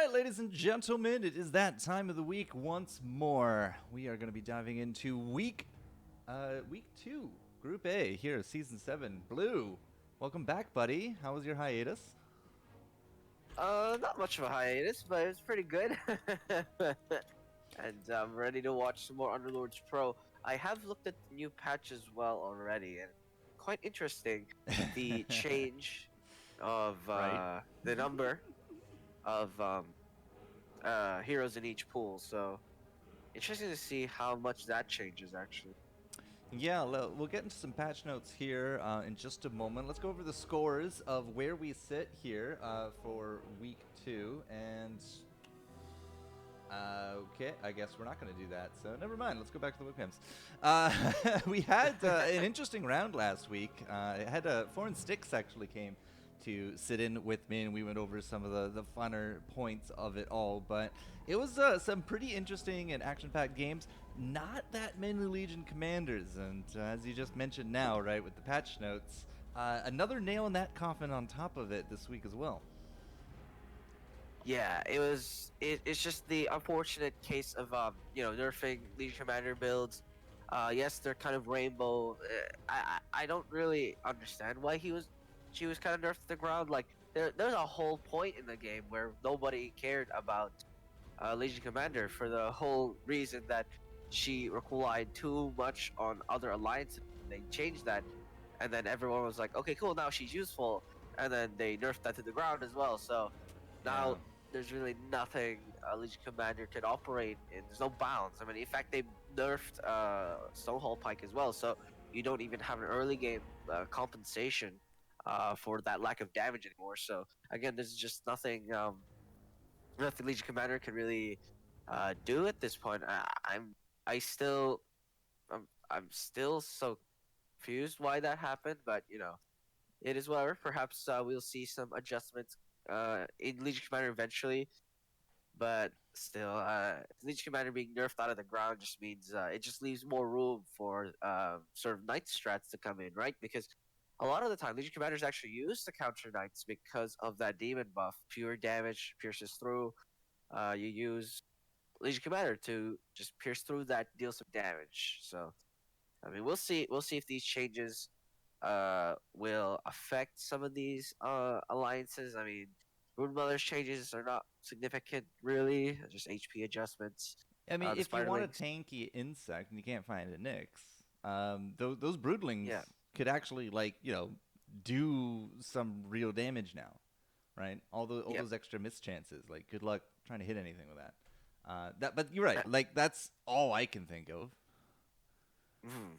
right, ladies and gentlemen, it is that time of the week once more. We are going to be diving into week 2, Group A here, Season 7. Blue, welcome back, buddy. How was your hiatus? Not much of a hiatus, but it was pretty good. And I'm ready to watch some more Underlords Pro. I have looked at the new patch as well already, and quite interesting. The change of Right? the number of heroes in each pool. So interesting to see how much that changes actually. Yeah, we'll get into some patch notes here in just a moment. Let's go over the scores of where we sit here for week 2. And okay, I guess we're not going to do that. So never mind. Let's go back to the webcams. We had an interesting round last week. It had Foreign Sticks actually came to sit in with me, and we went over some of the funner points of it all. But it was some pretty interesting and action-packed games. Not that many Legion commanders, and as you just mentioned now, right, with the patch notes, another nail in that coffin on top of it this week as well. Yeah, it was. It's just the unfortunate case of nerfing Legion Commander builds. Yes, they're kind of rainbow. I don't really understand why she was kind of nerfed to the ground. Like there's a whole point in the game where nobody cared about Legion Commander for the whole reason that she relied too much on other alliances. They changed that, and then everyone was like, okay, cool, now she's useful, and then they nerfed that to the ground as well. So Yeah. now there's really nothing Legion Commander can operate in. There's no bounds. I mean, in fact, they nerfed Stonehall Pike as well, so you don't even have an early game compensation for that lack of damage anymore. So again, there's just nothing Legion Commander can really do at this point. I still I'm still so confused why that happened, but it is whatever. Perhaps we'll see some adjustments in Legion Commander eventually, but still, Legion Commander being nerfed out of the ground just means it just leaves more room for sort of Knight strats to come in, right? Because a lot of the time, Legion Commanders actually use to counter Knights because of that demon buff. Pure damage pierces through. You use Legion Commander to just pierce through that, deal some damage. So I mean, we'll see. We'll see if these changes will affect some of these alliances. I mean, Brood Mother's changes are not significant, really. Just HP adjustments. I mean, The if you want a Spiderlings, tanky insect and you can't find a Nyx, those broodlings yeah, could actually, like, do some real damage now, right? All yep. those extra mischances. Like, good luck trying to hit anything with that. But you're right. Like, that's all I can think of. Mm,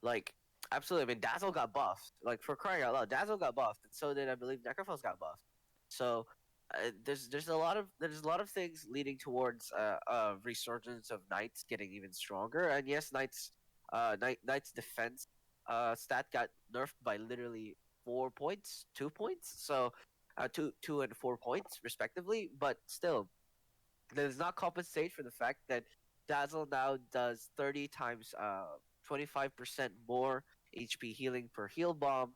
like absolutely. I mean, Dazzle got buffed. Like for crying out loud, Dazzle got buffed, and so did I believe Necrophos got buffed. So there's a lot of things leading towards a resurgence of Knights getting even stronger. And yes, Knights defense stat got nerfed by literally 4 points, 2 points. So two and 4 points respectively. But still, that does not compensate for the fact that Dazzle now does 30 times 25% more HP healing per heal bomb,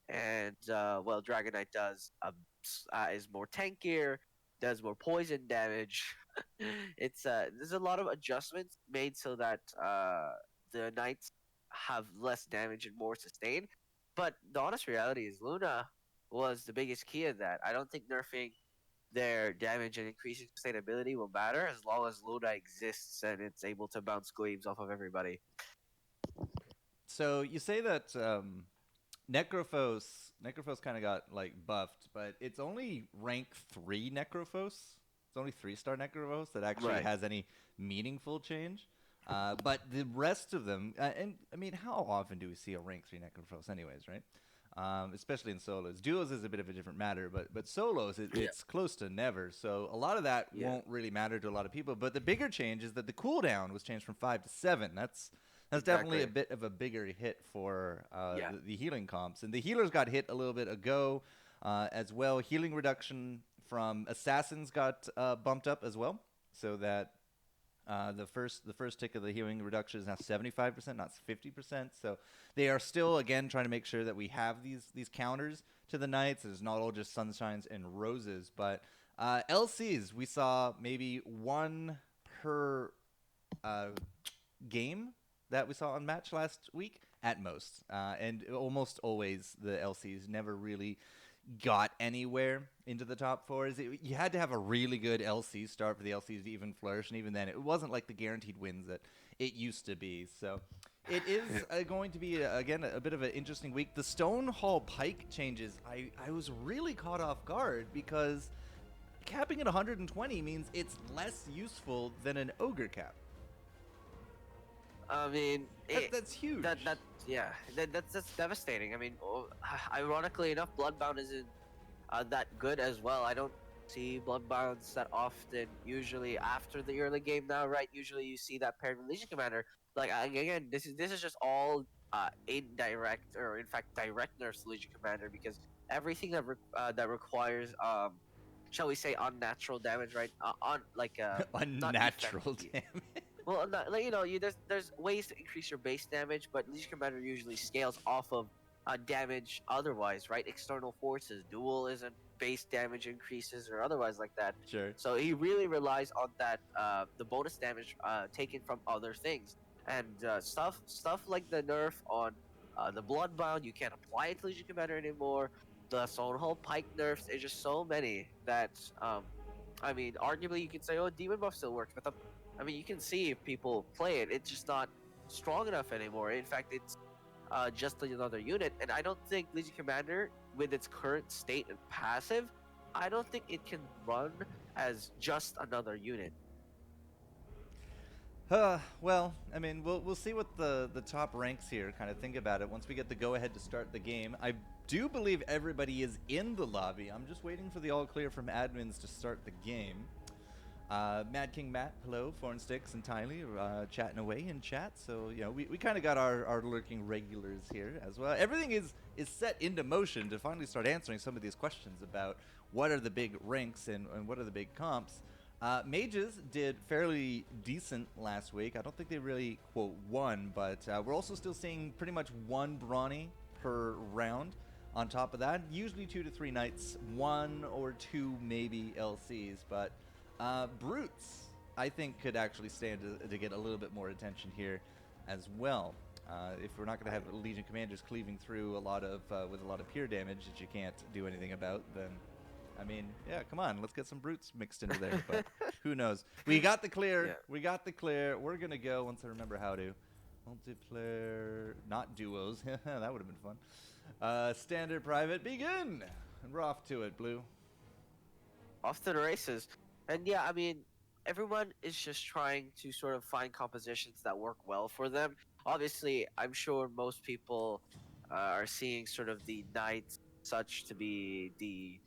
and well, Dragon Knight does is more tankier, does more poison damage. It's there's a lot of adjustments made so that the knights have less damage and more sustain. But the honest reality is Luna was the biggest key of that. I don't think nerfing their damage and increasing sustainability will matter as long as Luna exists and it's able to bounce gleams off of everybody. So you say that Necrophos kind of got like buffed, but it's only rank 3 Necrophos. It's only 3-star Necrophos that actually Right. has any meaningful change. But the rest of them, and I mean, how often do we see a rank 3 Necrophos, anyways, right? Especially in solos. Duos is a bit of a different matter, but solos, Yeah. it's close to never. So a lot of that Yeah. won't really matter to a lot of people. But the bigger change is that the cooldown was changed from 5 to 7. That's definitely a Exactly. bit of a bigger hit for Yeah. the healing comps. And the healers got hit a little bit ago as well. Healing reduction from assassins got bumped up as well, so that the first tick of the healing reduction is now 75%, not 50%. So they are still again trying to make sure that we have these counters to the knights. It's not all just sunshines and roses, but LCs, we saw maybe one per uh, game that we saw on match last week at most, and almost always the LCs never really got anywhere into the top fours. You had to have a really good LC start for the LCs to even flourish, and even then, it wasn't like the guaranteed wins that it used to be. So it is going to be, again, a bit of an interesting week. The Stone Hall Pike changes, I was really caught off guard because capping at 120 means it's less useful than an Ogre cap. I mean, That's huge. that's devastating. I mean, ironically enough, Bloodbound isn't that good as well. I don't see Bloodbounds that often. Usually after the early game now, right? Usually you see that paired with Legion Commander. Like again, this is just all indirect or in fact direct nerfs to Legion Commander because everything that requires shall we say unnatural damage, right? On like not Unnatural effect- damage. well, not, like, there's ways to increase your base damage, but Legion Commander usually scales off of damage otherwise, right? External forces, dualism, base damage increases, or otherwise like that. Sure. So he really relies on that the bonus damage taken from other things, and stuff like the nerf on the Bloodbound. You can't apply it to Legion Commander anymore. The Soulhole Pike nerfs. There's just so many that I mean, arguably you could say, oh, Demon Buff still works, but I mean, you can see if people play it. It's just not strong enough anymore. In fact, it's just another unit, and I don't think Legion Commander, with its current state and passive, I don't think it can run as just another unit. Well, I mean, we'll see what the top ranks here kind of think about it once we get the go ahead to start the game. I do believe everybody is in the lobby. I'm just waiting for the all clear from admins to start the game. Mad King Matt, hello, Foreign Sticks and Tylee chatting away in chat. So, you know, we kind of got our lurking regulars here as well. Everything is set into motion to finally start answering some of these questions about what are the big ranks and what are the big comps. Mages did fairly decent last week. I don't think they really, quote, won, but we're also still seeing pretty much one Brawny per round. On top of that, usually 2 to 3 knights, 1 or 2 maybe LCs, but Brutes, I think, could actually stand to get a little bit more attention here as well. If we're not going to have Legion Commanders cleaving through with a lot of pure damage that you can't do anything about, then, I mean, yeah, come on, let's get some Brutes mixed into there, but who knows. We got the clear. Yeah. We got the clear. We're going to go, once I remember how to, multiplayer, not duos. That would have been fun. Standard private, begin! And we're off to it, Blue. Off to the races. And yeah, I mean, everyone is just trying to sort of find compositions that work well for them. Obviously, I'm sure most people are seeing sort of the knight such to be the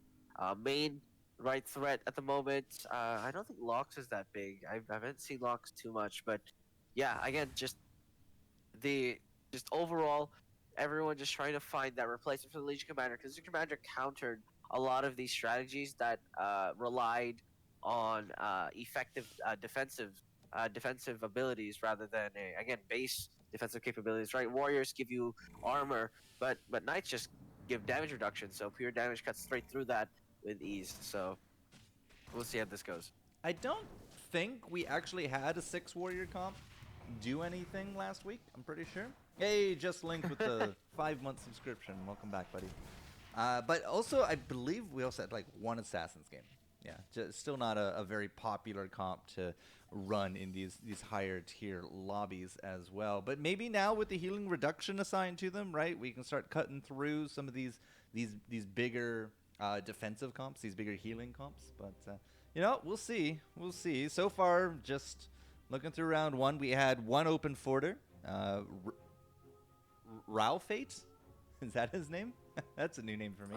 main right threat at the moment. I don't think Locks is that big. I haven't seen Locks too much, but yeah, again, the just overall, everyone just trying to find that replacement for the Legion Commander because the Commander countered a lot of these strategies that relied on effective defensive abilities rather than again base defensive capabilities. Right, warriors give you armor, but knights just give damage reduction. So pure damage cuts straight through that with ease. So we'll see how this goes. I don't think we actually had a 6 warrior comp do anything last week. I'm pretty sure. Hey, just linked with the 5-month subscription. Welcome back, buddy. But also, I believe we also had like one Assassin's game. Yeah, still not a very popular comp to run in these higher tier lobbies as well. But maybe now with the healing reduction assigned to them, right, we can start cutting through some of these bigger defensive comps, these bigger healing comps. But you know, we'll see. We'll see. So far, just looking through round 1, we had one open forter. Ralphate? Is that his name? That's a new name for me.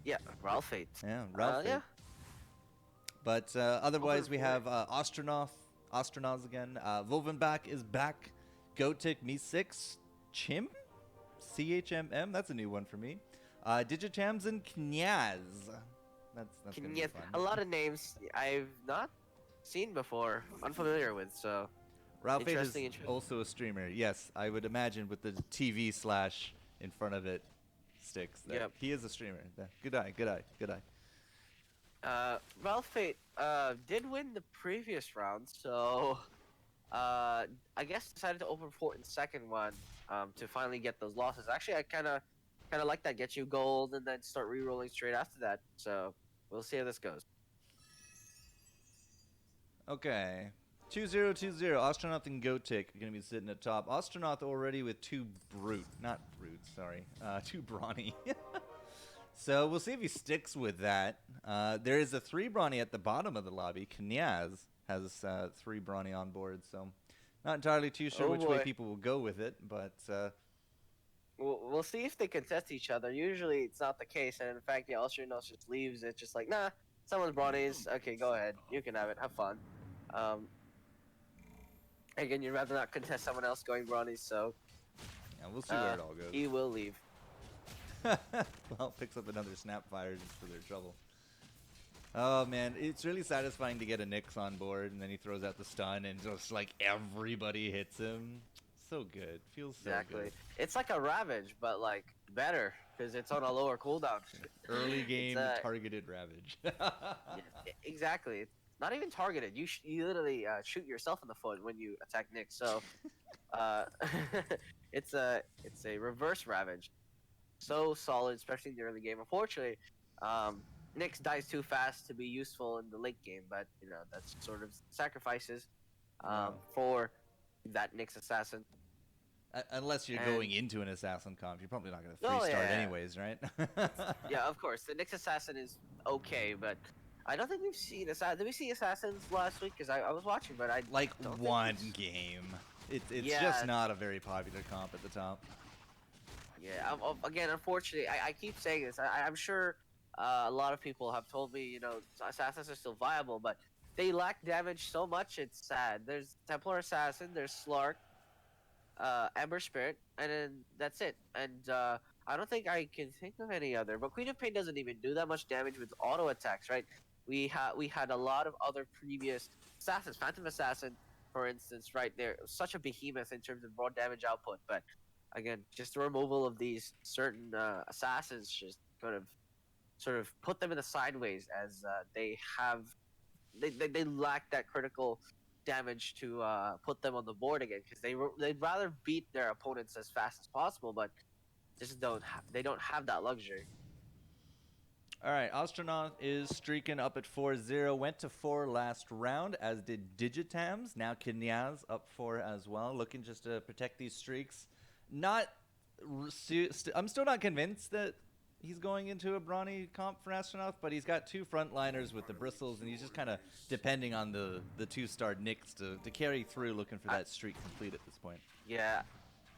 Yeah, Ralphate. Yeah, Ralphate. Yeah. But otherwise, we have Astronauts again. Wolvenbach is back. Gotik, Me6, Chim? CHMM? That's a new one for me. Digitams and Knyaz. That's gonna be fun. A lot of names I've not seen before, unfamiliar with, so Ralphate is interesting. also a streamer. Yes, I would imagine with the TV / in front of it sticks. Yep. He is a streamer. Good eye. Ralph Fate did win the previous round, so I guess decided to open fort in the second one to finally get those losses. Actually, I kind of like that. Get you gold and then start re-rolling straight after that. So we'll see how this goes. Okay. 2020, Astronaut and Gotik are going to be sitting at top. Astronaut already with two not brute, sorry, two brawny. So we'll see if he sticks with that. There is a 3 brawny at the bottom of the lobby. Knyaz has 3 brawny on board, so not entirely too sure Oh which way boy. people will go with it, but We'll see if they contest each other. Usually it's not the case, and in fact, yeah, Austrianos just leaves it, just like, nah, someone's bronies. Okay, go ahead, you can have it, have fun. Um, Again, you'd rather not contest someone else going bronies, so yeah, we'll see where it all goes. he will leave. Well, picks up another Snapfire just for their trouble. Oh man, it's really satisfying to get a Nyx on board, and then he throws out the stun, and just like everybody hits him. So good, feels so Exactly. good. It's like a Ravage, but like better because it's on a lower cooldown. Early game It's, targeted Ravage. exactly. It's not even targeted. You literally shoot yourself in the foot when you attack Nick. So uh, it's a reverse Ravage. So solid, especially in the early game. Unfortunately, Nyx dies too fast to be useful in the late game, but you know that's sort of sacrifices Wow. for that Nyx assassin. Unless you're And going into an assassin comp, you're probably not going to oh free start yeah, anyways, right? yeah, of course. The Nyx assassin is okay, but I don't think we've seen Did we see assassins last week? Because I was watching, but I Like don't one think game. It's yeah, just not a very popular comp at the top. yeah. Again, unfortunately, I keep saying this. I'm sure a lot of people have told me, you know, assassins are still viable, but they lack damage so much. It's sad. There's Templar assassin. There's Slark, Ember Spirit, and then that's it. And I don't think I can think of any other. But Queen of Pain doesn't even do that much damage with auto attacks, right? We had a lot of other previous assassins, Phantom Assassin, for instance, right there, such a behemoth in terms of raw damage output. But again, just the removal of these certain assassins just sort of put them in the sideways as they lack that critical damage to put them on the board again because they'd rather beat their opponents as fast as possible, but they don't have that luxury. All right, Astronaut is streaking up at 4-0. Went to 4 last round, as did Digitams. Now Knyaz up 4 as well, looking just to protect these streaks. Not, I'm still not convinced that he's going into a brawny comp for Astronaut, but he's got 2 frontliners with the bristles, and he's just kind of depending on the 2-star Nyx to carry through, looking for that streak complete at this point. Yeah,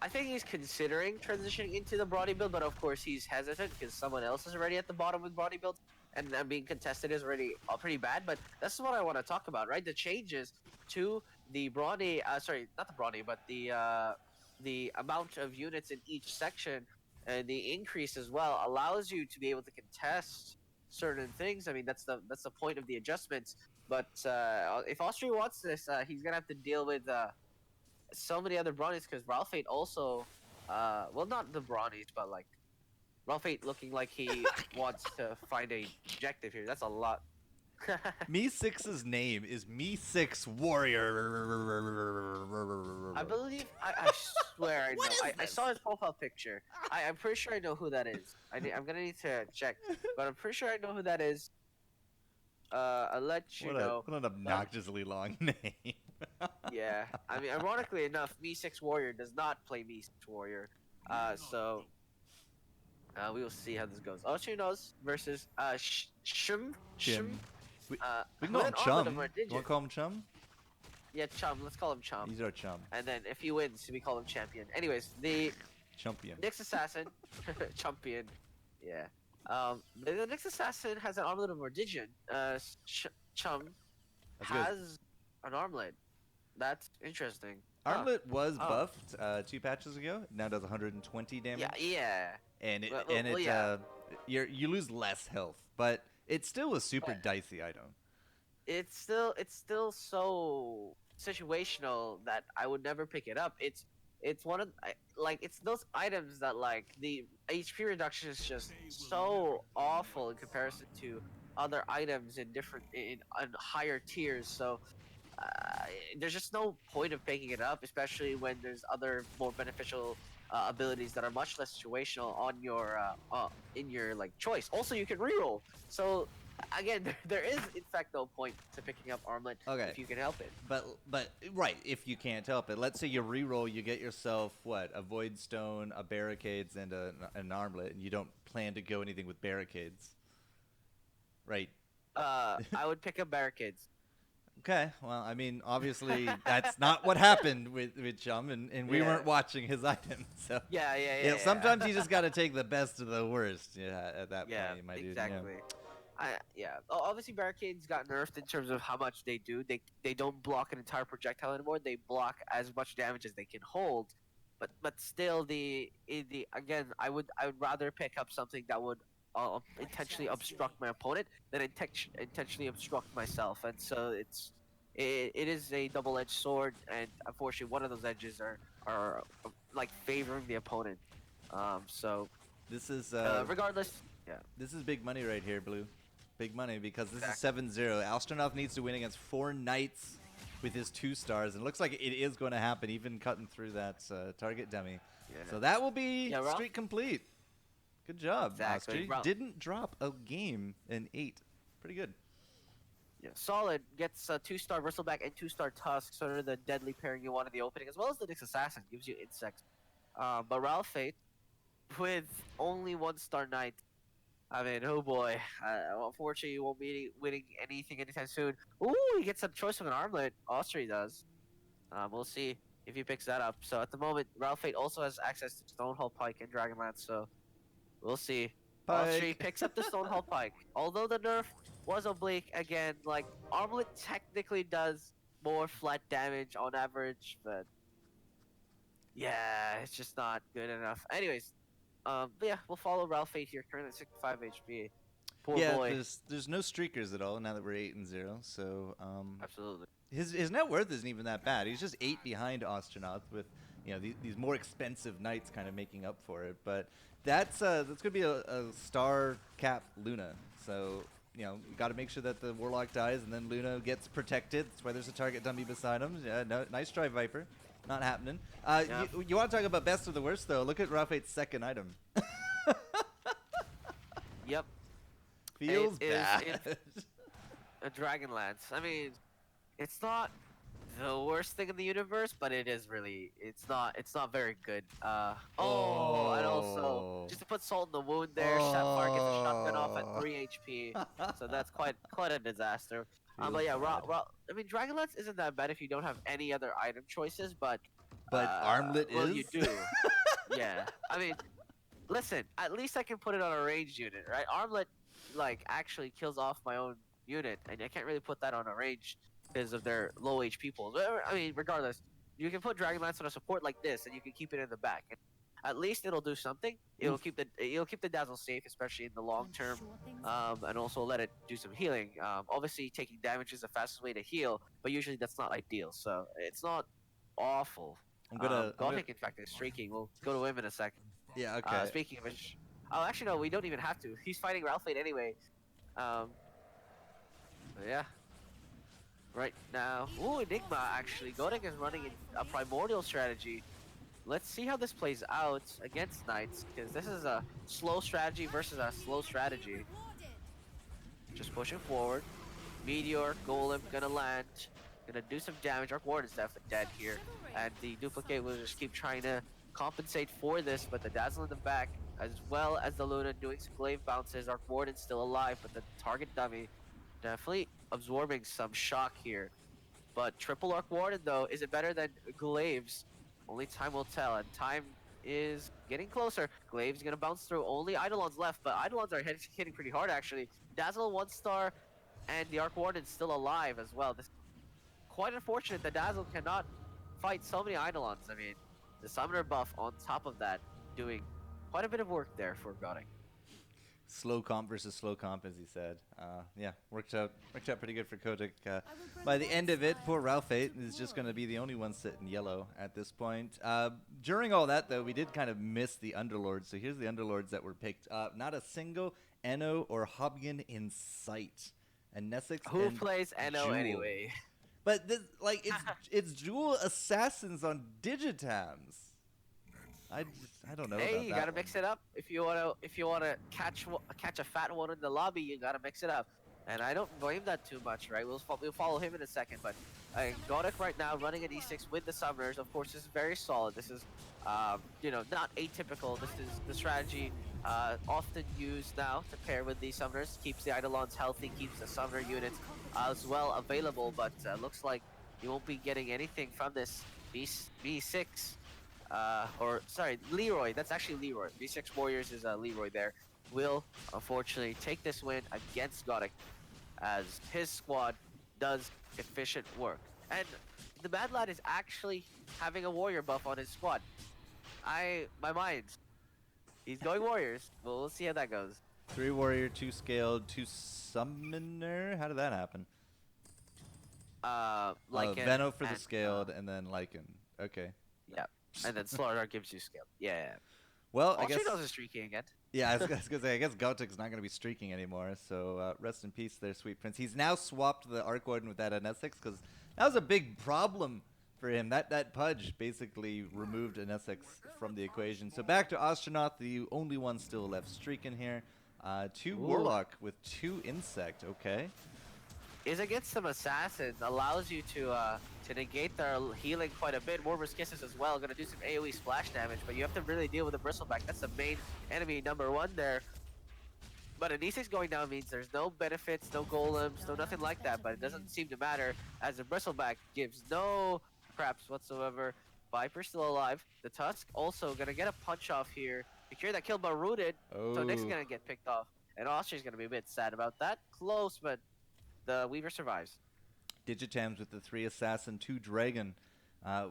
I think he's considering transitioning into the body build, but of course he's hesitant because someone else is already at the bottom with body build, and then being contested is already pretty bad. But that's what I want to talk about, right? The changes to the brawny, sorry, not the brawny, but the amount of units in each section and the increase as well allows you to be able to contest certain things. I mean, that's the point of the adjustments. But if Austria wants this, he's gonna have to deal with so many other brownies because Ralph 8 also, well, not the brownies, but like Ralph 8 looking like he wants to find a objective here. That's a lot. Me6's name is Me6 Warrior. I believe, I swear I know. I saw his profile picture. I'm pretty sure I know who that is. I'm gonna need to check, but I'm pretty sure I know who that is. I'll let you know. What an obnoxiously long name. Yeah, I mean, ironically enough, Me6 Warrior does not play Me6 Warrior. So we will see how this goes. Ochinos versus Shim. Chim. We can With call an him armlet of Chum. our You digit. want to call him Chum? Yeah, Chum. Let's call him Chum. He's our Chum. And then if he wins, we call him Champion. Anyways, the Champion. Nyx Assassin, Champion. Yeah. The Nyx Assassin has an armlet of Mordigion. Chum That's good. has an armlet. That's interesting. Armlet was Oh. buffed 2 patches ago. Now does 120 damage. Yeah. And it Well, yeah. you lose less health, but it still was super dicey item. It's still so situational that I would never pick it up. It's one of it's those items that like the HP reduction is just so awful in comparison to other items in different in higher tiers. So uh, there's just no point of picking it up, especially when there's other more beneficial abilities that are much less situational on your in your like choice. Also, you can reroll. So again, there is in fact no point to picking up Armlet Okay. if you can help it. But right, if you can't help it, let's say you reroll, you get yourself what, a void stone, a barricades, and an armlet, and you don't plan to go anything with barricades, right? I would pick up barricades. Okay, well, I mean, obviously that's not what happened with Chum, and we Yeah. weren't watching his items, so Yeah. sometimes you just got to take the best of the worst. Yeah, at that Yeah, point, my dude. exactly. Yeah. Obviously, barricades got nerfed in terms of how much they do. They don't block an entire projectile anymore. They block as much damage as they can hold. But still, the again, I would rather pick up something that would intentionally obstruct my opponent than intentionally obstruct myself. And so it is a double-edged sword, and unfortunately, one of those edges are like favoring the opponent. So This is regardless, yeah. this is big money right here, Blue. Big money because this is Exactly. 7-0. Astronaut needs to win against 4 knights with his 2 stars, and it looks like it is going to happen, even cutting through that target dummy. Yeah. So that will be Yeah, Ralph? streak complete. Good job, Exactly. Astri. Didn't drop a game in 8. Pretty good. Yeah, solid. Gets a 2-star Bristleback and 2-star Tusk, sort of the deadly pairing you want in the opening, as well as the Nyx Assassin gives you insects. But Ralph Fate, with only 1-star Knight, I mean, oh boy. Unfortunately, you won't be winning anything anytime soon. Ooh, he gets a choice of an armlet. Austria does. We'll see if he picks that up. So at the moment, Ralph Fate also has access to Stonehold Pike and Dragonlance, so we'll see. Austria Pike. picks up the Stonehold Pike. Although the nerf was oblique, again, like, Armlet technically does more flat damage on average, but yeah, it's just not good enough. Anyways, but yeah, we'll follow Ralph Fate here, currently at 65 HP. Poor Yeah, boy. there's no streakers at all now that we're 8-0. So Absolutely. his net worth isn't even that bad. He's just 8 behind Astronaut with these more expensive knights kind of making up for it. But that's gonna be a star cap Luna. So you got to make sure that the Warlock dies and then Luna gets protected. That's why there's a target dummy beside him. Yeah, no, nice try, Viper. Not happening. Yeah. You want to talk about best of the worst though? Look at Rafate's second item. Yep. Feels It is bad. a Dragonlance. I mean, it's not the worst thing in the universe, but it's not very good. And also just to put salt in the wound there, Sapphire gets a shotgun off at 3 HP, so that's quite a disaster. But Feels yeah, bad. I mean, Dragonlance isn't that bad if you don't have any other item choices, but But Armlet well, is. you do. Yeah, I mean, listen, at least I can put it on a ranged unit, right? Armlet, like, actually kills off my own unit, and I can't really put that on a range because of their low HP pools. I mean, regardless, you can put Dragonlance on a support like this, and you can keep it in the back. And at least it'll do something. It'll Oof. keep the Dazzle safe, especially in the long term, and also let it do some healing. Obviously, taking damage is the fastest way to heal, but usually that's not ideal. So it's not awful. I'm gonna. Gothic, in fact, is streaking. We'll go to him in a second. Yeah. Okay. Speaking of which, oh, actually no, we don't even have to. He's fighting Ralph Fate anyway. Um, but yeah. Right now, ooh, Enigma actually. Godek is running in a primordial strategy. Let's see how this plays out against Knights, because this is a slow strategy versus a slow strategy. Just pushing forward. Meteor, Golem gonna land. Gonna do some damage. Arc Warden's definitely dead here. And the duplicate will just keep trying to compensate for this, but the Dazzle in the back, as well as the Luna doing some glaive bounces. Arc Warden's still alive, but the target dummy definitely absorbing some shock here. But triple Arc Warden, though, is it better than glaives? Only time will tell, and time is getting closer. Glaive's gonna bounce through. Only Eidolons left, but Eidolons are hitting pretty hard, actually. Dazzle 1-star, and the Arc Warden's still alive as well. This quite unfortunate that Dazzle cannot fight so many Eidolons. I mean, the Summoner buff on top of that, doing quite a bit of work there for Gothic. slow comp versus slow comp, as he said. Yeah, worked out pretty good for Kotick. By the end of it, poor Ralphate is just going to be the only one sitting yellow at this point. During all that, though, we did kind of miss the Underlords. So here's the Underlords that were picked up. Not a single Eno or Hobgen in sight. And Nessix Who and plays Eno Jewel. anyway? But this, like, it's Jewel Assassins on Digitams. I don't know. Hey, about you that gotta one. mix it up. If you wanna catch a fat one in the lobby, you gotta mix it up. And I don't blame that too much, right? We'll follow him in a second, but Godek right now running an E6 with the Summoners, of course, is very solid. This is, you know, not atypical. This is the strategy often used now to pair with the Summoners. Keeps the Eidolons healthy, keeps the Summoner units as well available, but looks like you won't be getting anything from this B6. Or sorry, Leroy. That's actually Leroy. V6 Warriors is Leroy there. Will unfortunately take this win against Godek as his squad does efficient work. And the Mad Lad is actually having a warrior buff on his squad. My mind. He's going warriors. Well, we'll see how that goes. 3 warrior, 2 scaled, 2 summoner. How did that happen? Like Veno for the scaled, and then Lycan. Okay. Yeah. And then Slaughter gives you scaled. Yeah. Well, I Also guess. knows is streaking again. Yeah, I was gonna say. I guess Gotek's not gonna be streaking anymore. So rest in peace, there, sweet prince. He's now swapped the Arc Warden with that NSX because that was a big problem for him. That Pudge basically removed NSX from the equation. So back to Astronaut, the only one still left streaking here. 2 Warlock with 2 Insect. Okay. Is against some assassins, allows you to negate their healing quite a bit. More Kisses as well, gonna do some AoE splash damage, but you have to really deal with the Bristleback. That's the main enemy #1 there. But an E6 going down means there's no benefits, no golems, no nothing like that, but it doesn't seem to matter as the Bristleback gives no craps whatsoever. Viper's still alive. The Tusk also gonna get a punch off here. Secure that kill, but rooted. So Nick's gonna get picked off. And Austria's gonna be a bit sad about that. Close, but the Weaver survives. Digitams with the 3 Assassin, 2 Dragon,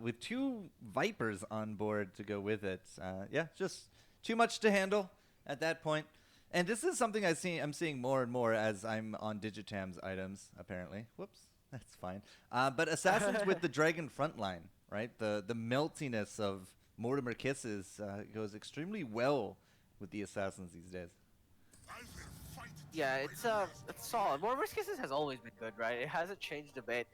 with 2 Vipers on board to go with it. Yeah, just too much to handle at that point. And this is something I'm seeing more and more as I'm on Digitam's items, apparently. Whoops, that's fine. But Assassins with the Dragon frontline, right? The meltiness of Mortimer Kisses goes extremely well with the Assassins these days. Yeah, it's solid. More Kisses has always been good, right? It hasn't changed a bit.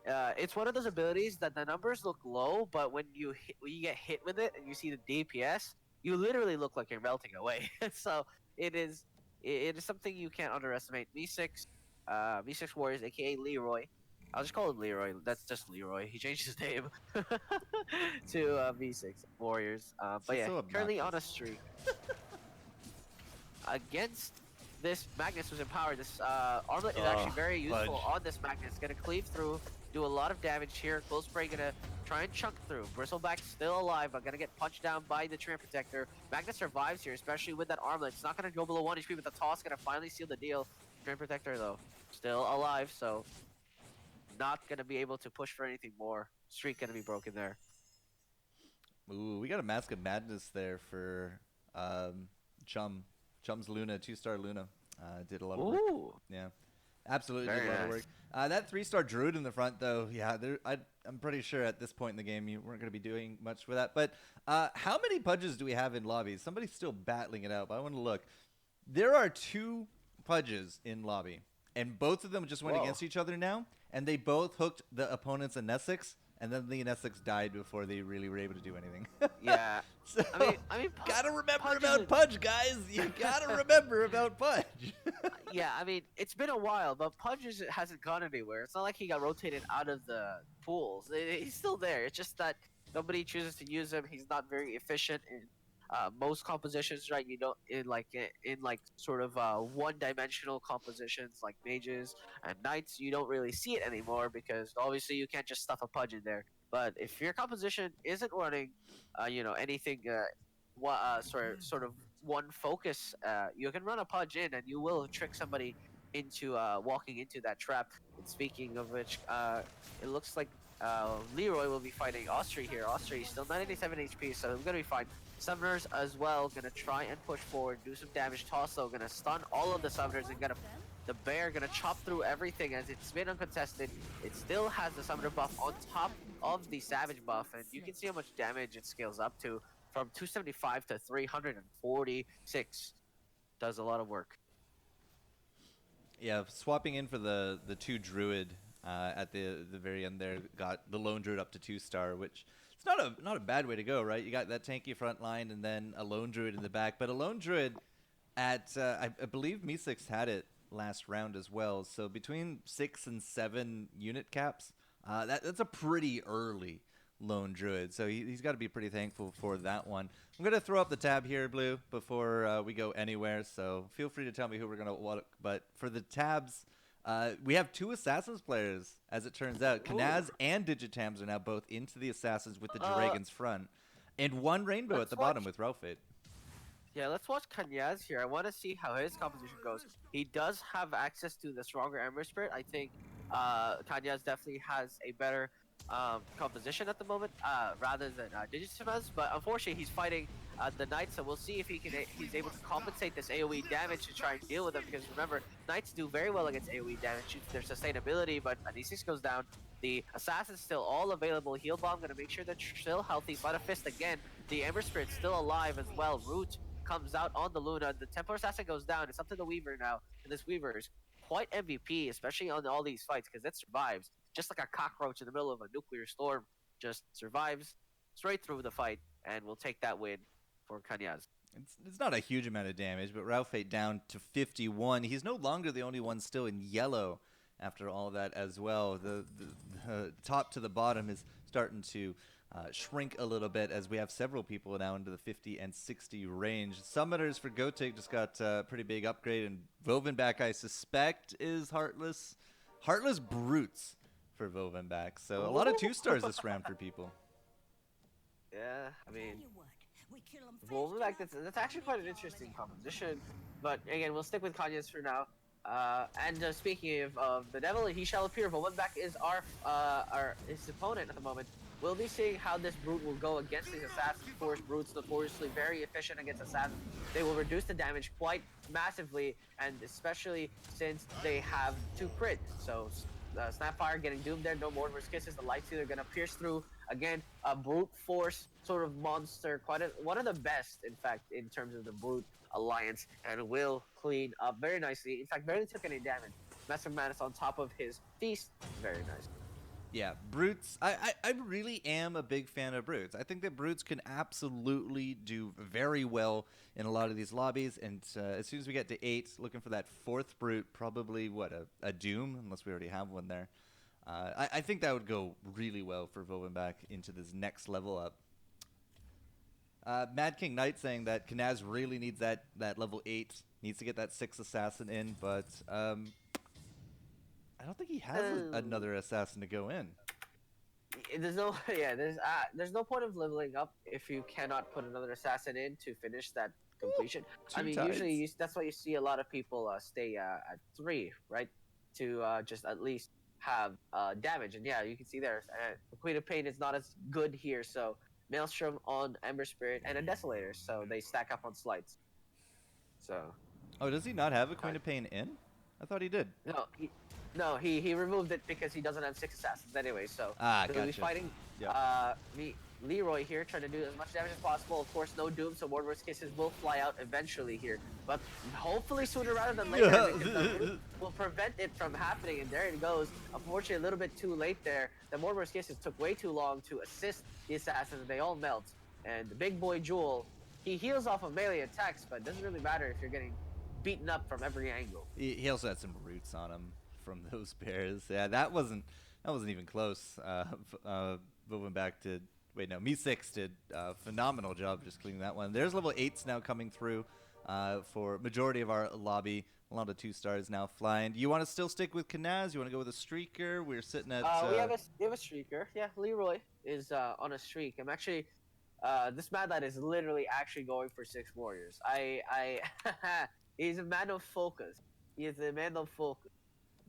It's one of those abilities that the numbers look low, but when you get hit with it and you see the DPS, you literally look like you're melting away. So it is something you can't underestimate. V6 Warriors, aka Leroy. I'll just call him Leroy. That's just Leroy. He changed his name to V6 Warriors. But yeah, so currently on a obnoxious. streak. Against this Magnus was empowered. This armlet is actually very useful on this Magnus. Gonna cleave through, do a lot of damage here. Close Spray gonna try and chunk through. Bristleback still alive, but gonna get punched down by the Treant Protector. Magnus survives here, especially with that armlet. It's not gonna go below 1 HP, but the toss gonna finally seal the deal. Treant Protector though, still alive, so not gonna be able to push for anything more. Streak gonna be broken there. Ooh, we got a Mask of Madness there for Chum's Luna, 2-star Luna. Did a lot of work. Yeah, absolutely Very did a lot of nice. work. That 3-star Druid in the front, though, yeah, I'm pretty sure at this point in the game you weren't going to be doing much with that. But how many Pudges do we have in lobbies? Somebody's still battling it out, but I want to look. There are 2 Pudges in lobby, and both of them just went against each other now, and they both hooked the opponent's Anessix, and then the Anessix died before they really were able to do anything. Yeah. So, I mean, gotta remember Pudge about Pudge, guys. You gotta remember about Pudge. Yeah, I mean, it's been a while, but Pudge hasn't gone anywhere. It's not like he got rotated out of the pools. He's still there. It's just that nobody chooses to use him. He's not very efficient in most compositions, right? You don't in like sort of one-dimensional compositions like mages and knights. You don't really see it anymore because obviously you can't just stuff a Pudge in there. But if your composition isn't running, you know, anything, sort of one focus, you can run a Pudge in, and you will trick somebody into walking into that trap. And speaking of which, it looks like Leroy will be fighting Austria here. Austria is still 97 HP, so he's gonna be fine. Summoners as well gonna try and push forward, do some damage. Tosso gonna stun all of the summoners and gonna the bear gonna chop through everything as it's been uncontested. It still has the summoner buff on top of the savage buff, and you can see how much damage it scales up to from 275 to 346. Does a lot of work. Yeah, swapping in for the 2 druid at the very end there got the lone druid up to 2-star, which it's not a bad way to go, right? You got that tanky front line and then a lone druid in the back, but a lone druid at I believe Me6 had it last round as well. So between 6 and 7 unit caps, that's a pretty early lone druid. So he's got to be pretty thankful for that one. I'm gonna throw up the tab here, Blue, before we go anywhere. So feel free to tell me who we're gonna want. But for the tabs, we have 2 Assassins players, as it turns out. Kanaz and Digitams are now both into the Assassins with the Dragons front, and 1 Rainbow at the bottom with Ralphate. Yeah, let's watch Kanyaz here. I want to see how his composition goes. He does have access to the stronger Ember Spirit. I think Kanyaz definitely has a better composition at the moment rather than Digitimaz. But unfortunately, he's fighting the Knights, so we'll see if he's able to compensate this AoE damage to try and deal with them. Because remember, Knights do very well against AoE damage due to their sustainability. But D6 goes down. The Assassin's still all available. Heal Bomb gonna make sure they're still healthy. But a Fist again. The Ember Spirit's still alive as well. Root comes out on the Luna. The Templar Assassin goes down. It's up to the Weaver now. And this Weaver is quite MVP, especially on all these fights, because it survives. Just like a cockroach in the middle of a nuclear storm, just survives straight through the fight, and will take that win for Kanyaz. It's not a huge amount of damage, but Ralphate down to 51. He's no longer the only one still in yellow after all that as well. The top to the bottom is starting to shrink a little bit as we have several people now into the 50 and 60 range. Summoners for Gotik just got a pretty big upgrade, and Vovenback, I suspect, is Heartless. Heartless Brutes for Vovenback. So a lot of 2-stars this round for people. Yeah, I mean, Vovenback, that's actually quite an interesting composition. But again, we'll stick with Kanye's for now. And speaking of the devil, he shall appear. Vovenback is his opponent at the moment. We'll be seeing how this Brute will go against these Assassins. Of course, Brutes notoriously very efficient against Assassins. They will reduce the damage quite massively, and especially since they have 2 crit. So, Snapfire getting doomed there, no Mortimer's Kisses. The Light Stealer gonna pierce through. Again, a Brute Force sort of monster. One of the best, in fact, in terms of the Brute alliance, and will clean up very nicely. In fact, barely took any damage. Master Manus on top of his Feast. Very nice. Yeah, Brutes. I really am a big fan of Brutes. I think that Brutes can absolutely do very well in a lot of these lobbies. And as soon as we get to 8, looking for that 4th Brute, probably, a Doom, unless we already have one there. I think that would go really well for Vovenback into this next level up. Mad King Knight saying that Kanaz really needs that level 8, needs to get that 6 assassin in, but I don't think he has another assassin to go in. There's no there's no point of leveling up if you cannot put another assassin in to finish that completion. I mean, usually that's why you see a lot of people stay at 3, right? To just at least have damage. And yeah, you can see there, the Queen of Pain is not as good here, so Maelstrom on Ember Spirit and a Desolator, so they stack up on slides. So. Oh, does he not have a Queen of Pain in? I thought he did. No, he removed it because he doesn't have 6 assassins anyway. So gotcha. He's fighting Leroy here, trying to do as much damage as possible. Of course, no Doom, so Mortimer's Kisses will fly out eventually here, but hopefully sooner rather than later, because the Root will prevent it from happening. And there it goes. Unfortunately, a little bit too late there. The Mortimer's Kisses took way too long to assist the assassins. They all melt, and the big boy Jewel, he heals off of melee attacks, but it doesn't really matter if you're getting beaten up from every angle. He also had some roots on him from those bears. Yeah, that wasn't even close. Vovenback did. Wait, no, Me6 did a phenomenal job just cleaning that one. There's level 8s now coming through for majority of our lobby. A lot of 2-stars now flying. Do you want to still stick with Kanaz? You want to go with a streaker? We're sitting at. We have a streaker. Yeah, Leroy is on a streak. I'm actually. This Mad Lad is literally actually going for 6 warriors. He's a man of focus. He is a man of focus.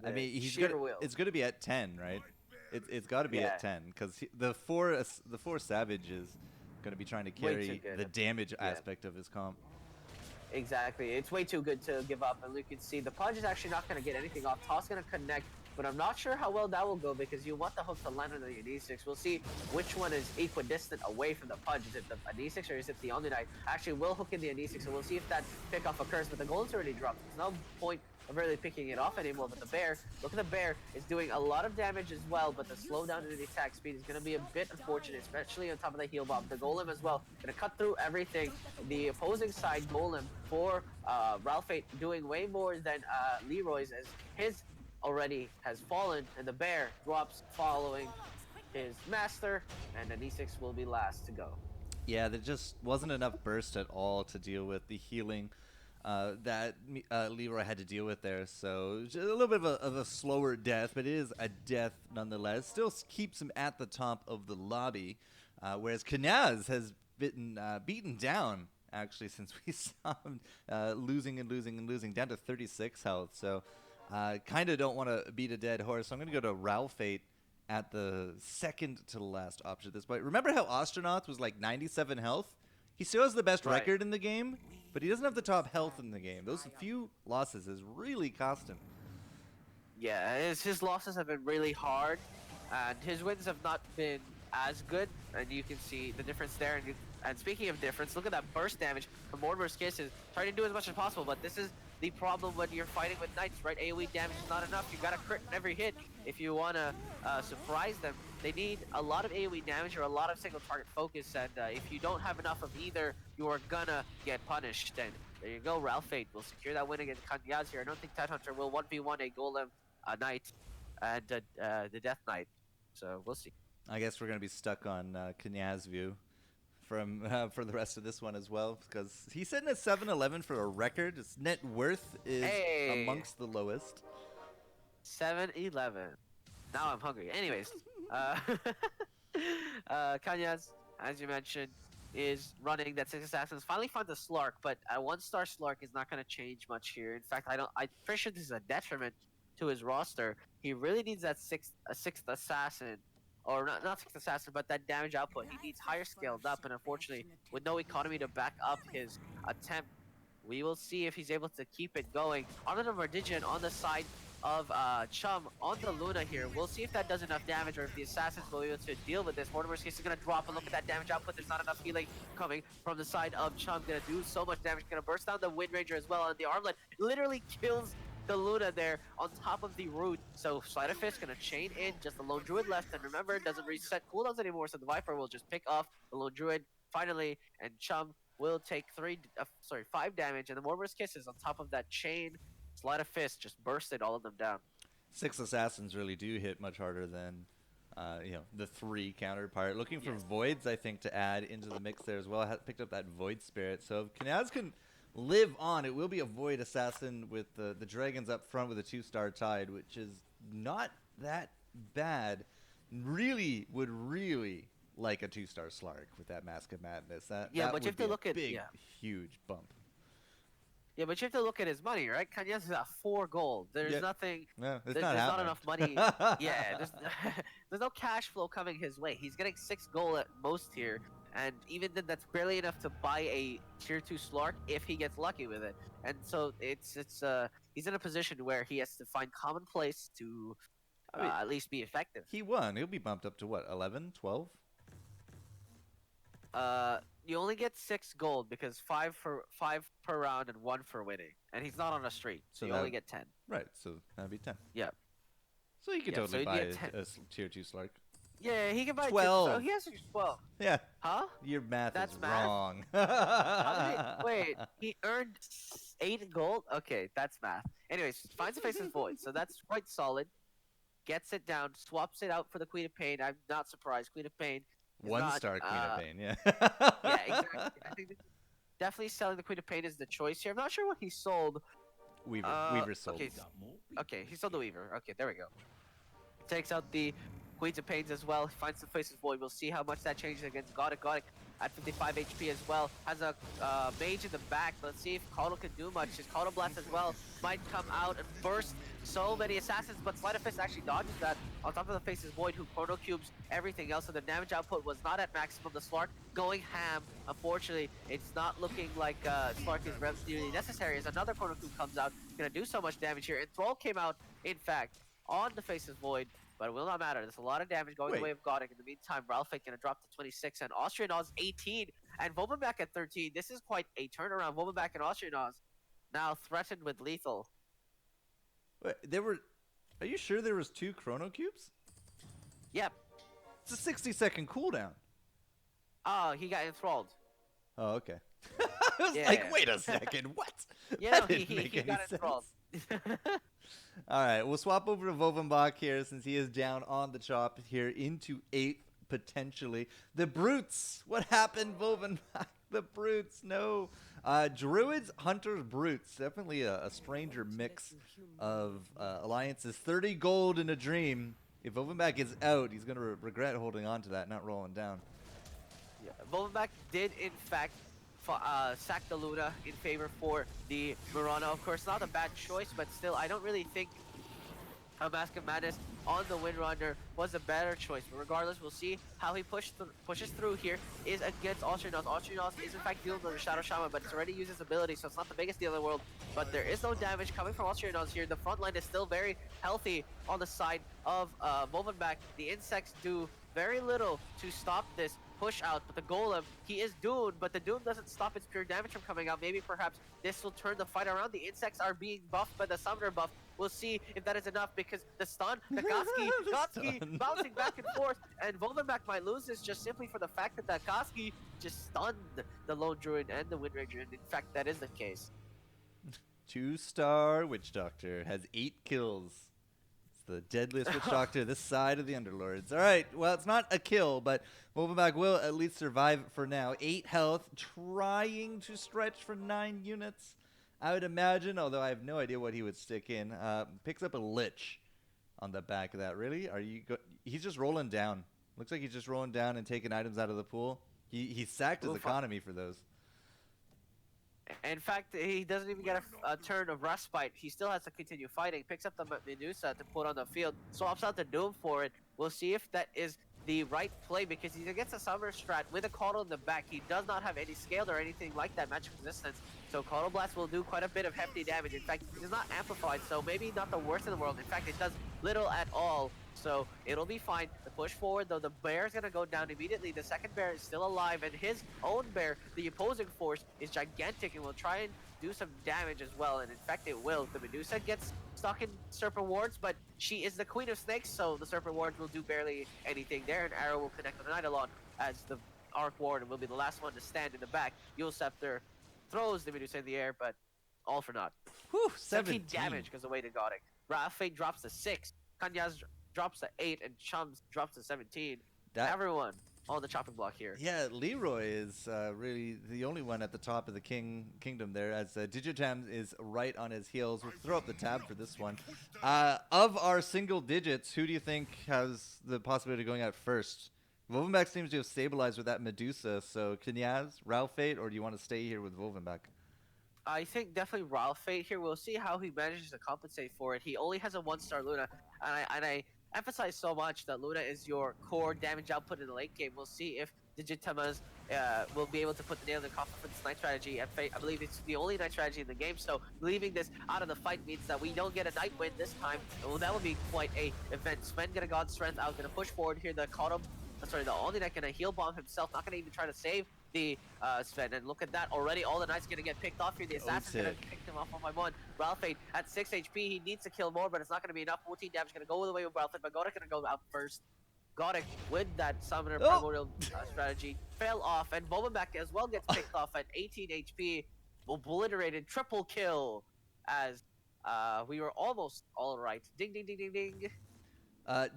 I mean, it's going to be at 10, right? It's got to be at 10 because the four savages going to be trying to Way too carry good. the damage Yeah. aspect of his comp. Exactly. It's way too good to give up, and you can see the Pudge is actually not going to get anything off. Toss going to connect, but I'm not sure how well that will go because you want the hook to land on the D6. We'll see which one is equidistant away from the Pudge. Is it the D6 or is it the Omni Knight? Actually, we'll hook in the D6, so we'll see if that pickoff occurs, but the gold's already dropped. There's no point of really picking it off anymore, but the bear, look at the bear, is doing a lot of damage as well, but the slowdown in the attack speed is going to be a bit unfortunate, especially on top of the heal bomb. The golem as well, going to cut through everything. The opposing side golem for Ralphate doing way more than Leroy's, as his already has fallen, and the bear drops following his master, and the D6 will be last to go. Yeah, there just wasn't enough burst at all to deal with the healing that Leroy had to deal with there. So a little bit of a slower death, but it is a death nonetheless. Still keeps him at the top of the lobby, whereas Knaz has been beaten down, actually, since we saw him losing and losing and losing, down to 36 health. So kind of don't want to beat a dead horse. So I'm going to go to Ralphate at the second to the last option at this point. Remember how Astronauts was like 97 health? He still has the best record in the game, but he doesn't have the top health in the game. Those few losses has really cost him. Yeah, his losses have been really hard, and his wins have not been as good, and you can see the difference there. And speaking of difference, look at that burst damage from Mortimer's Kisses. Trying to do as much as possible, but this is the problem when you're fighting with Knights, right? AoE damage is not enough. You gotta crit in every hit if you wanna surprise them. They need a lot of AoE damage or a lot of single target focus, and if you don't have enough of either, you are gonna get punished. And there you go, Ralphate will secure that win against Kanyaz here. I don't think Tidehunter will 1v1 a Golem, a Knight, and the Death Knight. So we'll see. I guess we're gonna be stuck on Kanyaz view for the rest of this one as well, because he's sitting at 7-11 for a record. His net worth is amongst the lowest. 7-11. Now I'm hungry. Anyways, Kanyaz, as you mentioned, is running that 6 Assassins. Finally found the Slark, but a 1-star Slark is not going to change much here. In fact, I'm pretty sure this is a detriment to his roster. He really needs that sixth Assassin. Or not sixth assassin, but that damage output. He needs higher scaled up, and unfortunately, with no economy to back up his attempt, we will see if he's able to keep it going. On the Verdigian on the side of Chum on the Luna here. We'll see if that does enough damage or if the assassins will be able to deal with this. Mortimer's Case is going to drop, and look at that damage output. There's not enough healing coming from the side of Chum. Going to do so much damage. Going to burst down the Wind Ranger as well, and the Armlet literally kills the Luna there on top of the root. So Sleight of Fist gonna chain in, just the Lone Druid left, and remember, it doesn't reset cooldowns anymore, so the Viper will just pick off the Lone Druid finally, and Chum will take 5 damage, and the Mortimer's Kisses on top of that chain. Sleight of Fist just bursted all of them down. 6 Assassins really do hit much harder than the 3 counterpart. Looking for Voids, I think, to add into the mix there as well. I picked up that Void Spirit, so if Knaz can live on, it will be a Void Assassin with the dragons up front with a 2-star Tide, which is not that bad. Really would like a 2-star Slark with that Mask of Madness. That but you have to look at huge bump. Yeah, but you have to look at his money, right? Kanyaz is at 4 gold. There's nothing. No, there's not enough money. There's no cash flow coming his way. He's getting 6 gold at most here. And even then, that's barely enough to buy a tier 2 Slark if he gets lucky with it. And so he's in a position where he has to find commonplace to at least be effective. He won. He'll be bumped up to what, 11, 12? You only get 6 gold because 5 per round and 1 for winning. And he's not on a streak, so you only get 10. Right, so that'd be 10. Yeah. So you could totally buy a tier 2 Slark. Yeah, he can buy 12. Oh, he has 12. Yeah. Huh? Your math is wrong. Wait, he earned 8 gold? Okay, that's math. Anyways, finds a Faceless Void, so that's quite solid. Gets it down, swaps it out for the Queen of Pain. I'm not surprised. Queen of Pain is 1-star Queen of Pain, yeah. Yeah, exactly. I think definitely selling the Queen of Pain is the choice here. I'm not sure what he sold. Weaver sold. Okay, he sold the Weaver. Okay, there we go. Takes out the Queens of Pains as well. Finds the Faceless Void. We'll see how much that changes against Godic. Godic at 55 HP as well. Has a mage in the back. Let's see if Kodo can do much. His Kodo Blast as well might come out and burst so many assassins, but Sleight of Fist actually dodges that. On top of the Face's Void, who chrono cubes everything else, so the damage output was not at maximum. The Slark going ham. Unfortunately, it's not looking like Slark is really necessary, as another chrono cube comes out, gonna do so much damage here. Enthrall came out, in fact, on the Face's Void, but it will not matter. There's a lot of damage going the way of Goddic. In the meantime, Ralphate gonna drop to 26, and Austrianoz 18, and Vobenbach at 13. This is quite a turnaround. Vobenbach and Austrianoz now threatened with lethal. Wait, are you sure there was 2 chrono cubes? Yep. It's a 60-second cooldown. Oh, he got enthralled. Oh, okay. I was like, wait a second, what? Yeah, no, he got enthralled. All right, we'll swap over to Vovenbach here since he is down on the chop here into 8th, potentially. The Brutes. What happened, Vovenbach? The Brutes, no. Druids, Hunters, Brutes. Definitely a stranger mix of alliances. 30 gold in a dream. If Vovenbach is out, he's going to regret holding on to that, not rolling down. Yeah, Vovenbach did, in fact, sack the Luna in favor for the Mirana. Of course, not a bad choice, but still, I don't really think a Mask of Madness on the Windrunner was a better choice. But regardless, we'll see how he pushes through here. Is against Austrianoz. Austrianoz is in fact dealing with the Shadow Shaman, but it's already used his ability, so it's not the biggest deal in the world. But there is no damage coming from Austrianoz here. The front line is still very healthy on the side of Vovenbach. The insects do very little to stop this push out, but the Golem, he is doomed, but the Doom doesn't stop its pure damage from coming out. Maybe perhaps this will turn the fight around. The insects are being buffed by the Summoner buff. We'll see if that is enough, because the stun, the Goski bouncing back and forth, and Vovenbach might lose this just simply for the fact that the Goski just stunned the Lone Druid and the Wind Ranger, and in fact that is the case. 2-star Witch Doctor has 8 kills. The deadliest Witch Doctor this side of the Underlords. All right, well, it's not a kill, but Vovenbach will at least survive for now. 8 health, trying to stretch for 9 units, I would imagine, although I have no idea what he would stick in. Picks up a Lich on the back of that. Really? He's just rolling down. Looks like he's just rolling down and taking items out of the pool. He sacked his economy for those. In fact, he doesn't even get a turn of respite. He still has to continue fighting. Picks up the Medusa to put on the field. Swaps out the Doom for it. We'll see if that is the right play, because he's against a Summoner strat with a Caudal in the back. He does not have any scaled or anything like that magic resistance. So Caudal Blast will do quite a bit of hefty damage. In fact, it is not amplified, so maybe not the worst in the world. In fact, it does little at all. So it'll be fine. The push forward, though, the bear is going to go down immediately. The second bear is still alive, and his own bear, the opposing force, is gigantic and will try and do some damage as well. And in fact, it will. The Medusa gets stuck in Serpent Wards, but she is the Queen of Snakes, so the Serpent Wards will do barely anything there. An arrow will connect with the Eidolon as the Arc Warden will be the last one to stand in the back. Yule Scepter throws the Medusa in the air, but all for naught. Whew, 17 damage goes away to Goddic. Rafate drops to 6. Kanyaz drops to 8, and Chums drops to 17. Everyone on the chopping block here. Yeah, Leroy is really the only one at the top of the kingdom there, as Digitam is right on his heels. We'll throw up the tab for this one. Of our single digits, who do you think has the possibility of going out first? Vovenbach seems to have stabilized with that Medusa, so Knyaz, Ralphate, or do you want to stay here with Vovenbach? I think definitely Ralphate here. We'll see how he manages to compensate for it. He only has a 1-star Luna, and I emphasize so much that Luna is your core damage output in the late game. We'll see if Digitamas will be able to put the nail in the coffin for this Knight strategy. I believe it's the only Knight strategy in the game, so leaving this out of the fight means that we don't get a Knight win this time. Well, that would be quite a event. Sven gonna God Strength out, gonna push forward here. The Only Knight gonna heal bomb himself, not gonna even try to save the Sven, and look at that already. All the Knights gonna get picked off here. The Assassin's gonna pick him off one by one. Ralphate at 6 HP. He needs to kill more, but it's not gonna be enough. 14 damage gonna go the way with Ralphate, but Goddic gonna go out first. Goddic with that Summoner Primordial strategy fell off, and Vovenbach as well gets picked off at 18 HP. Obliterated, triple kill, as we were almost all right. Ding, ding, ding, ding, ding.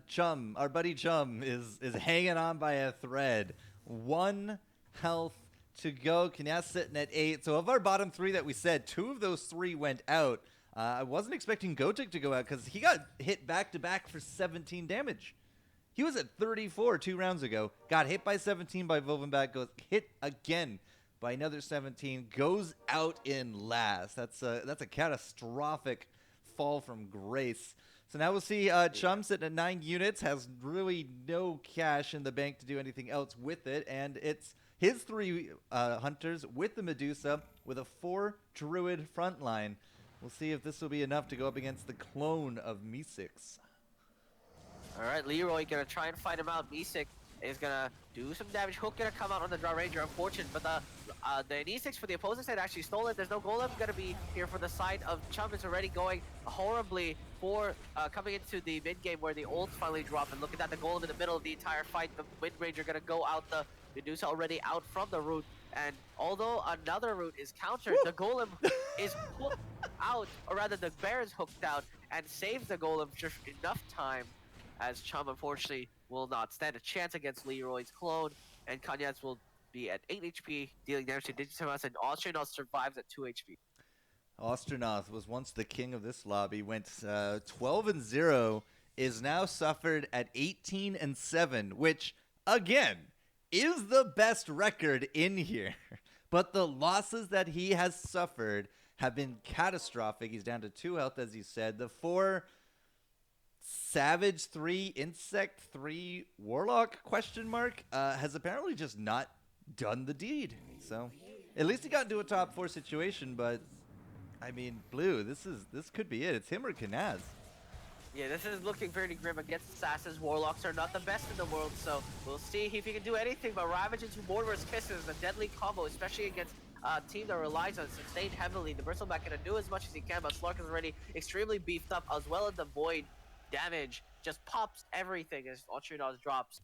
Chum, our buddy Chum is hanging on by a thread. 1 health to go. Knyaz sitting at 8. So of our bottom 3 that we said, 2 of those 3 went out. I wasn't expecting Gotik to go out because he got hit back to back for 17 damage. He was at 34 2 rounds ago. Got hit by 17 by Vovenback. Goes hit again by another 17. Goes out in last. That's a catastrophic fall from grace. So now we'll see Chum sitting at 9 units. Has really no cash in the bank to do anything else with it. And it's his 3 hunters with the Medusa with a 4 Druid front line. We'll see if this will be enough to go up against the clone of Meeseeks. All right, Leroy gonna try and fight him out. Misik is gonna do some damage. Hook gonna come out on the Draw Ranger, unfortunate, but the E6 for the opposing side actually stole it. There's no golem gonna be here for the side of Chum. It's already going horribly for coming into the mid game where the ults finally drop. And look at that, the golem in the middle of the entire fight. The Wind Ranger gonna go out, the Medusa already out from the root. And although another root is countered, the golem is hooked out, or rather the bear is hooked out and saves the golem just enough time, as Chum unfortunately will not stand a chance against Leroy's clone, and Kanyaz will be at 8 HP, dealing damage to Digitimus, and Astronaut survives at 2 HP. Astronaut was once the king of this lobby, went 12-0, is now suffered at 18-7, which, again, is the best record in here. But the losses that he has suffered have been catastrophic. He's down to 2 health, as you said. The 4 Savage, 3 Insect, 3 Warlock, has apparently just not done the deed. So at least he got into a top 4 situation, but I mean, Blue, this could be it. It's him or Kanaz. Yeah, this is looking very grim against Assassins. Warlocks are not the best in the world, so we'll see if he can do anything but Ravage into Mortimer's Kisses, a deadly combo, especially against a team that relies on sustained heavily. The Bristleback gonna do as much as he can, but Slark is already extremely beefed up, as well as the Void damage just pops everything as Ultranos drops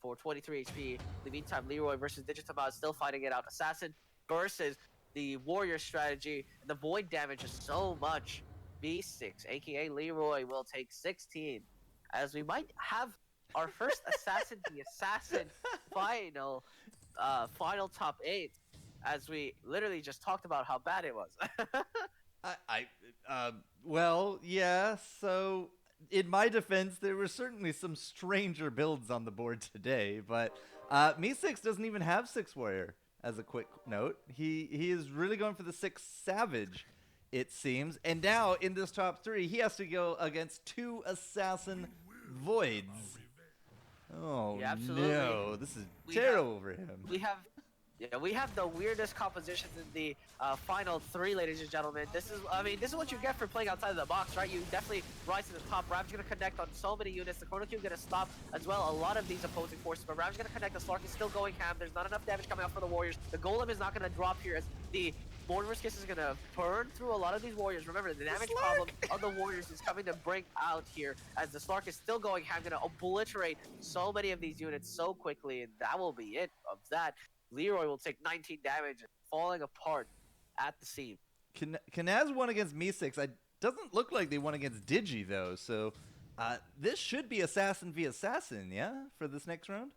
for 23 HP. In the meantime, Leroy versus Digitama is still fighting it out. Assassin versus the Warrior strategy, and the Void damage is so much. B6, aka Leroy, will take 16, as we might have our first Assassin the Assassin final top 8, as we literally just talked about how bad it was. Well, yeah, so in my defense, there were certainly some stranger builds on the board today, but Meeseeks doesn't even have 6 Warrior, as a quick note. He is really going for the 6 Savage, it seems. And now, in this top 3, he has to go against 2 Assassin Voids. Oh, yeah, no. This is terrible for him. We have the weirdest compositions in the final 3, ladies and gentlemen. This is what you get for playing outside of the box, right? You definitely rise to the top. Rav's gonna connect on so many units. The Chrono Cube gonna stop as well a lot of these opposing forces, but Rav's gonna connect. The Slark is still going ham. There's not enough damage coming out for the Warriors. The Golem is not gonna drop here, as the Mortimer's Kiss is gonna burn through a lot of these Warriors. Remember, the damage problem of the Warriors is coming to break out here, as the Slark is still going ham, gonna obliterate so many of these units so quickly, and that will be it of that. Leroy will take 19 damage, falling apart at the seam. Kanaz won against Meeseeks. It doesn't look like they won against Digi, though, so this should be Assassin v Assassin, yeah, for this next round?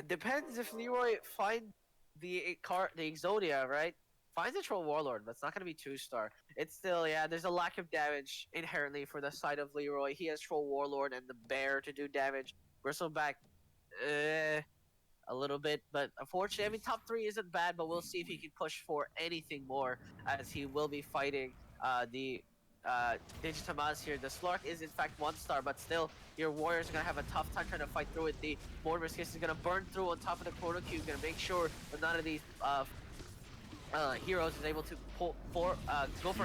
Depends if Leroy finds the Exodia, right? Finds a Troll Warlord, but it's not going to be 2-star. It's still, yeah, there's a lack of damage inherently for the side of Leroy. He has Troll Warlord and the Bear to do damage. Bristleback, a little bit, but unfortunately, I mean, top 3 isn't bad, but we'll see if he can push for anything more, as he will be fighting the Digitimas here. The Slark is in fact 1-star, but still, your Warriors are gonna have a tough time trying to fight through it. The Mortimer's Kiss is gonna burn through on top of the Chrono Cube, gonna make sure that none of these heroes is able to go for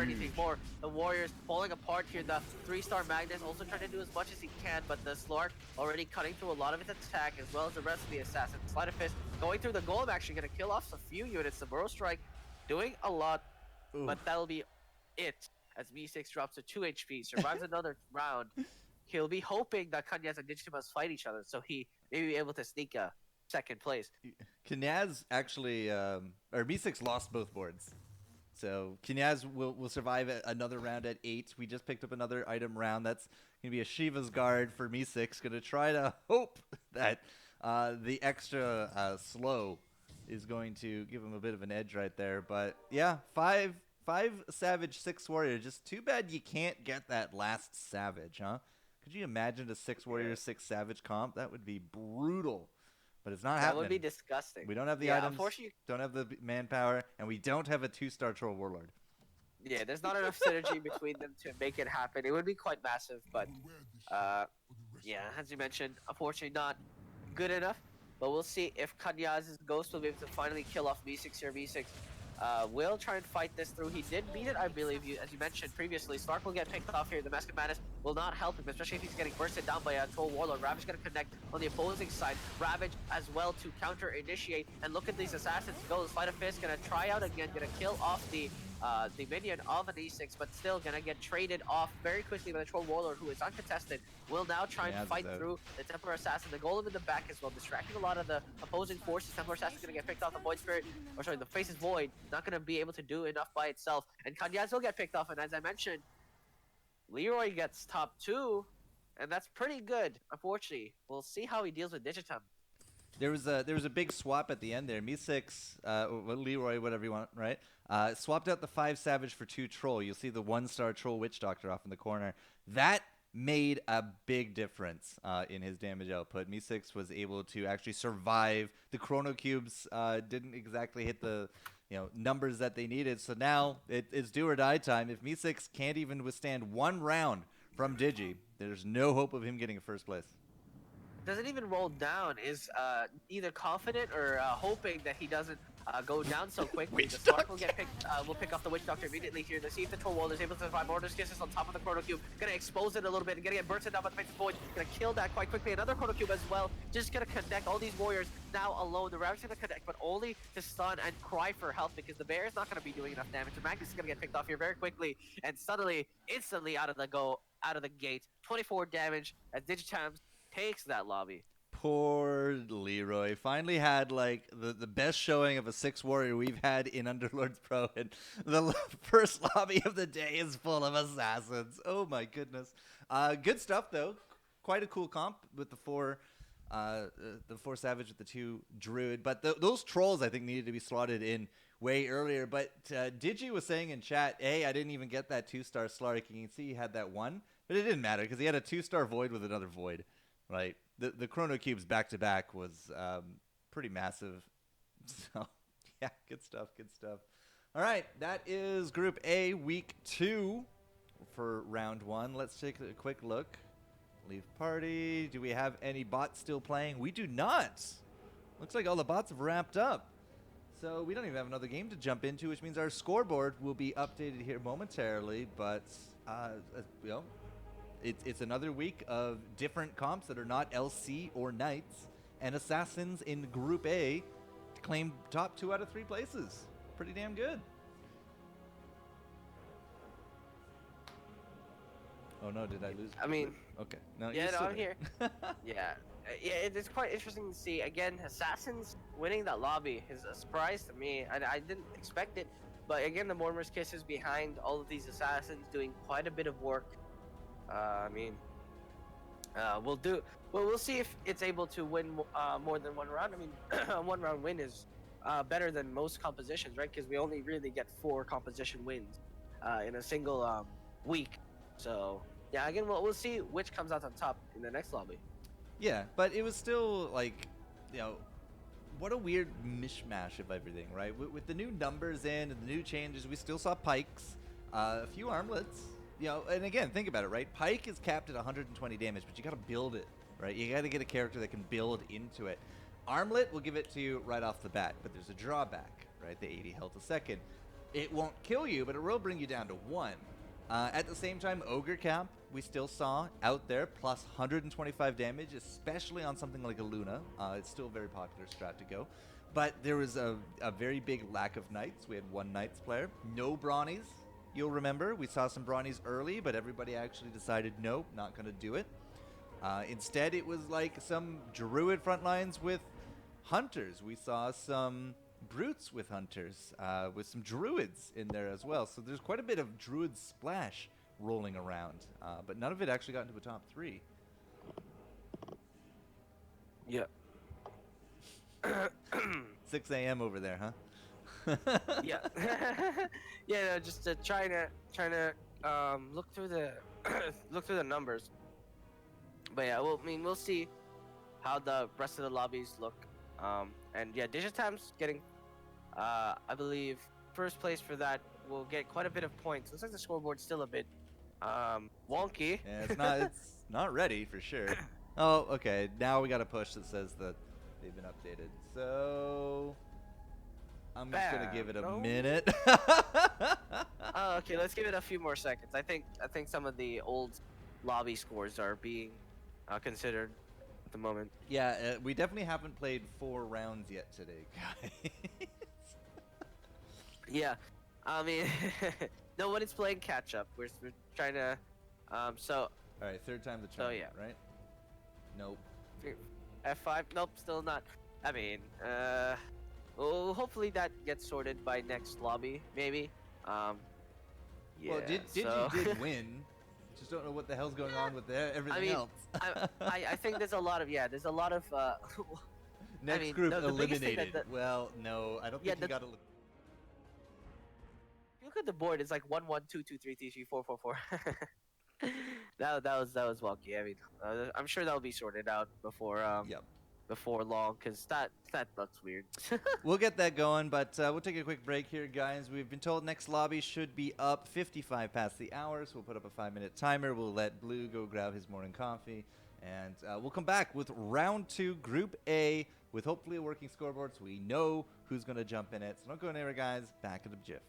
anything more. The Warriors falling apart here. The 3-star Magnus also trying to do as much as he can, but the Slark already cutting through a lot of its attack, as well as the rest of the Assassin. Sleight of Fist going through the Golem, actually going to kill off a few units. The Burrow Strike doing a lot, but that'll be it, as Meeseeks drops to 2 HP, survives another round. He'll be hoping that Kanyaz and Digitimus fight each other, so he may be able to sneak a 2nd place. Kanyaz actually, or Meeseeks lost both boards. So Kanyaz will survive another round at 8. We just picked up another item round. That's going to be a Shiva's Guard for Meeseeks. Going to try to hope that the extra slow is going to give him a bit of an edge right there. But yeah, 5 Savage, 6 Warrior. Just too bad you can't get that last Savage, huh? Could you imagine a 6 Warrior, 6 Savage comp? That would be brutal. But it's not That happening. would be disgusting. We don't have the Yeah, items, unfortunately, don't have the manpower, and we don't have a 2-star Troll Warlord. yeah, there's not enough synergy between them to make it happen. It would be quite massive, but yeah, as you mentioned, unfortunately not good enough. But we'll see if Kanyaz's Ghost will be able to finally kill off B6 here. B6 will try and fight this through. He did beat it, I believe, as you mentioned previously. Stark will get picked off here. The Mask of Madness will not help him, especially if he's getting bursted down by a Troll Warlord. Ravage going to connect on the opposing side. Ravage as well to counter-initiate. And look at these assassins go. Sleight of Fist going to try out again, going to kill off the minion of an E6, but still gonna get traded off very quickly by the Troll Warlord, who is uncontested. Will now try and fight through the Templar Assassin. The Golem in the back as well, distracting a lot of the opposing forces. Templar Assassin's gonna get picked off. The Void Spirit, or sorry, the Face is Void, not gonna be able to do enough by itself. And Kanyaz will get picked off, and as I mentioned, Leroy gets top 2, and that's pretty good, unfortunately. We'll see how he deals with Digitum. There was a big swap at the end there. Me6, Leroy, whatever you want, right? Swapped out the 5 Savage for 2 Troll. You'll see the 1-star Troll Witch Doctor off in the corner. That made a big difference in his damage output. Me6 was able to actually survive. The Chrono Cubes didn't exactly hit the numbers that they needed. So now it's do or die time. If Me6 can't even withstand 1 round from Digi, there's no hope of him getting a first place. Doesn't even roll down, is either confident or hoping that he doesn't go down so quickly. The Stark will get picked, will pick off the Witch Doctor immediately here to see if the Troll Warlord is able to survive. Mortar's Kisses on top of the Chrono Cube, gonna expose it a little bit, gonna get bursted down by the Face of Void, gonna kill that quite quickly. Another Chrono Cube as well, just gonna connect all these warriors now alone. The Ravage gonna connect, but only to stun and cry for help because the Bear is not gonna be doing enough damage. The Magnus is gonna get picked off here very quickly and suddenly, instantly out of the gate. 24 damage as Digitams takes that lobby. Poor Leroy. Finally had like the best showing of a 6 Warrior we've had in Underlords Pro, and the first lobby of the day is full of assassins. Oh my goodness. Good stuff though. Quite a cool comp with the 4 Savage with the 2 Druid. But those trolls I think needed to be slotted in way earlier. But Digi was saying in chat, hey, I didn't even get that 2-star Slark. You can see he had that 1, but it didn't matter because he had a 2-star Void with another Void. Right, the Chrono Cubes back-to-back was pretty massive. So, yeah, good stuff, good stuff. All right, that is Group A, Week 2 for Round 1. Let's take a quick look. Leave party. Do we have any bots still playing? We do not. Looks like all the bots have wrapped up. So we don't even have another game to jump into, which means our scoreboard will be updated here momentarily. But, It's another week of different comps that are not LC or Knights, and Assassins in Group A claim top 2 out of 3 places. Pretty damn good. Oh no, did I lose? I mean, okay. No, yeah, no, I'm here. Yeah, it's quite interesting to see. Again, Assassins winning that lobby is a surprise to me. I didn't expect it, but again, the Mortimer's Kisses behind all of these Assassins doing quite a bit of work. We'll see if it's able to win more than 1 round. I mean, a 1-round win is better than most compositions, right? Because we only really get 4 composition wins in a single week. So yeah, again, we'll see which comes out on top in the next lobby. Yeah, but it was still like, what a weird mishmash of everything, right? With the new numbers in and the new changes, we still saw Pikes, a few Armlets. And again, think about it, right? Pike is capped at 120 damage, but you got to build it, right? You got to get a character that can build into it. Armlet will give it to you right off the bat, but there's a drawback, right? The 80 health a second. It won't kill you, but it will bring you down to 1. At the same time, Ogre Cap, we still saw out there, plus 125 damage, especially on something like a Luna. It's still a very popular strat to go. But there was a very big lack of Knights. We had 1 Knights player, no Brawnies. You'll remember, we saw some Brawnies early, but everybody actually decided, nope, not going to do it. Instead, it was like some Druid front lines with Hunters. We saw some Brutes with Hunters, with some Druids in there as well. So there's quite a bit of Druid splash rolling around, but none of it actually got into a top 3. Yeah. 6 a.m. over there, huh? Yeah. Yeah, no, just trying to look through the look through the numbers. But yeah, well, I mean, we'll see how the rest of the lobbies look. And yeah, Digitam's getting, I believe, first place for that. Will get quite a bit of points. Looks like the scoreboard's still a bit wonky. Yeah, it's not ready for sure. Oh, okay. Now we got a push that says that they've been updated. So I'm just gonna give Bam. it a No. minute. Oh, okay. Let's give it a few more seconds. I think some of the old lobby scores are being considered at the moment. Yeah, we definitely haven't played 4 rounds yet today, guys. Yeah, I mean, nobody's playing catch up. We're trying to, so All right, third time the so charm, yeah, right? Nope. F5. Nope, still not. I mean, well, hopefully that gets sorted by next lobby, maybe. Yeah. Well, did So you did win? Just don't know what the hell's going on with everything mean, else. I think there's a lot of there's a lot of Next mean, group the biggest thing that eliminated. Well, no, I don't Yeah, think he got eliminated. if you look at the board, it's like 1 1 2 2 3 3 3 4 4 4. That was wonky. I mean, I'm sure that'll be sorted out Yep. before long, cause that looks weird. We'll get that going, but we'll take a quick break here, guys. We've been told next lobby should be up 55 past the hour, so we'll put up a 5-minute timer. We'll let Blue go grab his morning coffee, and we'll come back with round 2, Group A, with hopefully a working scoreboard so we know who's going to jump in it. So don't go anywhere, guys. Back at the GIF.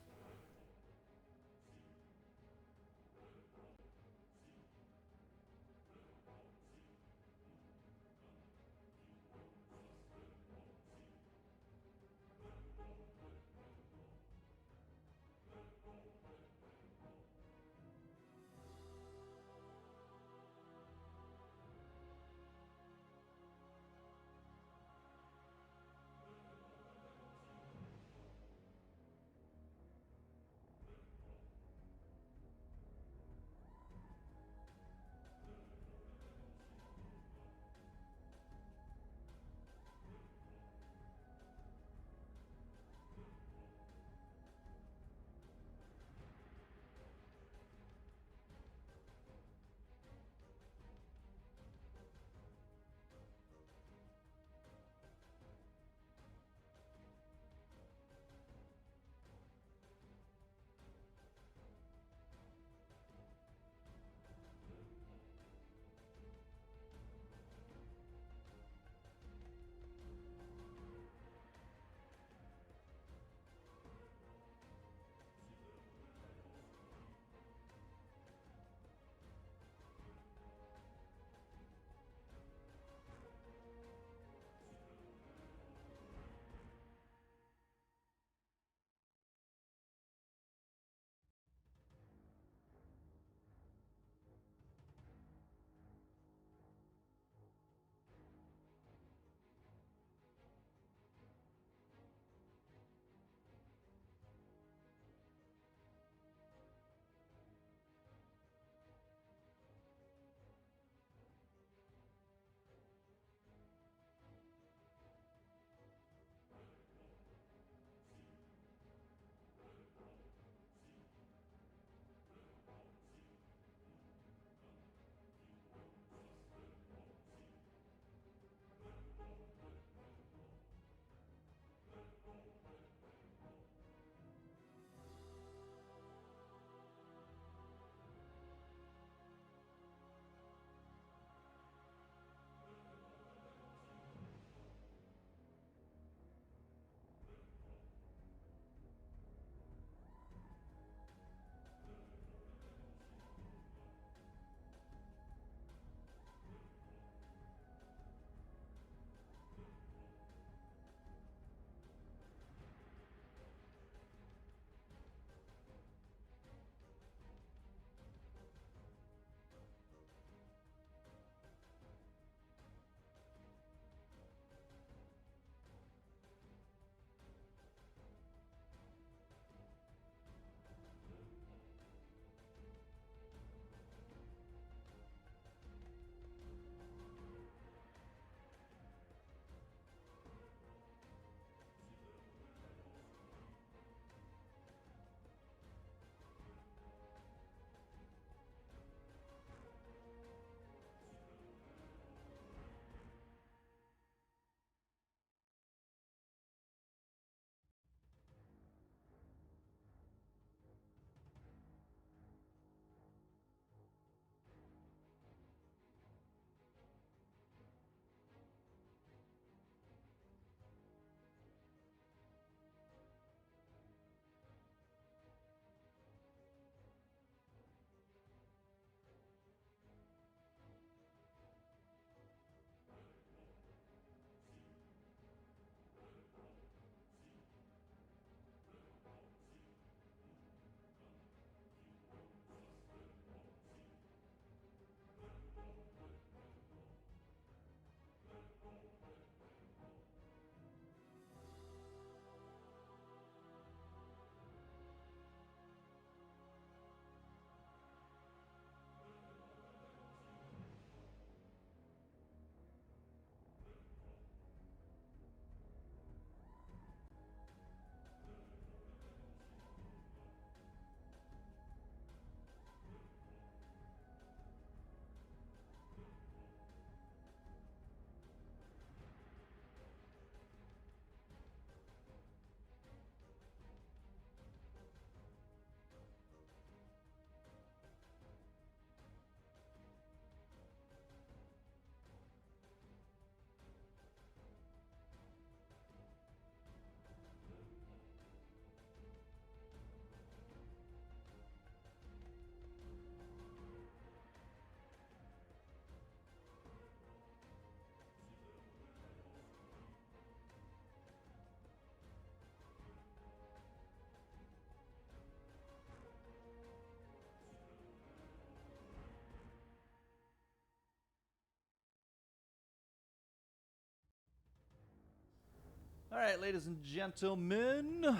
All right, ladies and gentlemen,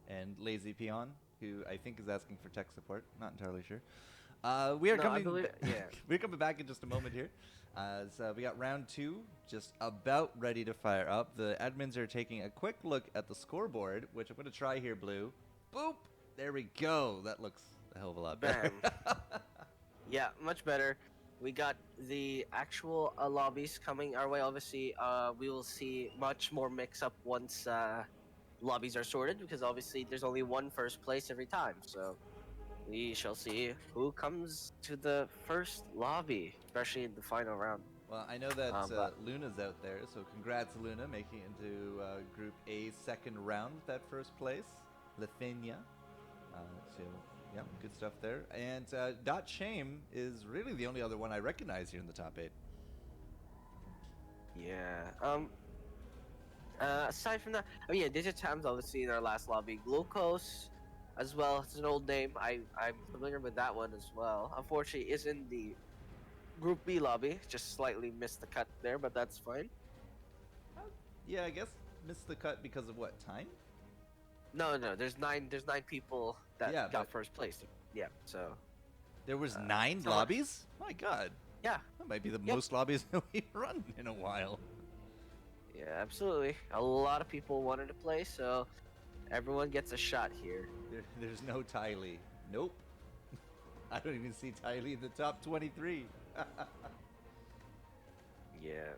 and Lazy Peon, who I think is asking for tech support. Not entirely sure. We are No, I coming. believe. Yeah. We're coming back in just a moment here. So we got round 2, just about ready to fire up. The admins are taking a quick look at the scoreboard, which I'm going to try here, Blue. Boop! There we go. That looks a hell of a lot better. Yeah, much better. We got the actual lobbies coming our way. Obviously, we will see much more mix-up once lobbies are sorted, because obviously there's only one first place every time. So we shall see who comes to the first lobby, especially in the final round. Well, I know that But Luna's out there, so congrats, Luna, making it into Group A second round with that first place. Lithuania. So, yeah, good stuff there. And Dot Shame is really the only other one I recognize here in the top 8. yeah. Aside from that, I mean, yeah, Digitam's obviously in our last lobby. Glucose, as well. It's an old name. I'm familiar with that one as well. Unfortunately, is in the Group B lobby. Just slightly missed the cut there, but that's fine. Yeah, I guess missed the cut because of what, time? No. There's nine people that Yeah, got but- first place. Yeah. So There was 9 so- lobbies? My god. yeah. That might be the Yep. most lobbies that we've run in a while. Yeah, absolutely. A lot of people wanted to play, so everyone gets a shot here. There's no Tylee. Nope. I don't even see Tylee in the top 23. Yeah.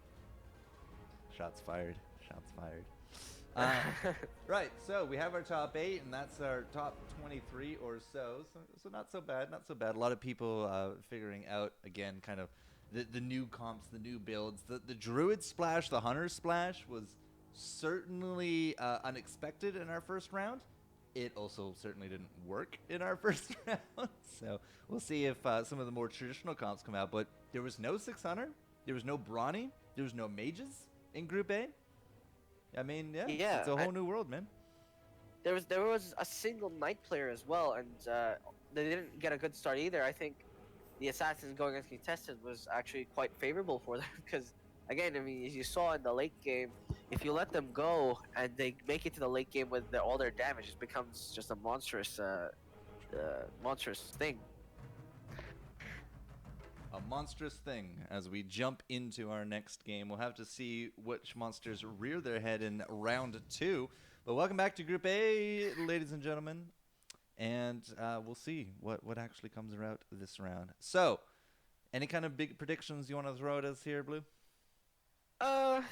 Shots fired. Shots fired. Right, so we have our top 8, and that's our top 23 or so. So not so bad, not so bad. A lot of people figuring out, again, kind of the new comps, the new builds. The Druid Splash, the Hunter Splash was certainly unexpected in our first round. It also certainly didn't work in our first round. So we'll see if some of the more traditional comps come out. But there was no 600, there was no Brawny, there was no Mages in Group A. I mean, yeah, Yeah, it's a whole new world, man. There was a single knight player as well, and they didn't get a good start either. I think the assassins going against contested was actually quite favorable for them because, again, I mean, as you saw in the late game, if you let them go and they make it to the late game with all their damage, it becomes just a monstrous thing. A monstrous thing as we jump into our next game. We'll have to see which monsters rear their head in round 2. But welcome back to Group A, ladies and gentlemen. And we'll see what actually comes out this round. So, any kind of big predictions you want to throw at us here, Blue? I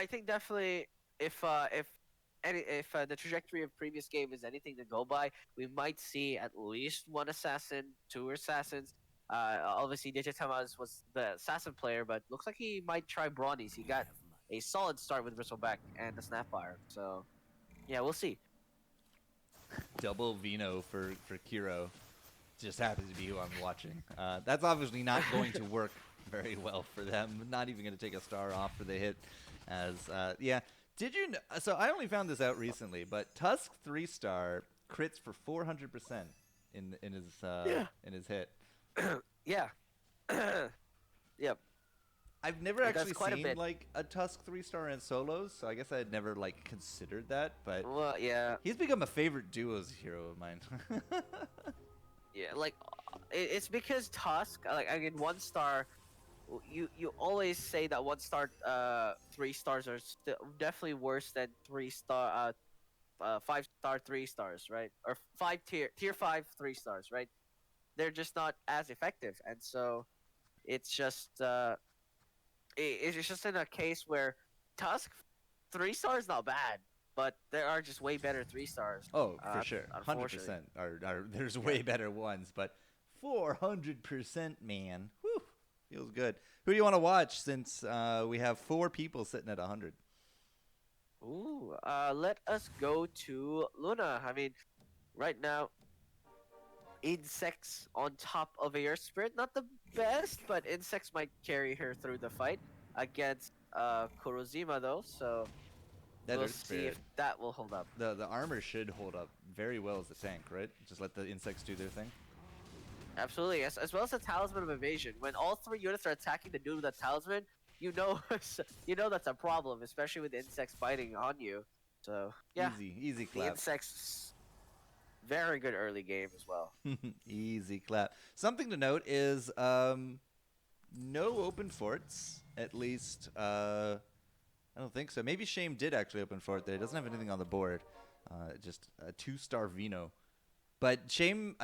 think definitely if the trajectory of previous game is anything to go by, we might see at least one assassin, 2 assassins. Obviously, Digitamas was the assassin player, but looks like he might try Brawnies. He got a solid start with Bristleback and the Snapfire. So, yeah, we'll see. Double Vino for Kiro. Just happens to be who I'm watching. That's obviously not going to work very well for them. Not even going to take a star off for the hit. As yeah, did you? So I only found this out recently, but Tusk 3-star crits for 400% in his hit. Yeah. Yep. I've never That's actually quite a seen bit. like a Tusk 3-star in solos, so I guess I had never like considered that. But Well, yeah. he's become a favorite duos hero of mine. Yeah, like it's because Tusk, like I mean, 1-star. You always say that 1-star 3 stars are definitely worse than 3-star 5-star 3 stars, right? Or 5 tier 5 3 stars, right? They're just not as effective, and so it's just it's just in a case where Tusk 3-star is not bad, but there are just way better 3 stars. Oh, for sure, 100%. Unfortunately. There's way better ones, but 400%, man, whew, feels good. Who do you want to watch since we have 4 people sitting at 100? Ooh, let us go to Luna. I mean, right now, Insects on top of Air Spirit. Not the best, but Insects might carry her through the fight against Kurozima, though. So That we'll Earth see Spirit. if that will hold up. The armor should hold up very well as a tank, right? Just let the insects do their thing. Absolutely, as well as the Talisman of Evasion. When all 3 units are attacking the dude with the Talisman, you know you know that's a problem, especially with insects biting on you. So yeah, Easy the clap. insects very good early game as well. Easy clap. Something to note is no open forts. At least I don't think so. Maybe Shame did actually open fort there. It doesn't have anything on the board. Just a 2-star Vino. But Shame,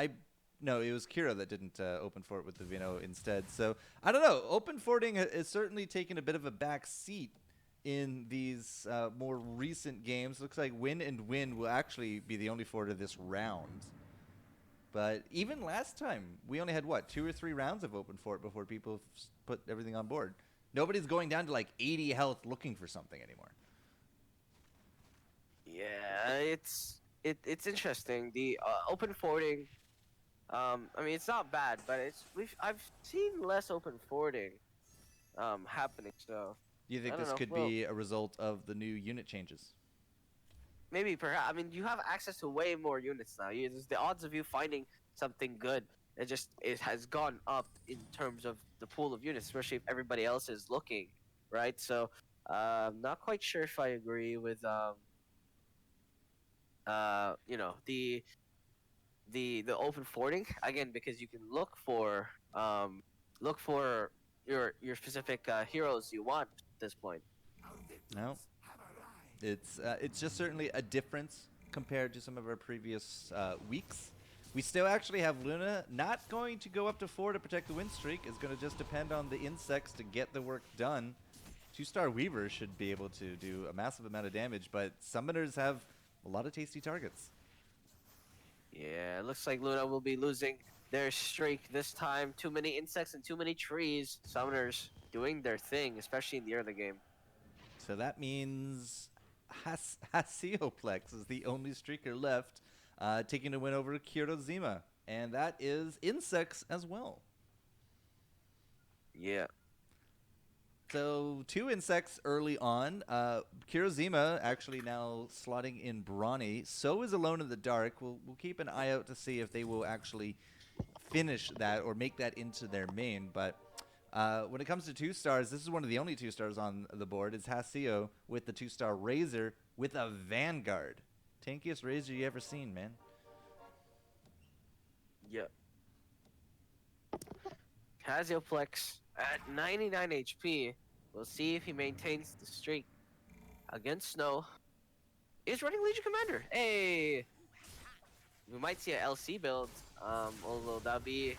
no, it was Kira that didn't open fort with the Vino instead. So I don't know. Open forting has certainly taken a bit of a back seat in these more recent games. Looks like Win and Win will actually be the only fort of this round. But even last time, we only had what, 2 or 3 rounds of open fort before people put everything on board. Nobody's going down to like 80 health looking for something anymore. Yeah, it's interesting. The open forwarding, I mean, it's not bad, but I've seen less open forwarding happening. So Do you think I don't this know. could Well, be a result of the new unit changes? maybe perhaps. I mean, you have access to way more units now. The odds of you finding something good, it has gone up in terms of the pool of units, especially if everybody else is looking, right? So I'm not quite sure if I agree with you know, the open forwarding again, because you can look for your specific heroes you want at this point. No. It's just certainly a difference compared to some of our previous weeks. We still actually have Luna not going to go up to 4 to protect the win streak. It's going to just depend on the insects to get the work done. 2-star Weaver should be able to do a massive amount of damage, but Summoners have a lot of tasty targets. Yeah, it looks like Luna will be losing their streak this time. Too many insects and too many trees. Summoners doing their thing, especially in the early game. So that means Hasioplex is the only streaker left, taking a win over Kirozima. And that is insects as well. Yeah. So 2 insects early on. Kirozima actually now slotting in Brawny. So is Alone in the Dark. We'll keep an eye out to see if they will actually finish that or make that into their main. But when it comes to 2 stars, this is one of the only 2 stars on the board. Is Hasio with the 2-star Razor with a Vanguard. Tankiest Razor you ever seen, man. Yeah. Casioplex at 99 HP. We'll see if he maintains the streak against Snow. Is running Legion Commander. Hey, we might see a LC build. Although It's a that'd be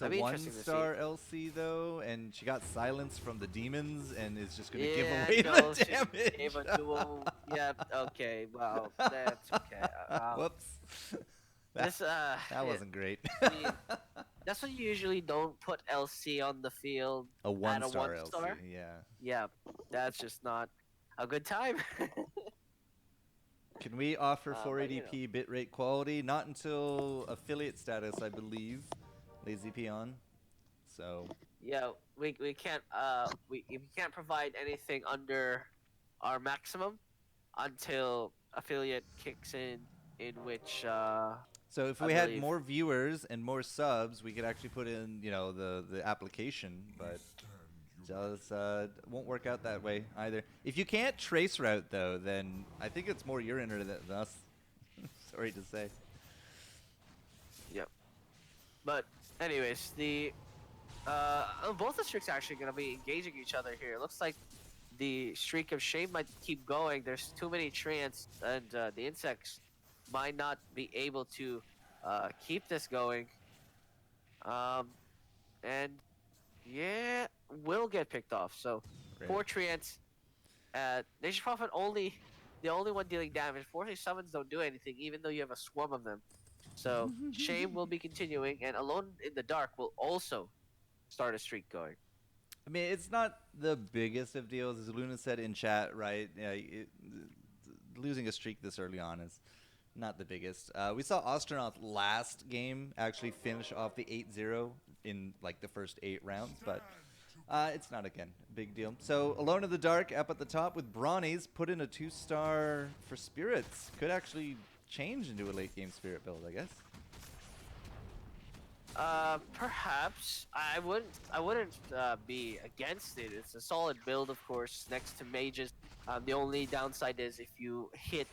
interesting to see. 1-star LC though, and she got silence from the demons and is just gonna give Yeah, away no, the she damage. gave a duel. Yep. Okay. Wow. That's okay. Whoops. This That yeah, wasn't great. I mean, that's why you usually don't put LC on the field A at a 1-star 1-star. LC, yeah. Yeah, that's just not a good time. Can we offer But you know, 480p bitrate quality? Not until affiliate status, I believe. Lazy Peon. So yeah, we can't we can't provide anything under our maximum until affiliate kicks in which so if I we had believe. more viewers and more subs, we could actually put in, you know, the application, but just won't work out that way either. If you can't trace route though, then I think it's more your internet than us. Sorry to say. Yep. But anyways, the both the streaks are actually gonna be engaging each other here. It looks like the streak of shame might keep going. There's too many treants, and the insects might not be able to keep this going. Um, and yeah, will get picked off. So Right. 4 treants. Nation Prophet the only one dealing damage. Fortunately, summons don't do anything, even though you have a swarm of them. So shame will be continuing, and Alone in the Dark will also start a streak going. I mean, it's not the biggest of deals, as Luna said in chat, right? Yeah, losing a streak this early on is not the biggest. We saw Astronaut last game actually finish off the 8-0 in like the first 8 rounds, but it's not, again, a big deal. So Alone in the Dark up at the top with Brawnies, put in a 2-star for Spirits. Could actually change into a late game Spirit build, I guess. Perhaps I wouldn't be against it. It's a solid build, of course, next to mages. The only downside is if you hit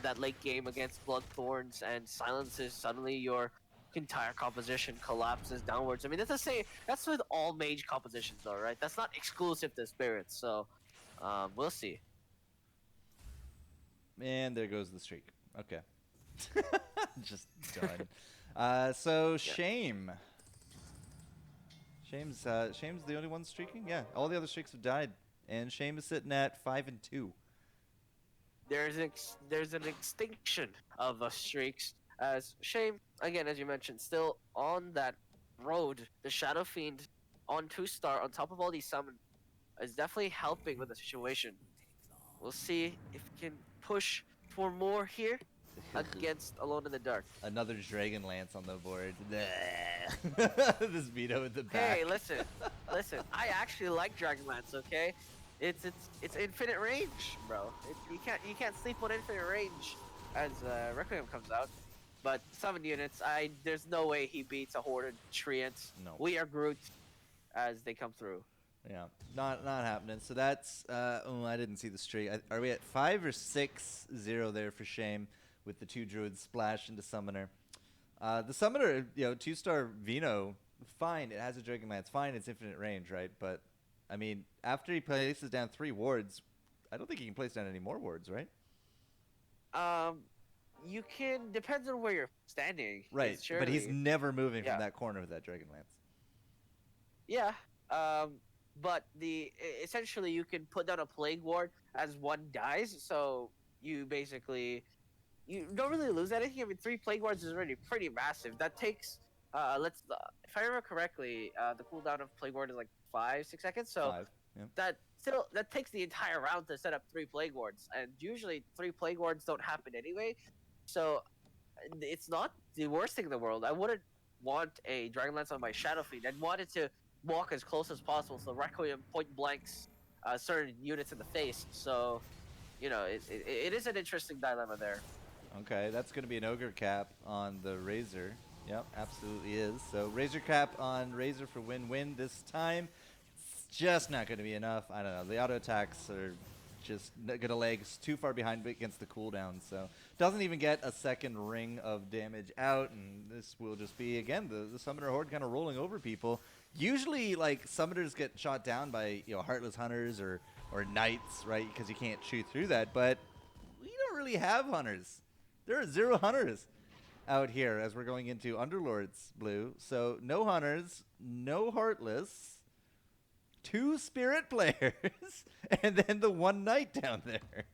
that late game against Bloodthorns and silences, suddenly your entire composition collapses downwards. I mean, that's the same. That's with all mage compositions, though, right? That's not exclusive to spirits. So, we'll see. And there goes the streak. Okay. Just done. So Yeah. shame. Shame's the only one streaking. Yeah, all the other streaks have died, and Shame is sitting at 5-2. There's an extinction of streaks as Shame again, as you mentioned, still on that road. The Shadow Fiend on 2-star on top of all these summons is definitely helping with the situation. We'll see if he can push for more here against Alone in the Dark. Another Dragon Lance on the board. This Vito in the back. Hey, listen. I actually like Dragonlance. Okay, it's infinite range, bro. You can't sleep on infinite range as Requiem comes out. But 7 units, there's no way he beats a Horde Treant. No. We are Groot as they come through. Yeah, not happening. So that's I didn't see the streak. Are we at 5 or 6-0 there for Shame with the 2 druids splash into summoner? The summoner, 2-star Vino, fine. It has a Dragon Lance, fine. It's infinite range, right? But I mean, after he places down 3 wards, I don't think he can place down any more wards, right? You can, depends on where you're standing. Right, but he's never moving Yeah. from that corner with that Dragon Lance. Yeah. But essentially you can put down a plague ward as one dies, so you basically you don't really lose anything. I mean, 3 plague wards is already pretty massive. That takes if I remember correctly, the cooldown of plague ward is like 5-6 seconds. So 5. Yep. that takes the entire round to set up 3 plague wards, and usually 3 plague wards don't happen anyway. So it's not the worst thing in the world. I wouldn't want a Dragonlance on my Shadow Fiend. I'd want it to walk as close as possible so Requiem point blanks certain units in the face. So, it is an interesting dilemma there. Okay, that's going to be an Ogre Cap on the Razor. Yep, absolutely is. So Razor Cap on Razor for win-win this time. It's just not going to be enough. I don't know. The auto attacks are just going to lag too far behind against the cooldown. So doesn't even get a second ring of damage out. And this will just be, again, the Summoner Horde kind of rolling over people. Usually, like, Summoners get shot down by, Heartless Hunters or Knights, right? Because you can't shoot through that. But we don't really have Hunters. There are 0 Hunters out here as we're going into Underlords, Blue. So no Hunters, no Heartless, 2 Spirit players, and then the 1 Knight down there.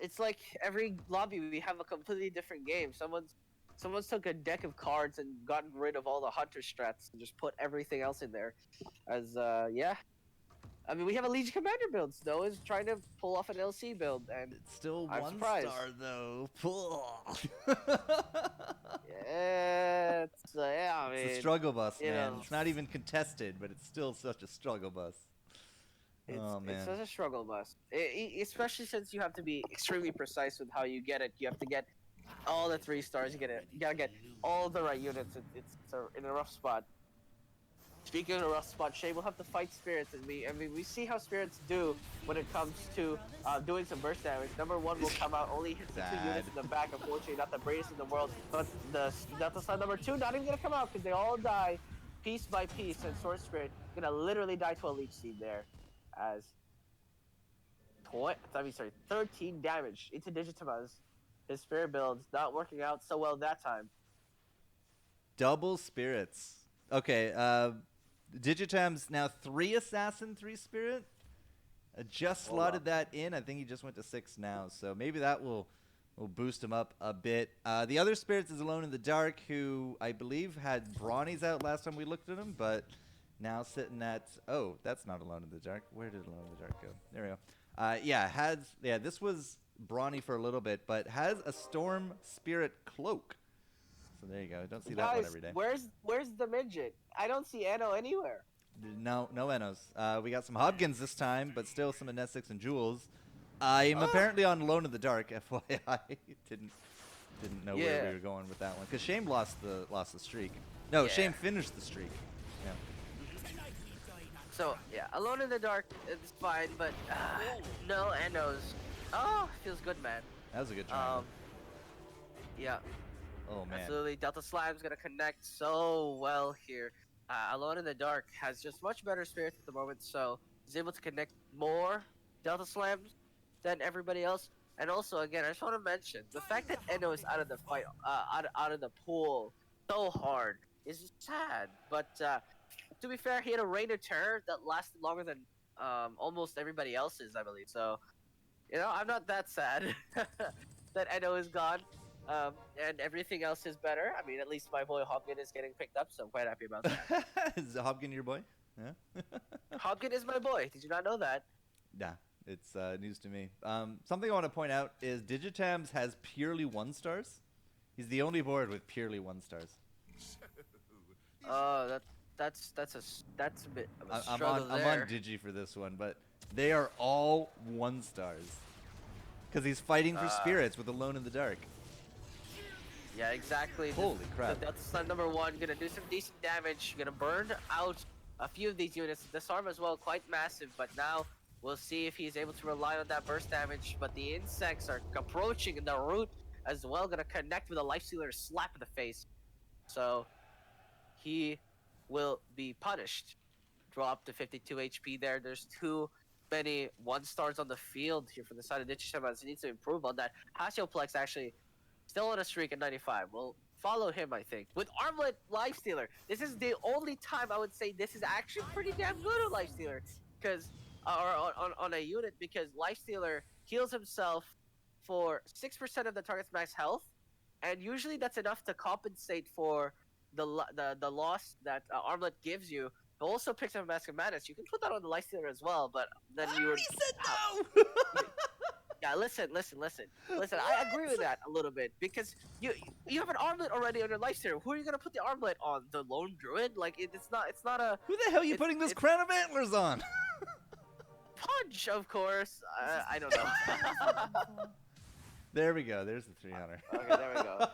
It's like every lobby we have a completely different game. Someone's took a deck of cards and gotten rid of all the hunter strats and just put everything else in there. As yeah. I mean, we have a Legion Commander build. Snow is trying to pull off an LC build, and It's still I'm 1 surprised. star though. yeah, I mean, It's a struggle bus, man. know. It's not even contested, but it's still such a struggle bus. Oh man. It's such a struggle bus, especially since you have to be extremely precise with how you get it. You have to get all the 3 stars. You gotta get all the right units. It's in a rough spot. Speaking of a rough spot, Shay will have to fight spirits, and we see how spirits do when it comes to doing some burst damage. Number 1 will come out, only hits the 2 units in the back. Unfortunately, not the bravest in the world. But the slide number 2 not even gonna come out because they all die piece by piece, and Sword Spirit gonna literally die to a Leech Seed there, as 13 damage into Digitima's. His spirit build not working out so well that time. Double spirits. Okay, Digitam's now 3 assassin, 3 spirit. Just slotted that in. I think he just went to 6 now, so maybe that will boost him up a bit. The other spirits is Alone in the Dark, who I believe had Brawnies out last time we looked at him, but now sitting at that's not Alone in the Dark. Where did Alone in the Dark go? There we go. This was Brawny for a little bit, but has a Storm Spirit Cloak. So there you go. Don't see that one every day. Where's the midget? I don't see Anno anywhere. No Enos. We got some Hobgins this time, but still some Anestics and Jewels. I'm apparently on Alone in the Dark, FYI. Didn't know where we were going with that one, because Shame lost the streak. No, Yeah. Shame finished the streak. Yeah. So yeah, Alone in the Dark is fine, but no Endos. Oh, feels good, man. That was a good triangle. Um, yeah, Oh man. absolutely. Delta Slime's gonna connect so well here. Alone in the Dark has just much better spirits at the moment, so he's able to connect more Delta Slams than everybody else. And also, again, I just want to mention the fact that Eno is out of the fight, out of the pool so hard is just sad. But to be fair, he had a Reign of Terror that lasted longer than almost everybody else's, I believe. So, I'm not that sad that Eno is gone. And everything else is better. I mean, at least my boy Hopkin is getting picked up, so I'm quite happy about that. Is Hopkin your boy? Yeah. Hopkin is my boy. Did you not know that? Nah, it's news to me. Something I want to point out is Digitams has purely 1-stars. He's the only board with purely 1-stars. Oh, that's a bit of a I'm struggle on there. Digi for this one, but they are all 1-stars. Because he's fighting for spirits with Alone in the Dark. Yeah, exactly. Holy crap. That's Sun number 1, gonna do some decent damage, gonna burn out a few of these units. Disarm as well, quite massive, but now we'll see if he's able to rely on that burst damage. But the insects are approaching in the root as well, gonna connect with a Lifestealer slap in the face. So he will be punished. Drop to 52 HP there. There's too many 1-stars on the field here from the side of Digishima. He needs to improve on that. Hasioplex actually still on a streak at 95. We'll follow him, I think. With Armlet Lifestealer, this is the only time I would say this is actually pretty damn good on Lifestealer. Because, or on a unit, because Lifestealer heals himself for 6% of the target's max health. And usually that's enough to compensate for the loss that Armlet gives you. It also picks up a Mask of Madness. You can put that on the Lifestealer as well, but then you would... He said no! Yeah, listen. I agree with that a little bit because you have an armlet already on your Lifestealer. Who are you gonna put the armlet on? The Lone Druid? Like it's not a. Who the hell are you putting this crown of antlers on? Punch, of course. I don't know. There we go. There's the 300. Okay, there we go.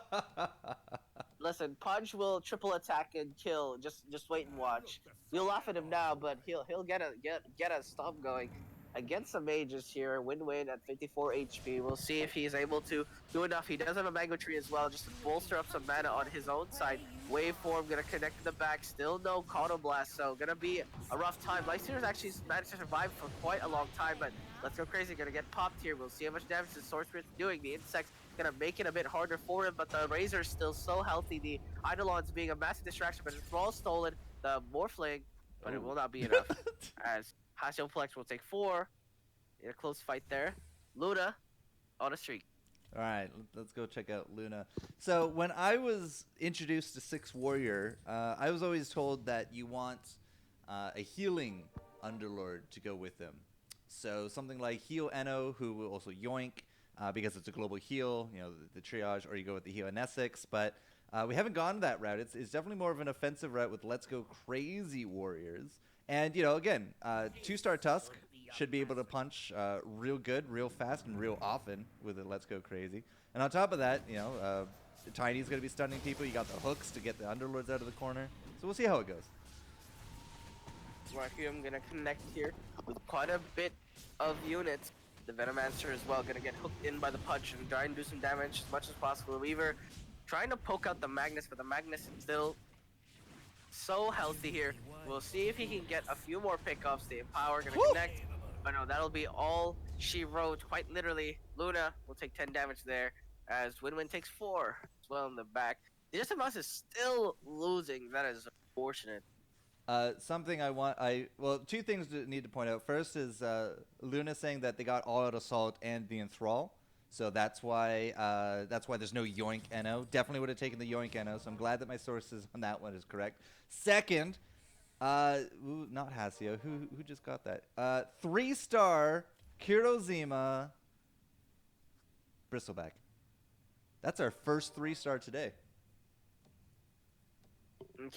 Listen, Punch will triple attack and kill. Just wait and watch. You'll laugh at him now, but he'll get a stomp going. Against the mages here, win-win at 54 HP. We'll see if he's able to do enough. He does have a Mango Tree as well, just to bolster up some mana on his own side. Waveform gonna connect to the back, still no Counter Blast, so gonna be a rough time. Lifestealer's actually managed to survive for quite a long time, but Let's Go Crazy gonna get popped here. We'll see how much damage the Sword Spirit's doing. The insect's gonna make it a bit harder for him, but the Razor's still so healthy. The Eidolon's being a massive distraction, but it's all stolen. The Morphling, but it will not be enough. As Hasioplex will take 4 in a close fight there. Luna on a streak. All right, let's go check out Luna. So when I was introduced to Six Warrior, I was always told that you want a healing Underlord to go with them. So something like Heal Eno, who will also yoink, because it's a global heal, the triage, or you go with the Heal in Essex. But we haven't gone that route. It's definitely more of an offensive route with Let's Go Crazy Warriors. And, again, 2-star Tusk should be able to punch real good, real fast, and real often with it. Let's Go Crazy. And on top of that, Tiny's going to be stunning people. You got the hooks to get the Underlords out of the corner. So we'll see how it goes. Requiem gonna connect here with quite a bit of units. The Venomancer as well gonna get hooked in by the punch and try and do some damage as much as possible. Weaver trying to poke out the Magnus, but the Magnus is still so healthy here. We'll see if he can get a few more pickups. The Empower gonna connect. But no, that'll be all she wrote, quite literally. Luna will take 10 damage there, as Win-Win takes 4 as well in the back. The Mouse is still losing. That is unfortunate. Something well, 2 things to need to point out. First is Luna saying that they got All-Out Assault and the Enthrall. So that's why there's no Yoink Eno. Definitely would have taken the Yoink Eno, so I'm glad that my sources on that one is correct. Second, not Hasio. Who just got that? 3-star Kirozima Bristleback. That's our first 3-star today.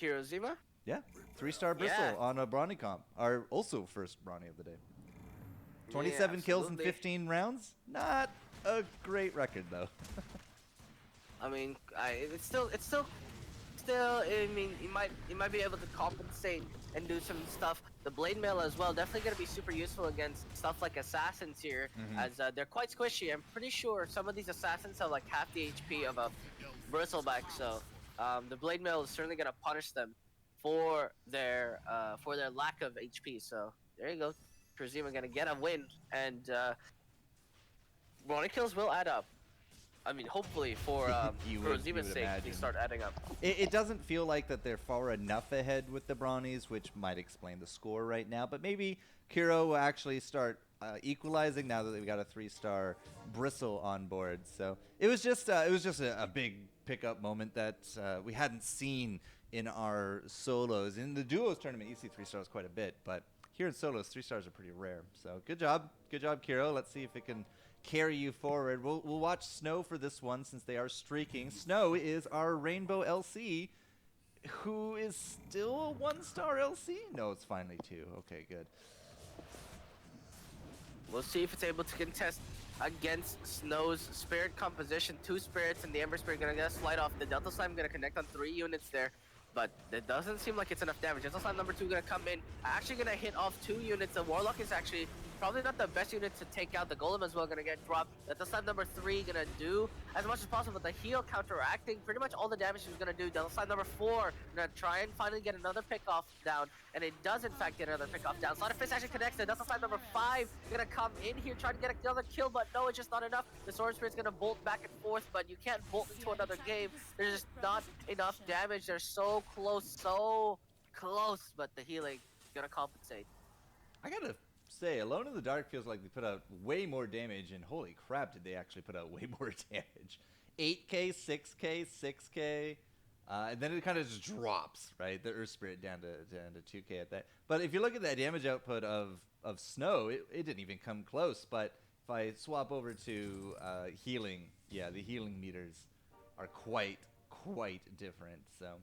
Kirozima? Yeah, 3-star Bristle on a Brawny comp. Our also first Brawny of the day. 27 kills in 15 rounds. Not a great record though. I mean, it's still still, I mean, you might be able to compensate and do some stuff. The blade mail as well, definitely gonna be super useful against stuff like assassins here, as they're quite squishy. I'm pretty sure some of these assassins have like half the HP of a bristleback, so the blade mail is certainly gonna punish them for their lack of HP. So there you go. Presume I'm gonna get a win, and Ronnie kills will add up. I mean, hopefully You for would Zima's sake, they imagine. start adding up. It doesn't feel like that they're far enough ahead with the Brawnies, which might explain the score right now. But maybe Kiro will actually start equalizing now that they've got a 3-star Bristle on board. So it was just a big pickup moment that we hadn't seen in our solos. In the duos tournament, you see 3 stars quite a bit, but here in solos, 3 stars are pretty rare. So good job, Kiro. Let's see if it can carry you forward. We'll watch Snow for this one since they are streaking. Snow is our Rainbow LC, who is still a 1-star LC. No, it's finally 2. Okay, good. We'll see if it's able to contest against Snow's Spirit composition. 2 Spirits and the Ember Spirit gonna get a slide off. The Delta Slime gonna connect on 3 units there, but it doesn't seem like it's enough damage. Delta Slime number 2 gonna come in, actually gonna hit off 2 units. The Warlock is actually probably not the best unit to take out. The Golem as well gonna get dropped. Delta Slime number 3 gonna do as much as possible. The heal counteracting pretty much all the damage he was gonna do. Delta Slime number 4 gonna try and finally get another pick off down, and it does in fact get another pick off down. Slaughter Fist actually connects. The Delta Slime number 5 gonna come in here, try to get another kill, but no, it's just not enough. The Sword Spirit's gonna bolt back and forth, but you can't bolt into another game. There's just not enough damage. They're so close, but the healing gonna compensate. I gotta say, Alone in the Dark feels like they put out way more damage, and holy crap, did they actually put out way more damage. 8k, 6k, 6k, and then it kind of just drops, right? The Earth Spirit down to 2k at that. But if you look at that damage output of Snow, it didn't even come close. But if I swap over to healing, yeah, the healing meters are quite different. So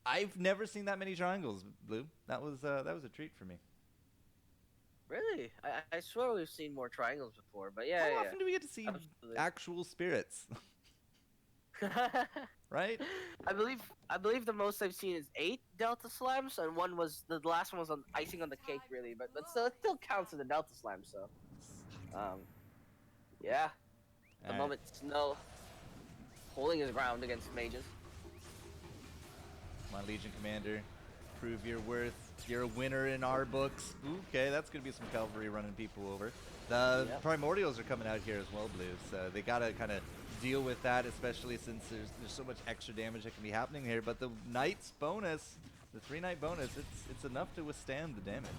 I've never seen that many triangles, Blue. That was a treat for me. Really? I swear we've seen more triangles before, but yeah. How often do we get to see actual spirits? Right? I believe the most I've seen is 8 Delta Slimes, and the last one was on icing on the cake, really. But still, it still counts as a Delta Slime. So, yeah. At the moment, Snow holding his ground against mages. Come on, Legion Commander, prove your worth. You're a winner in our books. Okay, that's gonna be some cavalry running people over. The Primordials are coming out here as well, Blues. So they gotta kind of deal with that, especially since there's so much extra damage that can be happening here. But the Knight's bonus, the 3-Knight bonus, it's enough to withstand the damage.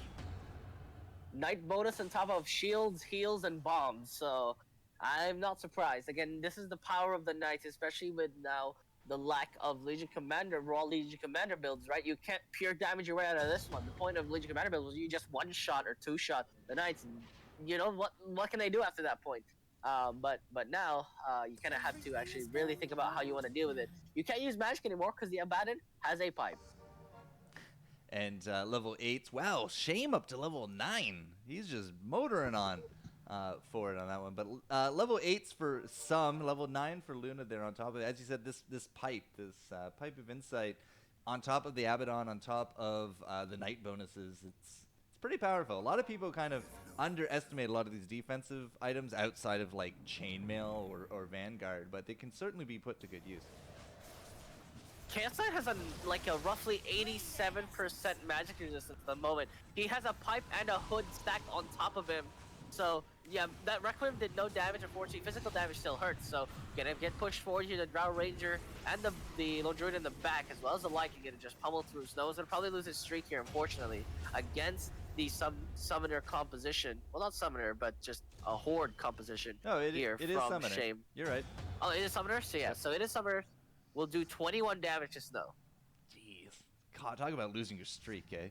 Knight bonus on top of shields, heals, and bombs. So I'm not surprised. Again, this is the power of the Knights, especially with now the lack of Legion Commander, raw Legion Commander builds, right? You can't pure damage your way out of this one. The point of Legion Commander builds was you just 1-shot or 2-shot the Knights. You know, what can they do after that point? But now, you kind of have to actually really think about how you want to deal with it. You can't use magic anymore because the Abaddon has a pipe. And level 8, wow, Shame up to level 9. He's just motoring on forward on that one. But level 8's for some, level 9 for Luna there on top of it. As you said, this pipe of insight on top of the Abaddon, on top of the Knight bonuses, it's pretty powerful. A lot of people kind of underestimate a lot of these defensive items outside of like Chainmail or Vanguard, but they can certainly be put to good use. Chaos Knight has a roughly 87% magic resistance at the moment. He has a pipe and a hood stacked on top of him. So yeah, that Requiem did no damage. Unfortunately, physical damage still hurts. So gonna get pushed forward here. The Drow Ranger and the Lone Druid in the back, as well as the Lycan, gonna just pummel through. Snow's gonna probably lose his streak here, unfortunately, against the summoner composition. Well, not summoner, but just a horde composition. No, it here is from summoner. Shame. You're right. Oh, it is summoner. So yeah, so it is summoner. Will do 21 damage to Snow. Jeez, God, talk about losing your streak, eh?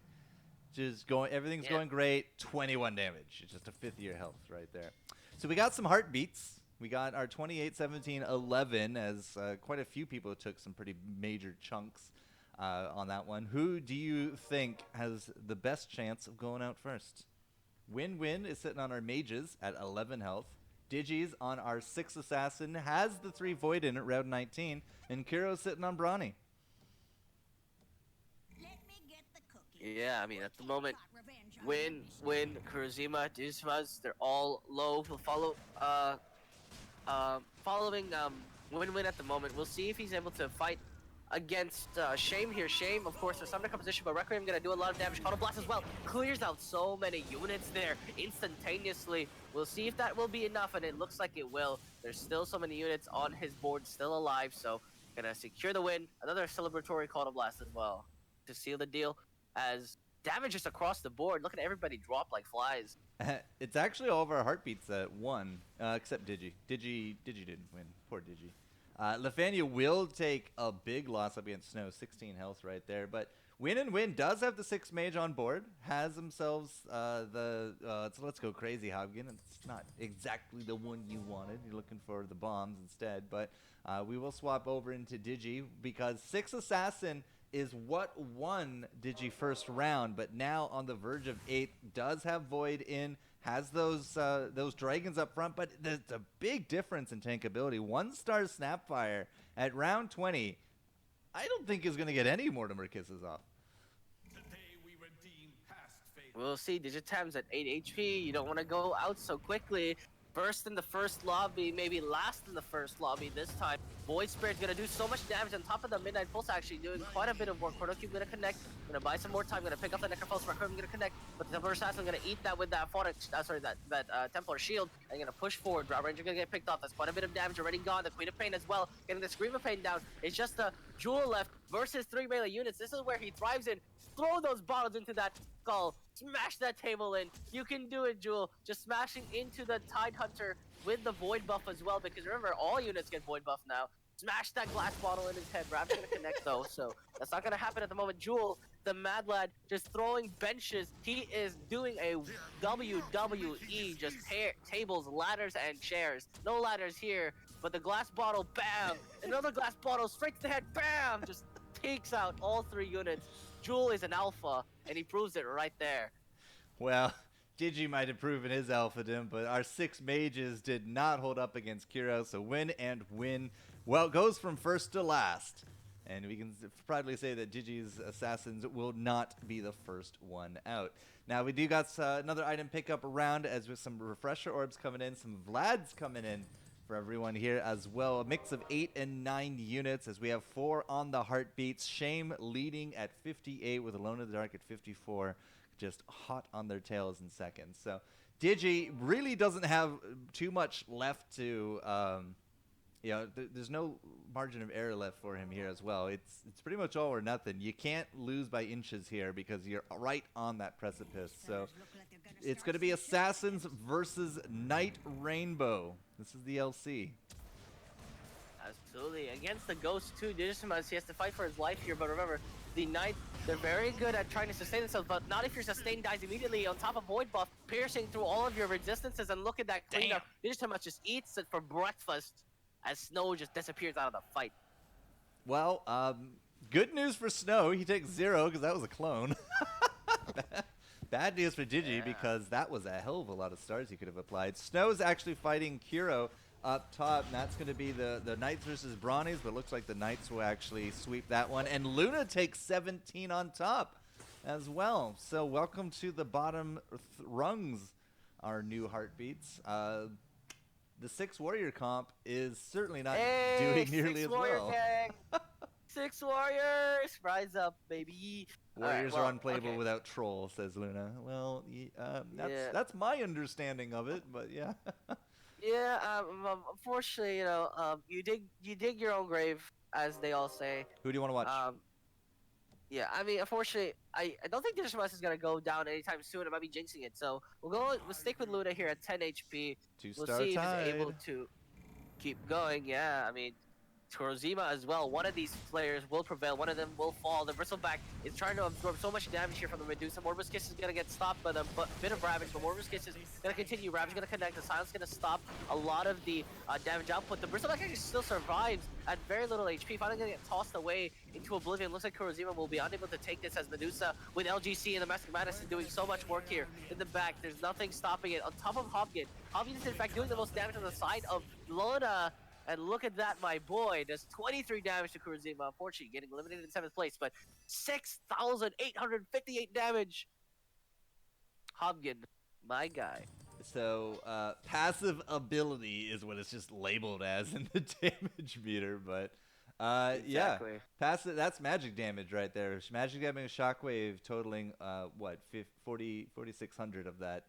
Just going, everything's going great. 21 damage. It's just a 5th year health right there. So we got some heartbeats. We got our 28, 17, 11, as quite a few people took some pretty major chunks on that one. Who do you think has the best chance of going out first? Win-Win is sitting on our mages at 11 health. Digi's on our 6 assassin, has the 3 void in at round 19, and Kiro's sitting on Brawny. Yeah, I mean, at the moment, Win, Kurozima, Dismas, they're all low. We'll follow, following Win at the moment. We'll see if he's able to fight against Shame here. Shame, of course, there's summoner composition, but Requiem gonna do a lot of damage. Counter Blast as well. Clears out so many units there instantaneously. We'll see if that will be enough, and it looks like it will. There's still so many units on his board still alive, so gonna secure the win. Another celebratory Counter Blast as well to seal the deal, as damage is across the board. Look at everybody drop like flies. It's actually all of our heartbeats that won, except Digi. Digi didn't win. Poor Digi. Lefania will take a big loss up against Snow, 16 health right there. But Win does have the 6 mage on board, has themselves so let's go crazy Hobgin. It's not exactly the one you wanted. You're looking for the bombs instead. But we will swap over into Digi because 6 assassin is what won Digi first round, but now on the verge of 8, does have Void in, has those dragons up front, but there's a big difference in tankability. 1-star Snapfire at round 20, I don't think is going to get any Mortimer kisses off. We'll see. Digitam's at 8 HP. You don't want to go out so quickly. First in the first lobby, maybe last in the first lobby this time. Void Spirit's gonna do so much damage on top of the Midnight Pulse, actually doing quite a bit of work. Cube gonna connect, gonna buy some more time, gonna pick up the Necropulse, Requiem gonna connect, but the Templar Assassin gonna eat that with that Templar Shield, and gonna push forward. Drought Ranger gonna get picked off. That's quite a bit of damage already gone. The Queen of Pain as well, getting the Scream of Pain down. It's just the Jewel left versus 3 melee units. This is where he thrives in. Throw those bottles into that skull. Smash that table in. You can do it, Jewel. Just smashing into the Tide Hunter with the Void buff as well, because remember, all units get Void buff now. Smash that glass bottle in his head. Rap's gonna connect though, so that's not gonna happen at the moment. Jewel, the Mad Lad, just throwing benches. He is doing a WWE, just tables, ladders, and chairs. No ladders here, but the glass bottle, bam! Another glass bottle, straight to the head, bam! Just takes out all 3 units. Jewel is an alpha, and he proves it right there. Well, Digi might have proven his alphadom, but our 6 mages did not hold up against Kiro, so Win, well, goes from first to last. And we can proudly say that Digi's assassins will not be the first one out. Now, we do got another item pickup around, as with some refresher orbs coming in, some Vlads coming in for everyone here as well. A mix of 8 and 9 units, as we have 4 on the heartbeats. Shame leading at 58 with Alone in the Dark at 54. Just hot on their tails in seconds. So Digi really doesn't have too much left to, there's no margin of error left for him here as well. It's pretty much all or nothing. You can't lose by inches here because you're right on that precipice. So it's going to be Assassins versus Night Rainbow. This is the LC. Absolutely. Against the Ghost 2, Digisimus, he has to fight for his life here, but remember, the Knight, they're very good at trying to sustain themselves, but not if your sustain dies immediately on top of Void buff, piercing through all of your resistances, and look at that cleanup. Digisimus just eats it for breakfast as Snow just disappears out of the fight. Well, good news for Snow. He takes 0 because that was a clone. Bad news for Digi because that was a hell of a lot of stars he could have applied. Snow's actually fighting Kiro up top, and that's going to be the Knights versus Brawnies, but it looks like the Knights will actually sweep that one. And Luna takes 17 on top as well. So welcome to the bottom rungs, our new heartbeats. The 6 Warrior comp is certainly not doing nearly as well. 6 Warriors! Rise up, baby! Warriors are unplayable without Troll, says Luna. Well, that's my understanding of it, but yeah. Yeah, unfortunately, you dig your own grave, as they all say. Who do you want to watch? Yeah, I mean, unfortunately, I don't think Digisimus is gonna go down anytime soon. It might be jinxing it, so we'll stick with Luna here at 10 HP. 2-star We'll see if Tide. he's able to keep going. Yeah, I mean, Kurozima as well. One of these players will prevail. One of them will fall. The Bristleback is trying to absorb so much damage here from the Medusa. Morbius Kiss is going to get stopped by the bit of Ravage, but Morbius Kiss is going to continue. Ravage is going to connect. The Silence is going to stop a lot of the damage output. The Bristleback actually still survives at very little HP. Finally going to get tossed away into oblivion. Looks like Kurozima will be unable to take this as Medusa with LGC and the Master Madness is doing so much work here in the back. There's nothing stopping it. On top of Hobgin. Hobgin is in fact doing the most damage on the side of Lona. And look at that, my boy. Does 23 damage to Kurozima. Unfortunately, getting eliminated in 7th place, but 6,858 damage. Hobgin, my guy. So passive ability is what it's just labeled as in the damage meter, but Exactly. yeah, passive. That's magic damage right there. Magic damage, shockwave totaling what 4,600 of that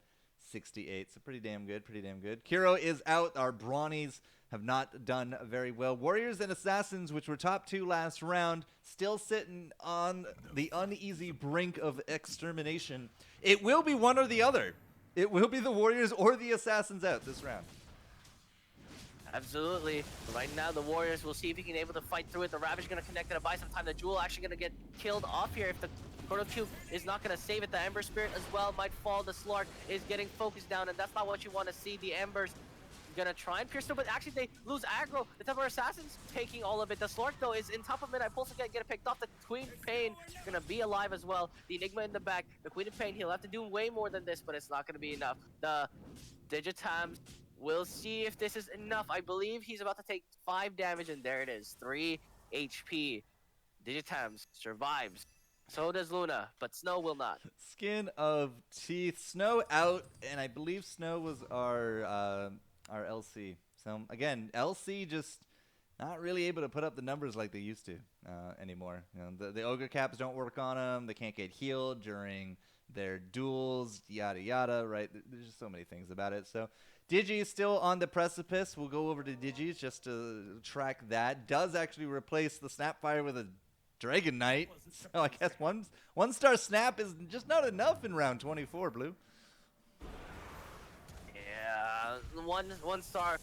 68. So pretty damn good. Pretty damn good. Kiro is out. Our Brawnies have not done very well. Warriors and Assassins, which were top 2 last round, still sitting on the uneasy brink of extermination. It will be one or the other. It will be the Warriors or the Assassins out this round. Absolutely. Right now, the Warriors will see if he can able to fight through it. The Ravage going to connect it to buy some time. The Jewel actually going to get killed off here if the Chrono Cube is not going to save it. The Ember Spirit as well might fall. The Slark is getting focused down, and that's not what you want to see. The Embers gonna try and pierce through, but actually they lose aggro. The Temper Assassins taking all of it. The Slark though is in top of mid. Pulse again, get it picked off. The Queen Pain gonna be alive as well. The Enigma in the back. The Queen of Pain, he'll have to do way more than this, but it's not gonna be enough. The Digitams, we'll see if this is enough. I believe he's about to take 5 damage, and there it is, 3 HP. Digitams survives. So does Luna, but Snow will not. Skin of teeth. Snow out, and I believe Snow was our LC. So again, LC just not really able to put up the numbers like they used to anymore. You know, the ogre caps don't work on them. They can't get healed during their duels. Yada yada. Right? There's just so many things about it. So Digi is still on the precipice. We'll go over to Digi's just to track that. Does actually replace the Snapfire with a Dragon Knight. So I guess one star snap is just not enough in round 24, Blue. Yeah, one star.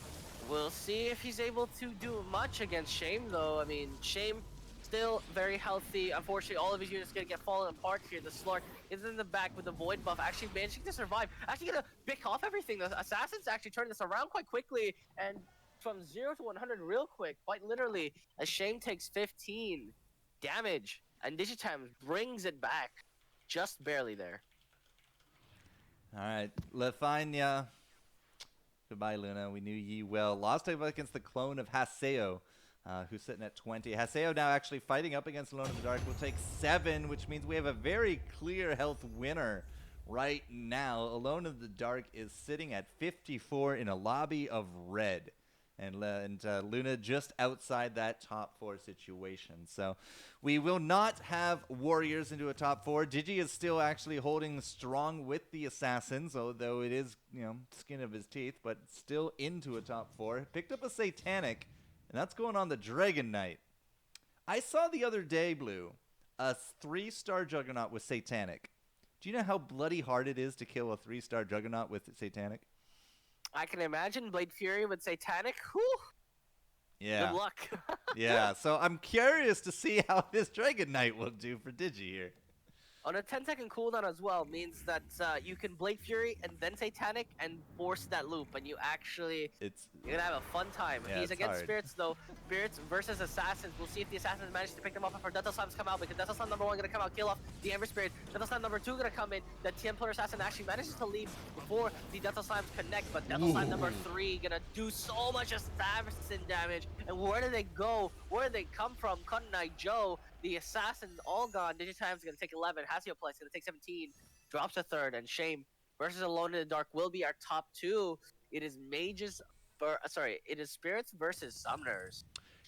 We'll see if he's able to do much against Shame, though. I mean, Shame still very healthy. Unfortunately, all of his units gonna get fallen apart here. The Slark is in the back with the Void buff, actually managing to survive. Actually gonna pick off everything. The Assassins actually turn this around quite quickly, and from 0 to 100 real quick, quite literally, as Shame takes 15 damage, and Digitimes brings it back, just barely there. All right, Lefania. Goodbye, Luna. We knew ye well. Lost against the clone of Haseo, who's sitting at 20. Haseo now actually fighting up against Alone in the Dark will take 7, which means we have a very clear health winner right now. Alone in the Dark is sitting at 54 in a lobby of red. And Luna just outside that top 4 situation. So we will not have Warriors into a top 4. Digi is still actually holding strong with the Assassins, although it is, skin of his teeth, but still into a top 4. Picked up a Satanic, and that's going on the Dragon Knight. I saw the other day, Blue, a 3-star Juggernaut with Satanic. Do you know how bloody hard it is to kill a 3-star Juggernaut with Satanic? I can imagine Blade Fury with Satanic. Whew. Yeah. Good luck. Yeah, so I'm curious to see how this Dragon Knight will do for Digi here. On a 10-second cooldown as well means that you can Blade Fury and then Satanic and force that loop, and you're gonna have a fun time. Yeah, He's against hard. Spirits though. Spirits versus Assassins. We'll see if the Assassins manage to pick them up before Death Slimes come out, because Death Slime number 1 gonna come out, kill off the Ember Spirit. Death Slime number 2 gonna come in. The Templar Assassin actually manages to leave before the Death Slimes connect, but Death Slime number 3 gonna do so much assassin damage. And where do they go? Where do they come from? Cotton Eye Joe. The Assassins all gone. Digitime's gonna take 11. Hasioplex gonna take 17. Drops a 3rd. And Shame versus Alone in the Dark will be our top 2. It is it is Spirits versus Summoners.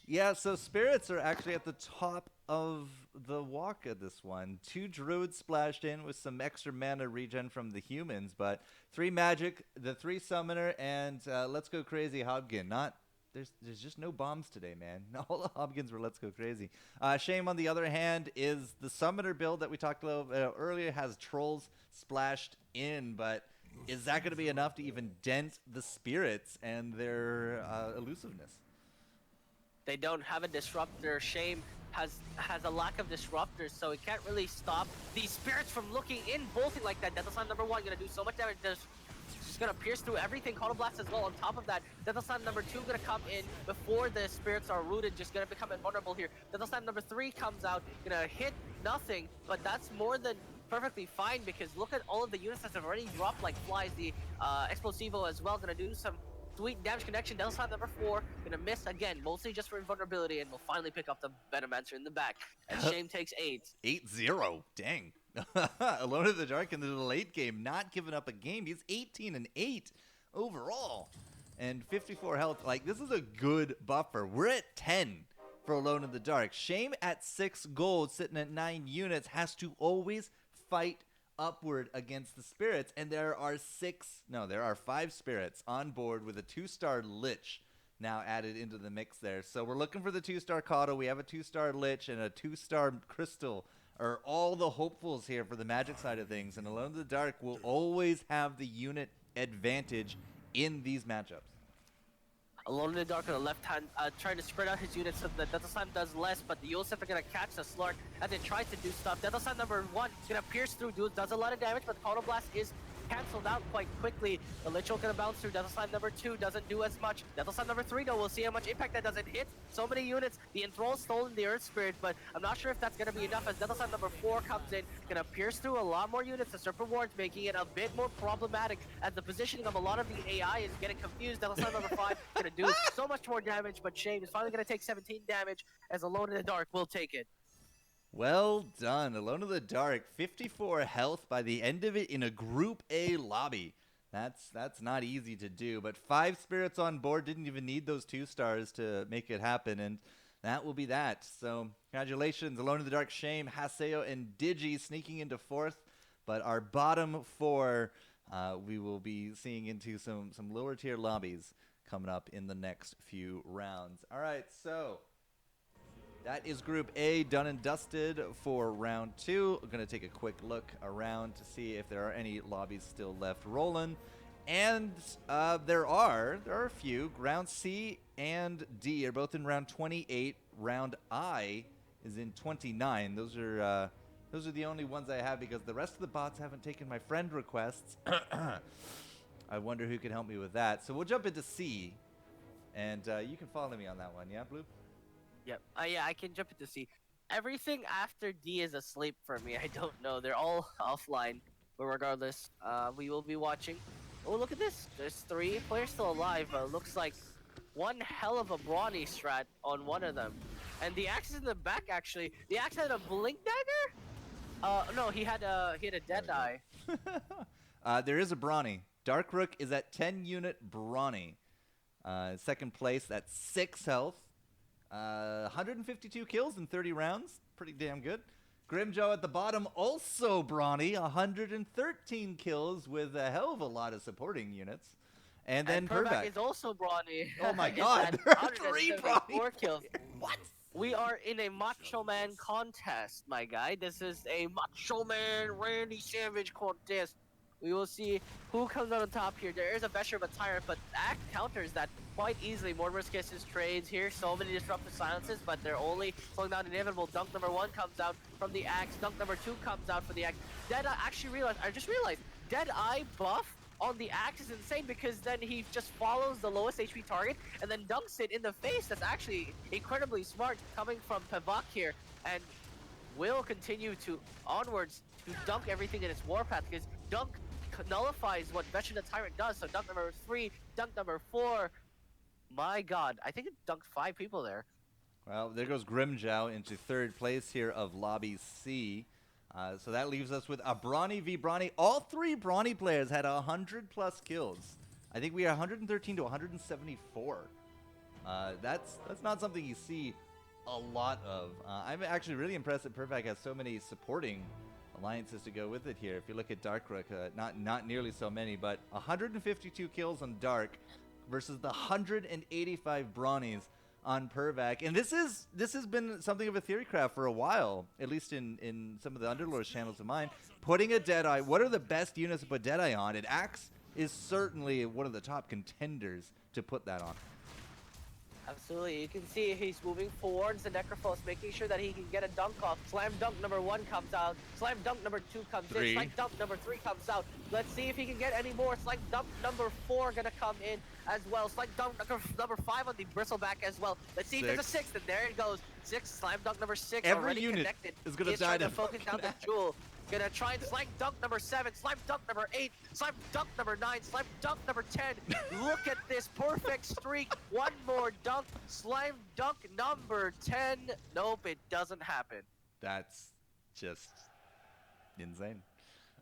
Yeah, so Spirits are actually at the top of the walk at this one. 2 Druids splashed in with some extra mana regen from the humans, but 3 Magic, the 3 Summoner, and Let's Go Crazy Hobgin. There's just no bombs today, man. All the Hobgins were Let's Go Crazy. Shame, on the other hand, is the Summoner build that we talked about earlier, has Trolls splashed in, but is that going to be enough to even dent the Spirits and their elusiveness? They don't have a disruptor. Shame has a lack of disruptors, so it can't really stop these Spirits from looking in, bolting like that. Death Slime number 1 gonna do so much damage. Just gonna pierce through everything. Counter Blast as well. On top of that, Death Slime number 2 gonna come in before the Spirits are rooted. Just gonna become invulnerable here. Death Slime number 3 comes out, gonna hit nothing, but that's more than perfectly fine, because look at all of the units that have already dropped like flies. The Explosivo as well gonna do some sweet damage connection. Devil Slam number 4 gonna miss again, mostly just for invulnerability, and will finally pick up the Venomancer in the back. And Shame takes 8. 8-0. Dang. Alone in the Dark in the late game, not giving up a game. He's 18-8 overall. And 54 health. Like, this is a good buffer. We're at 10 for Alone in the Dark. Shame at 6 gold, sitting at 9 units, has to always fight upward against the spirits. And there are 5 spirits on board with a 2-star Lich now added into the mix there. So we're looking for the 2-star Kato. We have a 2-star Lich and a 2-star Crystal are all the hopefuls here for the Magic side of things. And Alone in the Dark will always have the unit advantage in these matchups. Alone in the Dark on the left hand, trying to spread out his units so that Death Slam does less, but the Yosef are gonna catch the Slark as it tries to do stuff. Death Slam number 1 is gonna pierce through, does a lot of damage, but the Counter Blast is cancelled out quite quickly. The Lich Ult gonna bounce through. Death Slam number 2 doesn't do as much. Death Slam number 3 though, we'll see how much impact that doesn't hit. So many units. The Enthrall stolen the Earth Spirit, but I'm not sure if that's gonna be enough as Death Slam number 4 comes in, gonna pierce through a lot more units. The Serpent Wards making it a bit more problematic as the positioning of a lot of the AI is getting confused. Death Slam number 5 gonna do so much more damage, but Shame is finally gonna take 17 damage as Alone in the Dark will take it. Well done. Alone in the Dark, 54 health by the end of it in a Group A lobby. That's not easy to do, but 5 spirits on board, didn't even need those 2 stars to make it happen, and that will be that. So congratulations, Alone in the Dark, Shame, Haseo, and Digi sneaking into 4th, but our bottom 4, we will be seeing into some lower tier lobbies coming up in the next few rounds. All right, so that is Group A done and dusted for round 2. We're going to take a quick look around to see if there are any lobbies still left rolling. And there are a few. Round C and D are both in round 28. Round I is in 29. Those are the only ones I have because the rest of the bots haven't taken my friend requests. I wonder who can help me with that. So we'll jump into C. And you can follow me on that one, yeah, Blue? Yep. Yeah, I can jump into C. Everything after D is asleep for me. I don't know. They're all offline. But regardless, we will be watching. Oh, look at this. There's 3 players still alive. Looks like one hell of a brawny strat on one of them. And the axe is in the back, actually. The axe had a blink dagger? No, he had a Deadeye. There is a brawny. Dark Rook is at 10 unit brawny. Second place at 6 health. 152 kills in 30 rounds. Pretty damn good. Grimjoe at the bottom, also brawny. 113 kills with a hell of a lot of supporting units. And then Purback is also brawny. Oh my god, there are 3 brawny kills. What? We are in a Macho Man contest, my guy. This is a Macho Man Randy Savage contest. We will see who comes out on top here. There is a Vesher of a Tyrant, but Act counters that quite easily. Mortimer's Kisses trades here. So many disruptive silences, but they're only slowing down inevitable. Dunk number 1 comes out from the Axe. Dunk number 2 comes out for the Axe. Deadeye, I just realized, Deadeye buff on the Axe is insane because then he just follows the lowest HP target and then dunks it in the face. That's actually incredibly smart coming from Pevok here, and will continue to onwards to dunk everything in its warpath because dunk nullifies what Veteran the Tyrant does. So dunk number 3, dunk number 4. My god, I think it dunked 5 people there. Well, there goes Grimjow into 3rd place here of Lobby C. So that leaves us with a Brawny v Brawny. All 3 Brawny players had 100 plus kills. I think we are 113 to 174. That's not something you see a lot of. I'm actually really impressed that Perfect has so many supporting alliances to go with it here. If you look at Darkrook, not nearly so many, but 152 kills on Dark versus the 185 Brawnies on Pervac. And this has been something of a theory craft for a while, at least in some of the Underlords channels of mine. Putting a Deadeye, what are the best units to put Deadeye on? And Axe is certainly one of the top contenders to put that on. Absolutely, you can see he's moving forwards. The Necrophos making sure that he can get a dunk off. Slam dunk number 1 comes out. Slam dunk number 2 comes in. Slam dunk number 3 comes out. Let's see if he can get any more. Slam dunk number 4 gonna come in as well. Slam dunk number 5 on the Bristleback as well. Let's see if there's a 6th, and there it goes. 6, slam dunk number 6. Every already unit connected. is gonna die to focus down the jewel. Gonna try and slam dunk number 7, slam dunk number 8, slam dunk number 9, slam dunk number 10. Look at this perfect streak. One more dunk, slam dunk number 10. Nope, it doesn't happen. That's just insane.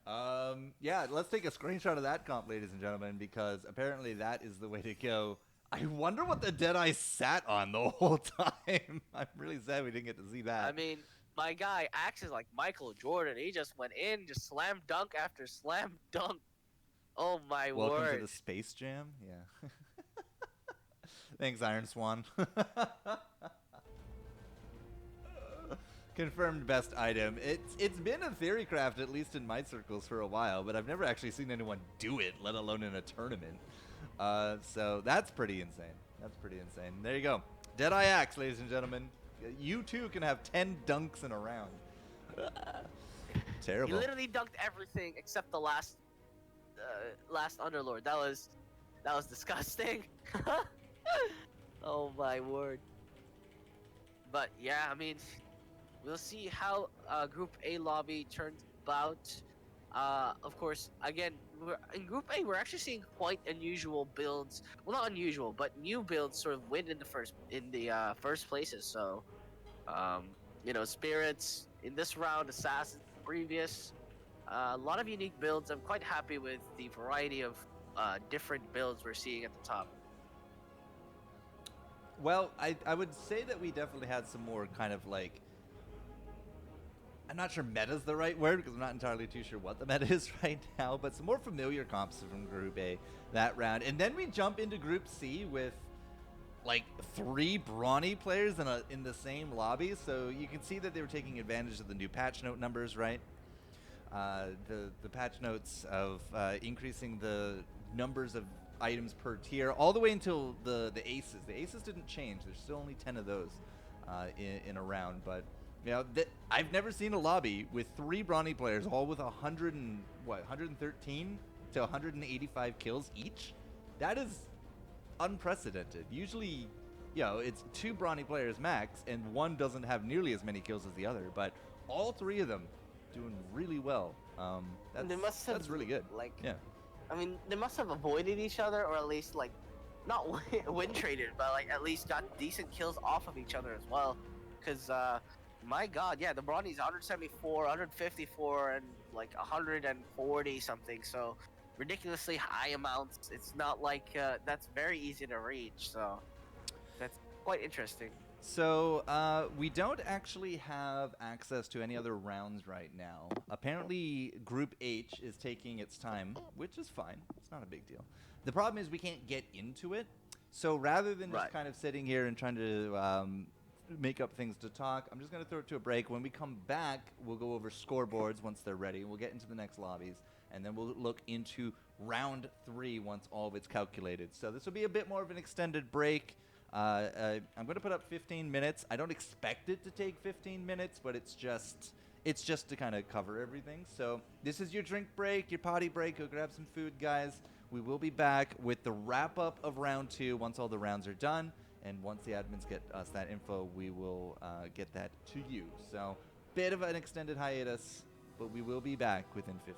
Yeah, let's take a screenshot of that comp, ladies and gentlemen, because apparently that is the way to go. I wonder what the Deadeye sat on the whole time. I'm really sad we didn't get to see that. I mean, my guy acts like Michael Jordan. He just went in, just slam dunk after slam dunk. Oh my Welcome word. to the Space Jam. Yeah. Thanks, Iron Swan. Confirmed best item. It's been a theory craft, at least in my circles, for a while, but I've never actually seen anyone do it, let alone in a tournament. So that's pretty insane. That's pretty insane. There you go. Deadeye Axe, ladies and gentlemen. You too can have 10 dunks in a round. Terrible. He literally dunked everything except the last Underlord. That was disgusting. Oh my word. But yeah, I mean, we'll see how Group A lobby turns out. Of course, again, in Group A, we're actually seeing quite unusual builds. Well, not unusual, but new builds sort of win in the first places. So, you know, Spirits in this round, Assassins previous. A lot of unique builds. I'm quite happy with the variety of different builds we're seeing at the top. Well, I would say that we definitely had some more kind of like, I'm not sure meta's the right word because I'm not entirely too sure what the meta is right now, but some more familiar comps from Group A that round. And then we jump into Group C with like 3 brawny players in the same lobby, so you can see that they were taking advantage of the new patch note numbers, right? The patch notes of increasing the numbers of items per tier all the way until the aces. The aces didn't change. There's still only 10 of those in a round, but you know, I've never seen a lobby with 3 brawny players all with 113 to 185 kills each. That is unprecedented. Usually, you know, it's 2 brawny players max, and one doesn't have nearly as many kills as the other. But all 3 of them doing really well. That's really good. Like, yeah. I mean, they must have avoided each other, or at least like, not win traded, but like at least got decent kills off of each other as well. Because my God, yeah, the Brawny's 174, 154, and like 140 something. So ridiculously high amounts. It's not like that's very easy to reach. So that's quite interesting. So we don't actually have access to any other rounds right now. Apparently, Group H is taking its time, which is fine. It's not a big deal. The problem is we can't get into it. So rather than just kind of sitting here and trying to make up things to talk, I'm just going to throw it to a break. When we come back, we'll go over scoreboards once they're ready. We'll get into the next lobbies, and then we'll look into round 3 once all of it's calculated. So this will be a bit more of an extended break. I'm going to put up 15 minutes. I don't expect it to take 15 minutes, but it's just to kind of cover everything. So this is your drink break, your potty break. Go grab some food, guys. We will be back with the wrap-up of round 2 once all the rounds are done. And once the admins get us that info, we will get that to you. So bit of an extended hiatus, but we will be back within 15.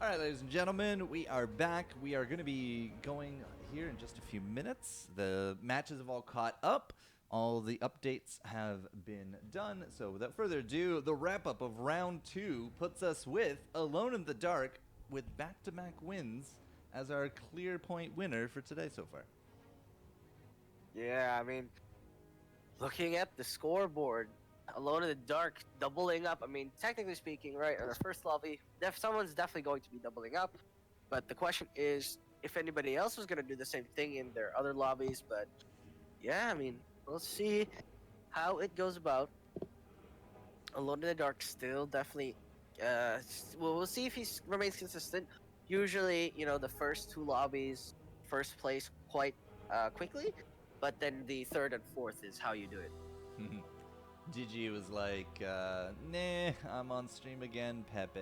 All right, ladies and gentlemen, we are back. We are going to be going here in just a few minutes. The matches have all caught up. All the updates have been done. So without further ado, the wrap-up of round 2 puts us with Alone in the Dark with back-to-back wins as our clear point winner for today so far. Yeah, I mean, looking at the scoreboard, Alone in the Dark doubling up. I mean, technically speaking, right, in our first lobby, someone's definitely going to be doubling up. But the question is if anybody else was going to do the same thing in their other lobbies. But yeah, I mean, we'll see how it goes about. Alone in the Dark still definitely. We'll see if he remains consistent. Usually, the first 2 lobbies, first place quite quickly, but then the third and fourth is how you do it. Digi was like, nah, I'm on stream again, Pepe.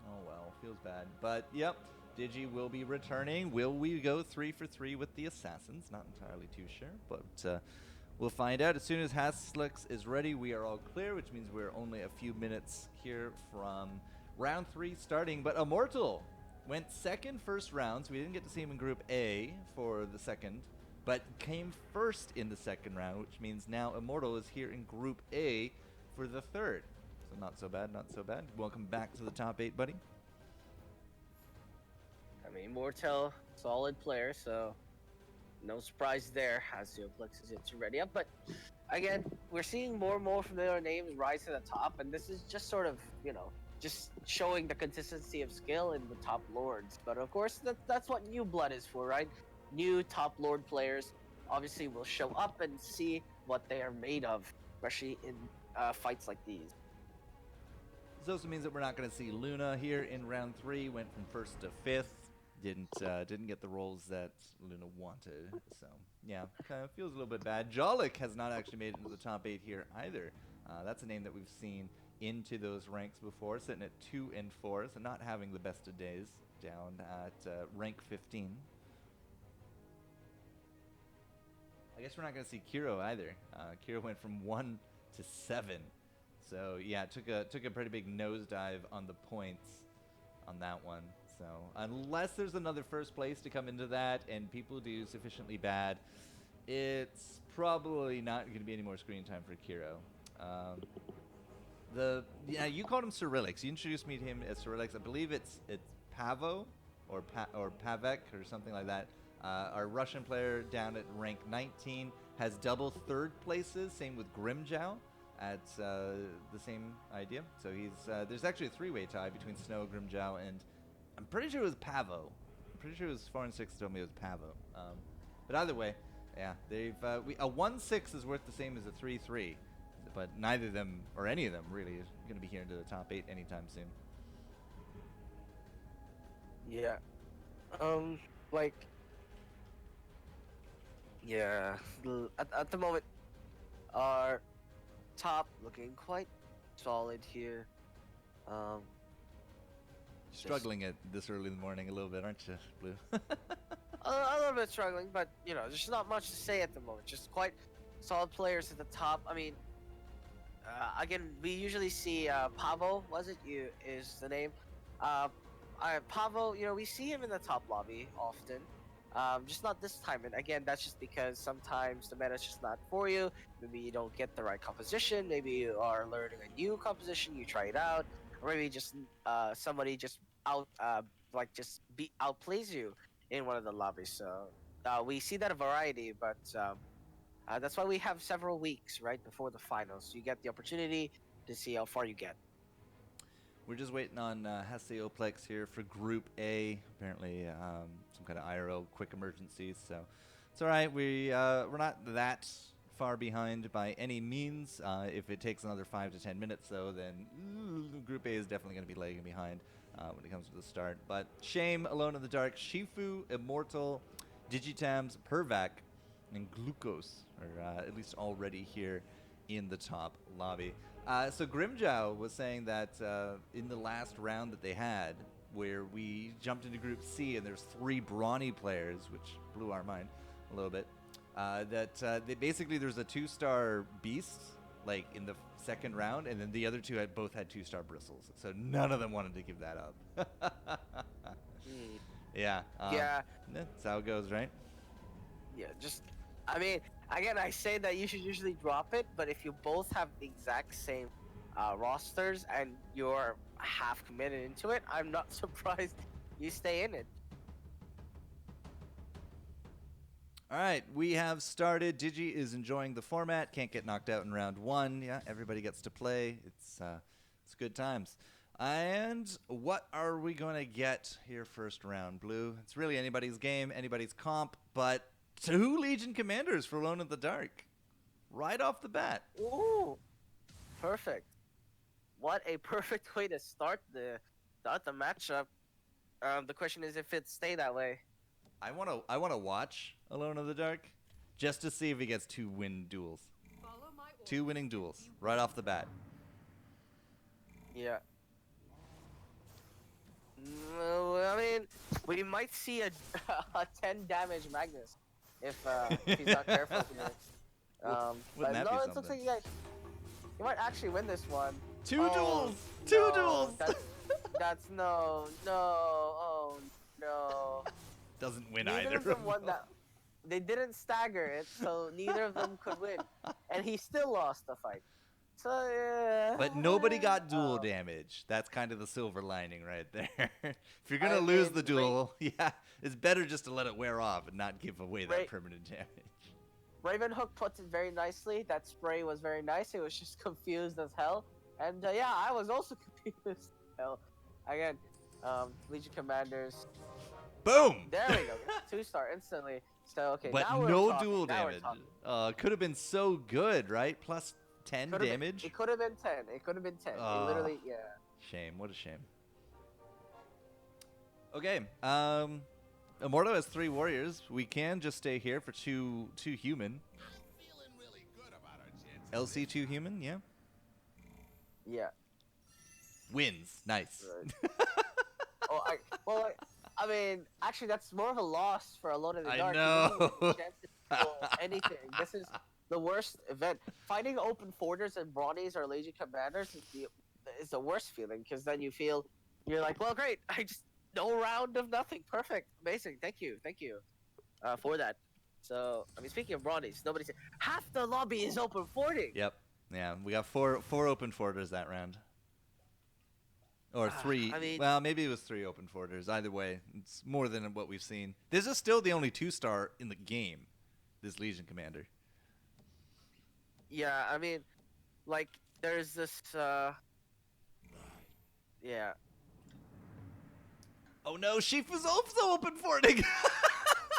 Oh well, feels bad. But yep, Digi will be returning. Will we go 3 for 3 with the Assassins? Not entirely too sure, but we'll find out. As soon as Haslix is ready, we are all clear, which means we're only a few minutes here from round 3 starting. But Immortal went second first round, so we didn't get to see him in Group A for the second, but came first in the second round, which means now Immortal is here in Group A for the third. So not so bad, not so bad. Welcome back to the top 8, buddy. I mean, Mortel, solid player, so no surprise there. Hazioplex is yet to ready up, but again, we're seeing more and more familiar names rise to the top, and this is just sort of, just showing the consistency of skill in the top lords. But of course, that's what new blood is for, right? New top lord players obviously will show up and see what they are made of, especially in fights like these. This also means that we're not going to see Luna here in round 3. Went from first to fifth. Didn't get the roles that Luna wanted. So yeah, kind of feels a little bit bad. Jollik has not actually made it into the top 8 here either. That's a name that we've seen into those ranks before, sitting at 2 and 4, so not having the best of days, down at rank 15. I guess we're not going to see Kiro either. Kiro went from 1 to 7. So yeah, took a pretty big nosedive on the points on that one. So unless there's another first place to come into that and people do sufficiently bad, it's probably not going to be any more screen time for Kiro. You called him Cyrilix. You introduced me to him as Cyrilix. I believe it's Pavo or Pavek or something like that. Our Russian player down at rank 19 has double third places. Same with Grimjow at the same idea. So there's actually a 3-way tie between Snow, Grimjow, and I'm pretty sure it was Pavo. I'm pretty sure it was 4 and 6 told me it was Pavo. But either way, yeah, a 1-6 is worth the same as a 3-3. But neither of them, or any of them, really, is going to be here into the top 8 anytime soon. Yeah. At the moment, our top looking quite solid here. Struggling at this early in the morning a little bit, aren't you, Blue? A little bit struggling, but there's not much to say at the moment. Just quite solid players at the top. I mean, again, we usually see Pavo. Is the name? Pavo. We see him in the top lobby often. Just not this time. And again, that's just because sometimes the meta's just not for you. Maybe you don't get the right composition. Maybe you are learning a new composition. You try it out, or maybe just somebody just outplays you in one of the lobbies. So we see that a variety, but that's why we have several weeks right before the finals. So you get the opportunity to see how far you get. We're just waiting on Haseoplex here for Group A. Apparently, some kind of IRL quick emergencies. So it's all right. We're not that far behind by any means. If it takes another 5 to 10 minutes, though, then Group A is definitely going to be lagging behind when it comes to the start. But Shame, Alone in the Dark, Shifu, Immortal, Digitams, Pervac, and Glucose are at least already here in the top lobby. So Grimjow was saying that in the last round that they had, where we jumped into Group C and there's 3 brawny players, which blew our mind a little bit, basically there's a 2-star beast like in the second round, and then the other 2 both had 2-star bristles. So none of them wanted to give that up. Yeah. Yeah, That's how it goes, right? yeah. Just, I mean, again, I say that you should usually drop it, but if you both have the exact same rosters and you're half committed into it, I'm not surprised you stay in it. All right, we have started. Digi is enjoying the format. Can't get knocked out in round one. Yeah, everybody gets to play. It's good times. And what are we going to get here first round, Blue? It's really anybody's game, anybody's comp, but 2 Legion Commanders for Alone in the Dark. Right off the bat. Ooh, perfect. What a perfect way to start the matchup. The question is if it stay that way. I wanna watch Alone in the Dark just to see if he gets 2 win duels. 2 winning duels right off the bat. Yeah. No, I mean, we might see a, a 10 damage Magnus if he's not careful here. Wouldn't But that no, be it looks something? like you might actually win this one. 2 Oh, duels! 2 no, duels! That's no, oh no. Doesn't win Neither either. of them won that. They didn't stagger it, so neither of them could win, and he still lost the fight. So yeah. But nobody got duel Oh. damage. That's kind of the silver lining right there. If you're gonna I lose mean, the duel, yeah, it's better just to let it wear off and not give away that Right. permanent damage. Ravenhook puts it very nicely. That spray was very nice. It was just confused as hell. And yeah, I was also confused as hell. Again, Legion Commanders. Boom! There we go. 2-star instantly. So, okay, But now we're no talking. duel Now we're damage. talking. Could have been so good, right? Plus 10 Could've been- damage. it could have been 10. It could have been 10. Oh. It literally, yeah. Shame. What a shame. Okay. Immorto has 3 warriors. We can just stay here for two human. LC 2 human, yeah. Yeah. Wins. Nice. Right. I mean, actually, that's more of a loss for Alone in the I Dark. He know. doesn't get a chance to do anything. This is the worst event. Fighting open forders and Brawnies or Legion Commanders is the worst feeling, because then you're like, well, great, I just no round of nothing, perfect, amazing, thank you, for that. So, I mean, speaking of Brawnies, half the lobby is open fording. Yep. Yeah, we got four open forders that round. Or 3. I mean- well, maybe it was 3 open forders. Either way, it's more than what we've seen. This is still the only 2-star in the game, this Legion Commander. Yeah, I mean, like, there's this, yeah. Oh no, Shifu's also open fording!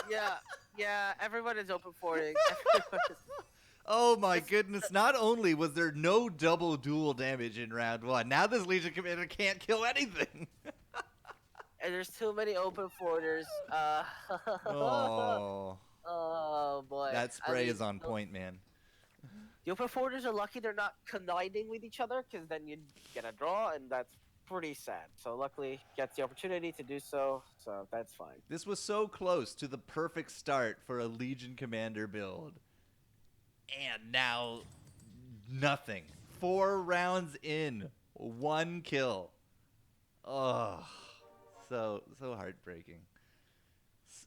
Yeah, everyone is open fording. Oh my goodness, not only was there no double duel damage in round 1, now this Legion Commander can't kill anything! And there's too many open forders. Oh, Oh boy. that spray I mean, is on point, man. The open forders are lucky they're not colliding with each other, because then you'd get a draw, and that's pretty sad. So luckily, gets the opportunity to do so that's fine. This was so close to the perfect start for a Legion Commander build. And now, nothing. 4 rounds in, 1 kill. Oh, so heartbreaking.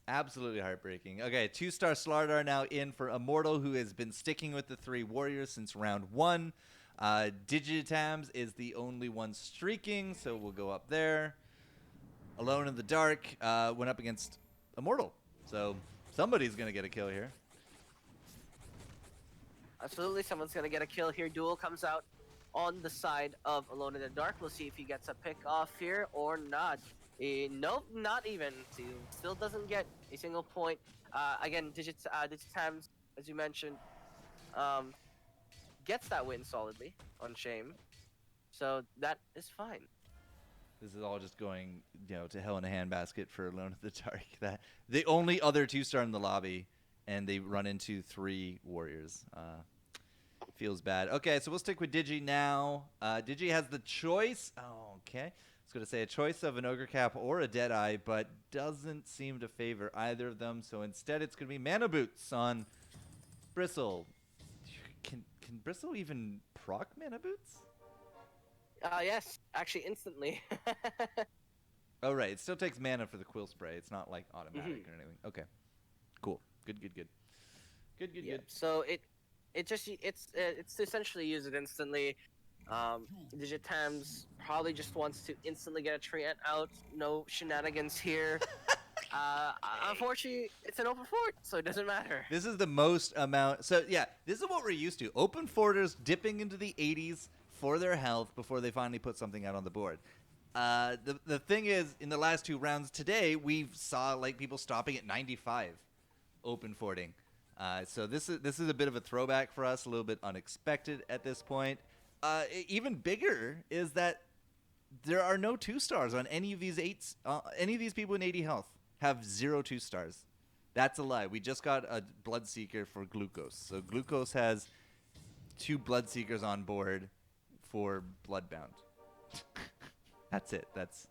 Absolutely heartbreaking. Okay, 2-star Slardar now in for Immortal, who has been sticking with the 3 warriors since round 1. Digitams is the only one streaking, so we'll go up there. Alone in the Dark went up against Immortal, so somebody's going to get a kill here. Absolutely, someone's gonna get a kill here. Duel comes out on the side of Alone in the Dark. We'll see if he gets a pick off here or not. Nope, not even. He still doesn't get a single point. Again, Digitams, as you mentioned, gets that win solidly on Shame. So that is fine. This is all just going, to hell in a handbasket for Alone in the Dark. That the only other 2-star in the lobby, and they run into 3 warriors. Feels bad. Okay, so we'll stick with Digi now. Digi has the choice. Oh, okay. I was going to say a choice of an Ogre Cap or a Deadeye, but doesn't seem to favor either of them. So instead, it's going to be Mana Boots on Bristle. Can Bristle even proc Mana Boots? Yes, actually instantly. Oh, right. It still takes mana for the quill spray. It's not like automatic Hmm or anything. Okay. Cool. Good, good, good. Good, good, Yeah. good. So it's to essentially use it instantly. Digitams probably just wants to instantly get a treant out. No shenanigans here. Unfortunately, it's an open fort, so it doesn't matter. This is the most amount. So, yeah, this is what we're used to. Open forters dipping into the 80s for their health before they finally put something out on the board. The thing is, in the last 2 rounds today, we saw like people stopping at 95 open forting. So this is a bit of a throwback for us, a little bit unexpected at this point. Even bigger is that there are no 2-stars on any of these any of these people in 80 health have 0 2-stars. That's a lie. We just got a Bloodseeker for Glucose. So Glucose has 2 Bloodseekers on board for Bloodbound. That's it. That's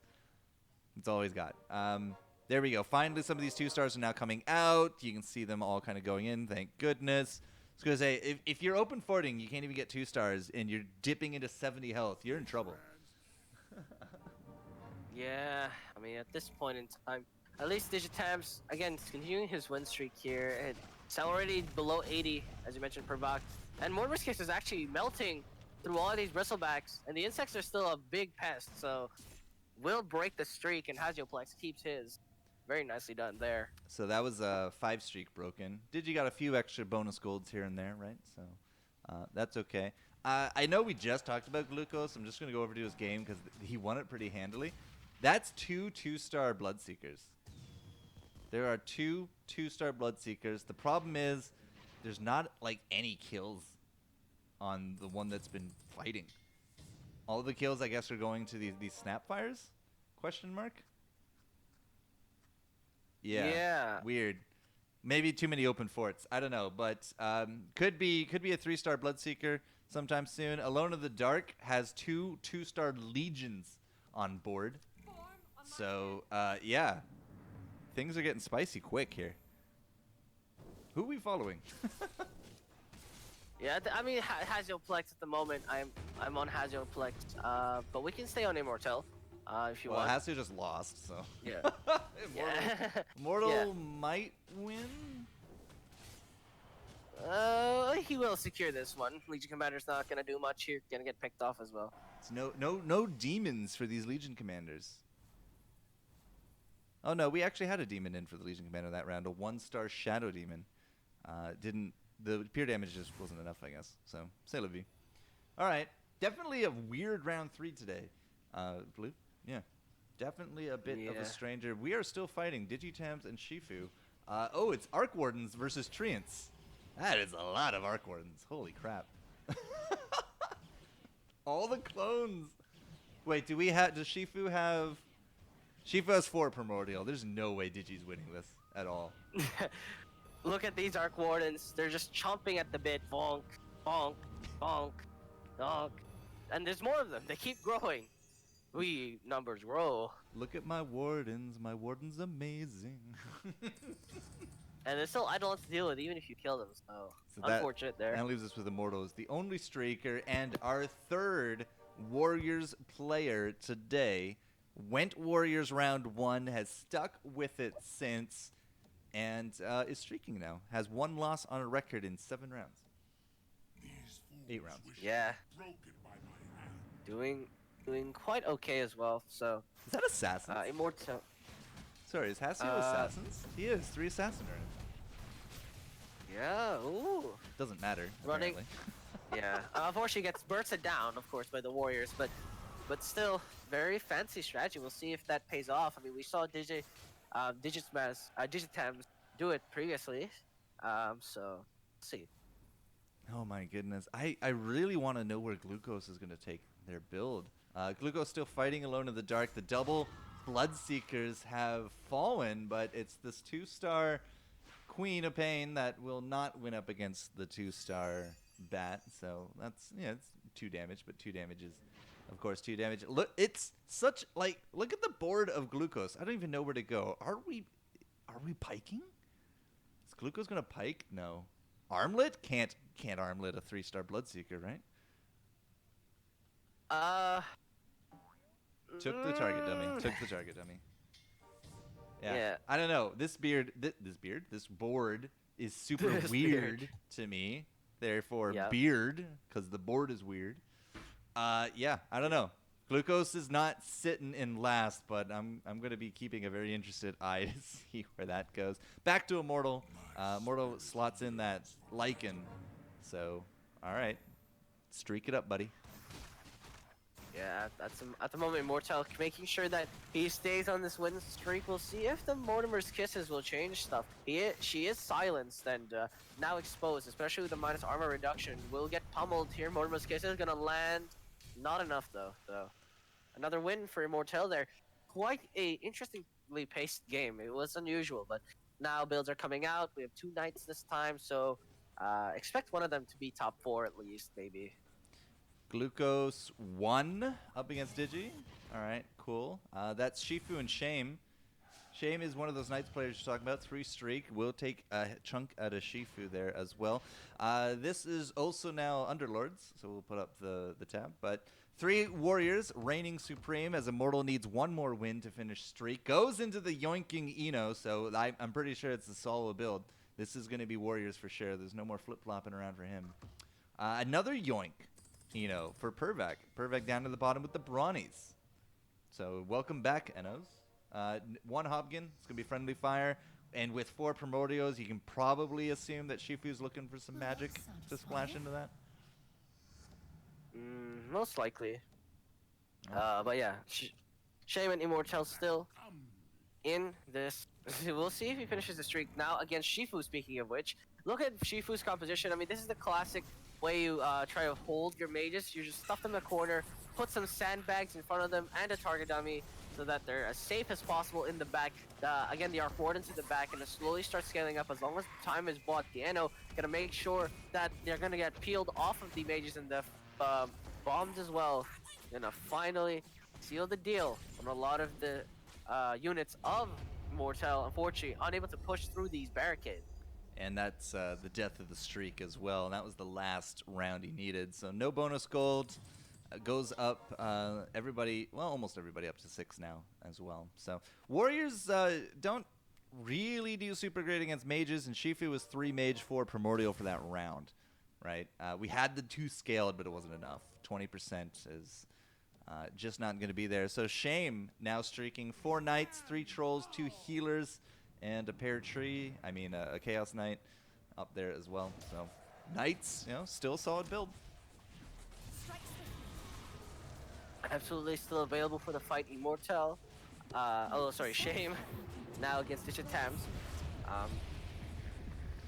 all he's got. There we go. Finally, some of these 2-stars are now coming out. You can see them all kind of going in. Thank goodness. I was going to say, if you're open forting, you can't even get 2-stars, and you're dipping into 70 health, you're in trouble. Yeah, I mean, at this point in time, at least Digitabs, again, continuing his win streak here. It's already below 80, as you mentioned, per box. And Morbius is actually melting through all of these bristlebacks, and the insects are still a big pest, so will break the streak, and Hasioplex keeps his. Very nicely done there. So that was a 5 streak broken. Digi got a few extra bonus golds here and there, right? So that's okay. I know we just talked about Glucose. I'm just going to go over to his game because he won it pretty handily. That's 2 2-star Bloodseekers. There are 2 2-star Bloodseekers. The problem is there's not like any kills on the one that's been fighting. All of the kills, I guess, are going to these Snapfires? Question mark? Yeah. Weird. Maybe too many open forts. I don't know, but could be a 3-star Bloodseeker sometime soon. Alone of the Dark has 2 2-star Legions on board. So yeah, things are getting spicy quick here. Who are we following? Yeah, I mean, Hasioplex at the moment. I'm on Hasioplex, but we can stay on Immortal if you Well, want. Hasio just lost, so. Yeah. Immortal Yeah. might win. He will secure this one. Legion Commander's not gonna do much here. Gonna get picked off as well. It's no demons for these Legion Commanders. Oh no, we actually had a demon in for the Legion Commander that round, a 1-star Shadow Demon. The pure damage just wasn't enough, I guess. So, c'est la vie. All right, definitely a weird round 3 today, Blue. Yeah, definitely a bit of a stranger. We are still fighting Digitams and Shifu. Oh, it's Arc Wardens versus Treants. That is a lot of Arc Wardens. Holy crap! All the clones. Wait, does Shifu have? Shifu has 4 Primordial. There's no way Digi's winning this at all. Look at these Arc Wardens. They're just chomping at the bit. Bonk, bonk, bonk, bonk. And there's more of them. They keep growing. Numbers grow. Look at my Wardens. My Warden's amazing. And they're still idle to deal with, even if you kill them. So unfortunate there. That leaves us with Immortals, the only streaker, and our 3rd Warriors player today. Went Warriors round 1, has stuck with it since, and is streaking now. Has 1 loss on a record in 7 rounds. 8 rounds. Yeah. Doing quite okay as well. So. Is that Assassins? Immortal. Sorry, is Hasio Assassins? He is. 3 Assassin are in. Yeah. Ooh. Doesn't matter. Running. Yeah. Unfortunately, gets bursted down, of course, by the Warriors, but still, very fancy strategy. We'll see if that pays off. I mean, we saw Digitams do it previously, so we'll see. Oh my goodness. I really want to know where Glucose is going to take their build. Glucose still fighting Alone in the Dark. The double Bloodseekers have fallen, but it's this 2-star Queen of Pain that will not win up against the 2-star Bat. So that's, it's 2 damage, but 2 damage is, of course, 2 damage. Look, it's such, like, look at the board of Glucose. I don't even know where to go. Are we piking? Is Glucose going to pike? No. Armlet? Can't Armlet a 3-star Bloodseeker, right? Took the target dummy. Took the target dummy. Yeah. Yeah. I don't know. This board is super This weird beard. to me. Therefore, Yeah. beard, because the board is weird. Yeah, I don't know. Glucose is not sitting in last, but I'm going to be keeping a very interested eye to see where that goes. Back to Immortal. Immortal slots in that Lycan. So, all right. Streak it up, buddy. Yeah, at the moment, Mortal making sure that he stays on this win streak. We'll see if the Mortimer's Kisses will change stuff. She is silenced and now exposed, especially with the minus armor reduction. Will get pummeled here. Mortimer's Kisses gonna land. Not enough though. So another win for Immortal there. Quite a interestingly paced game. It was unusual, but now builds are coming out. We have 2 knights this time, so expect one of them to be top 4 at least, maybe. Glucose 1 up against Digi. All right, cool. That's Shifu and Shame. Shame is one of those Knights players you're talking about. 3 streak. We'll take a chunk out of Shifu there as well. This is also now Underlords, so we'll put up the tab. But 3 Warriors reigning supreme as Immortal needs 1 more win to finish streak. Goes into the yoinking Eno, so I'm pretty sure it's a solo build. This is going to be Warriors for sure. There's no more flip-flopping around for him. Another yoink. For Pervak. Pervak down to the bottom with the Brawnies. So welcome back, Enos. 1 Hobgin. It's going to be friendly fire. And with 4 Primordials, you can probably assume that Shifu's looking for some magic to splash into that. Most likely. But yeah, Shame and Immortal still in this. We'll see if he finishes the streak now against Shifu, speaking of which. Look at Shifu's composition. I mean, this is the classic way you try to hold your mages. You just stuff them in the corner, put some sandbags in front of them and a target dummy so that they're as safe as possible in the back. Again, the Arc Wardens in the back, and it slowly starts scaling up as long as time is bought. Diano gonna make sure that they're gonna get peeled off of the mages and the bombs as well. Gonna finally seal the deal on a lot of the units of Mortal, unfortunately unable to push through these barricades. And that's the death of the streak as well. And that was the last round he needed. So no bonus gold. Goes up, almost everybody up to 6 now as well. So Warriors don't really do super great against mages. And Shifu was 3 mage, 4 primordial for that round, right? We had the 2 scaled, but it wasn't enough. 20% is just not going to be there. So Shame now streaking 4 knights, 3 trolls, 2 healers, and a pear tree. A Chaos Knight up there as well. So Knights, still a solid build. Absolutely still available for the fight. Immortal. Shame. Now against Digitams.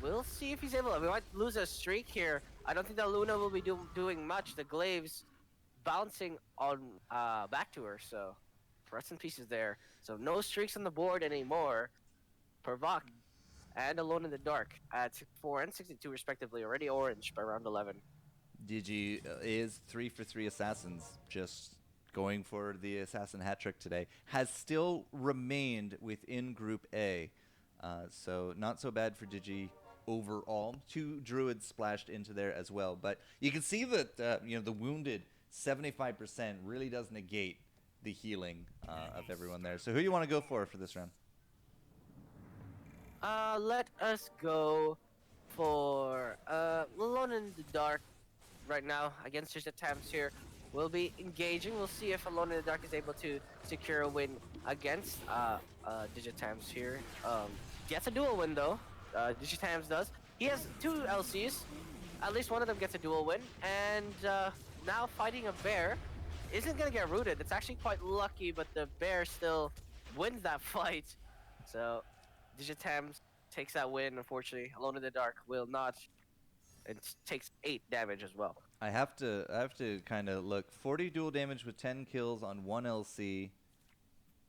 We'll see if he's able. We might lose a streak here. I don't think that Luna will be doing much. The Glaives bouncing on back to her. So rest in pieces there. So no streaks on the board anymore. Pervak and Alone in the Dark at 64 and 62 respectively, already orange by round 11. Digi is 3 for 3 assassins, just going for the assassin hat trick today. Has still remained within Group A, so not so bad for Digi overall. 2 druids splashed into there as well, but you can see that the wounded 75% really does negate the healing of everyone there. So who do you want to go for this round? Let us go for Alone in the Dark right now against his attempts here. We'll be engaging. We'll see if Alone in the Dark is able to secure a win against Digitams here. Gets a dual win though. Digitams does. He has 2 LCs. At least one of them gets a dual win. And now fighting a bear isn't gonna get rooted. It's actually quite lucky, but the bear still wins that fight. So Digitams takes that win, unfortunately. Alone in the Dark will not. It takes 8 damage as well. I have to kind of look. 40 dual damage with 10 kills on 1 LC.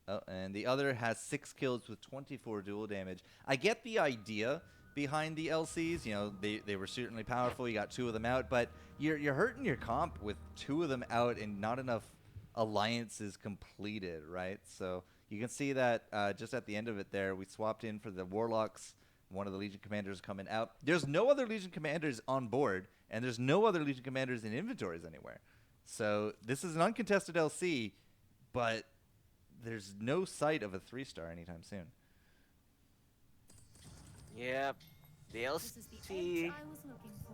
Oh, and the other has 6 kills with 24 dual damage. I get the idea behind the LCs. They were certainly powerful. You got 2 of them out, but you're hurting your comp with 2 of them out and not enough alliances completed, right? So you can see that just at the end of it there, we swapped in for the Warlocks. One of the Legion Commanders coming out. There's no other Legion Commanders on board, and there's no other Legion Commanders in inventories anywhere. So this is an uncontested LC. but there's no sight of a 3-star anytime soon. Yep. The This is the LC edge I was looking for.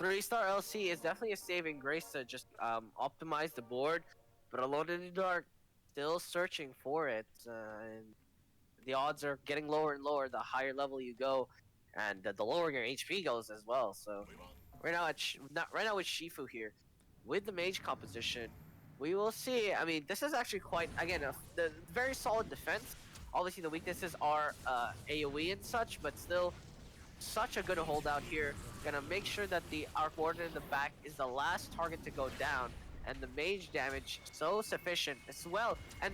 3-star LC is definitely a saving grace to just optimize the board, but Alone in the Dark still searching for it. And the odds are getting lower and lower the higher level you go, and the lower your HP goes as well. So right now, right now with Shifu here, with the mage composition, we will see. I mean, this is actually quite again the very solid defense. Obviously, the weaknesses are AOE and such, but still such a good holdout here. Gonna make sure that the Arc Warden in the back is the last target to go down, and the mage damage so sufficient as well. And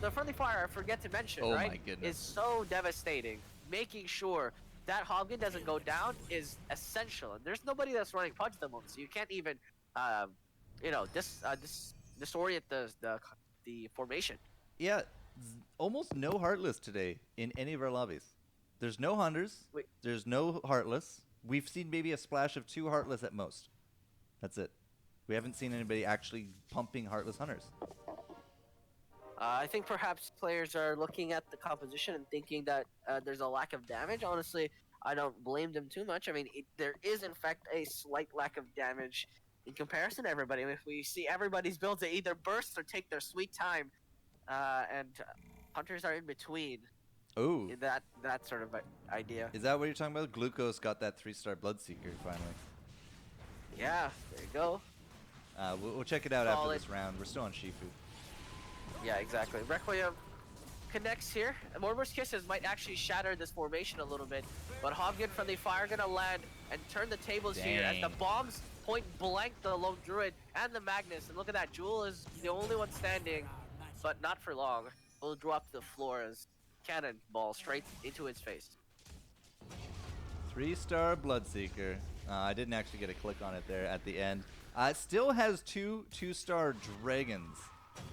the friendly fire, I forget to mention, Oh right, my goodness. is so devastating. Making sure that Hobgoblin doesn't go down is essential. And there's nobody that's running punch at the moment, so you can't even, you know, disorient the formation. Yeah, almost no Heartless today in any of our lobbies. There's no Hunters. Wait. There's no Heartless. We've seen maybe a splash of 2 Heartless at most. That's it. We haven't seen anybody actually pumping Heartless Hunters. I think perhaps players are looking at the composition and thinking that there's a lack of damage. Honestly, I don't blame them too much. I mean, there is in fact a slight lack of damage in comparison to everybody. I mean, if we see everybody's builds, they either burst or take their sweet time, and hunters are in between. Oh, That sort of idea. is that what you're talking about? Glucose got that 3-star Bloodseeker finally. Yeah, there you go. We'll check it out after Solid. this round. We're still on Shifu. Yeah, exactly. Requiem connects here. Mortimer's Kisses might actually shatter this formation a little bit, but Hobgoblin Friendly Fire gonna land and turn the tables here as the Dang. bombs point blank the Lone Druid and the Magnus. And look at that, Jewel is the only one standing, but not for long. Will drop to the floor as cannonball straight into his face. 3-star Bloodseeker. I didn't actually get a click on it there at the end. It still has 2-star Dragons.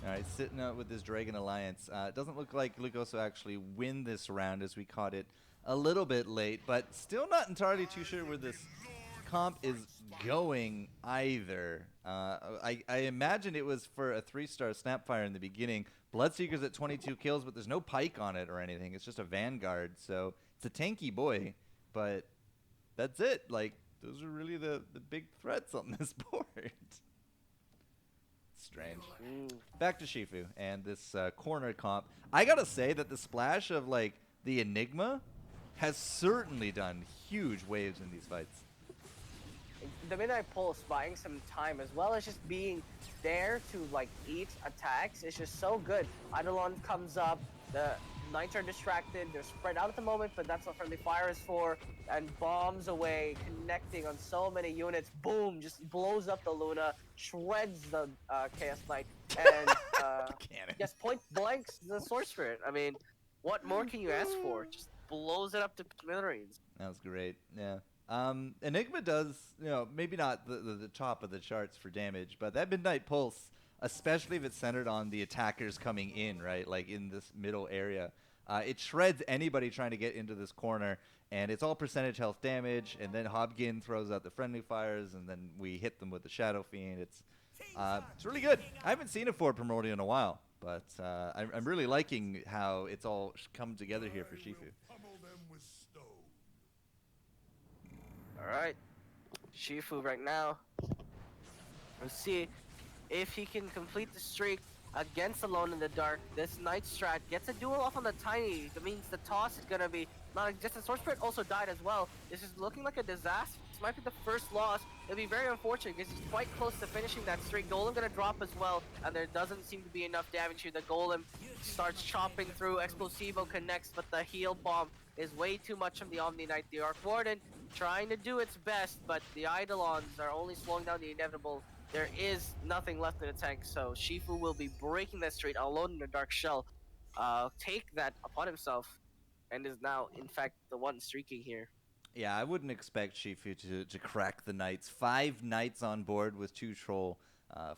All right, sitting out with this Dragon Alliance. It doesn't look like Glucose will actually win this round as we caught it a little bit late, but still not entirely too sure where this comp is going either. I imagine it was for a 3-star Snapfire in the beginning. Bloodseeker's at 22 kills, but there's no pike on it or anything. It's just a Vanguard, so it's a tanky boy, but that's it. Like, those are really the big threats on this board. Strange. Back to Shifu and this corner comp. I gotta say that the splash of like the Enigma has certainly done huge waves in these fights. The Midnight Pulse buying some time as well as just being there to like eat attacks is just so good. Eidolon comes up, the Knights are distracted, they're spread out at the moment, but that's what Friendly Fire is for, and bombs away, connecting on so many units. Boom, just blows up the Luna, shreds the Chaos Knight, and Cannon. just point blanks the Sword Spirit. I mean, what more can you ask for? Just blows it up to smithereens. That was great. Yeah. Enigma does, you know, maybe not the top of the charts for damage, but that Midnight Pulse, especially if it's centered on the attackers coming in, right, like in this middle area, it shreds anybody trying to get into this corner, and it's all percentage health damage, and then Hobgin throws out the friendly fires, and then we hit them with the Shadow Fiend. It's really good. I haven't seen a Ford Primordial in a while, but I'm really liking how it's all come together here for Shifu. Alright, Shifu right now. Let's see if he can complete the streak against Alone in the Dark. This Night Strat gets a duel off on the Tiny. That means the toss is gonna be non-existent. Sword Spirit also died as well. This is looking like a disaster. This might be the first loss. It'll be very unfortunate because he's quite close to finishing that streak. Golem gonna drop as well, and there doesn't seem to be enough damage here. The Golem starts chopping through. Explosivo connects, but the heal bomb is way too much from the Omni Knight. The Arc Warden trying to do its best, but the Eidolons are only slowing down the inevitable. There is nothing left in the tank, so Shifu will be breaking that streak Alone in the Dark Shell. Take that upon himself, and is now, in fact, the one streaking here. Yeah, I wouldn't expect Shifu to crack the Knights. 5 Knights on board with 2 Troll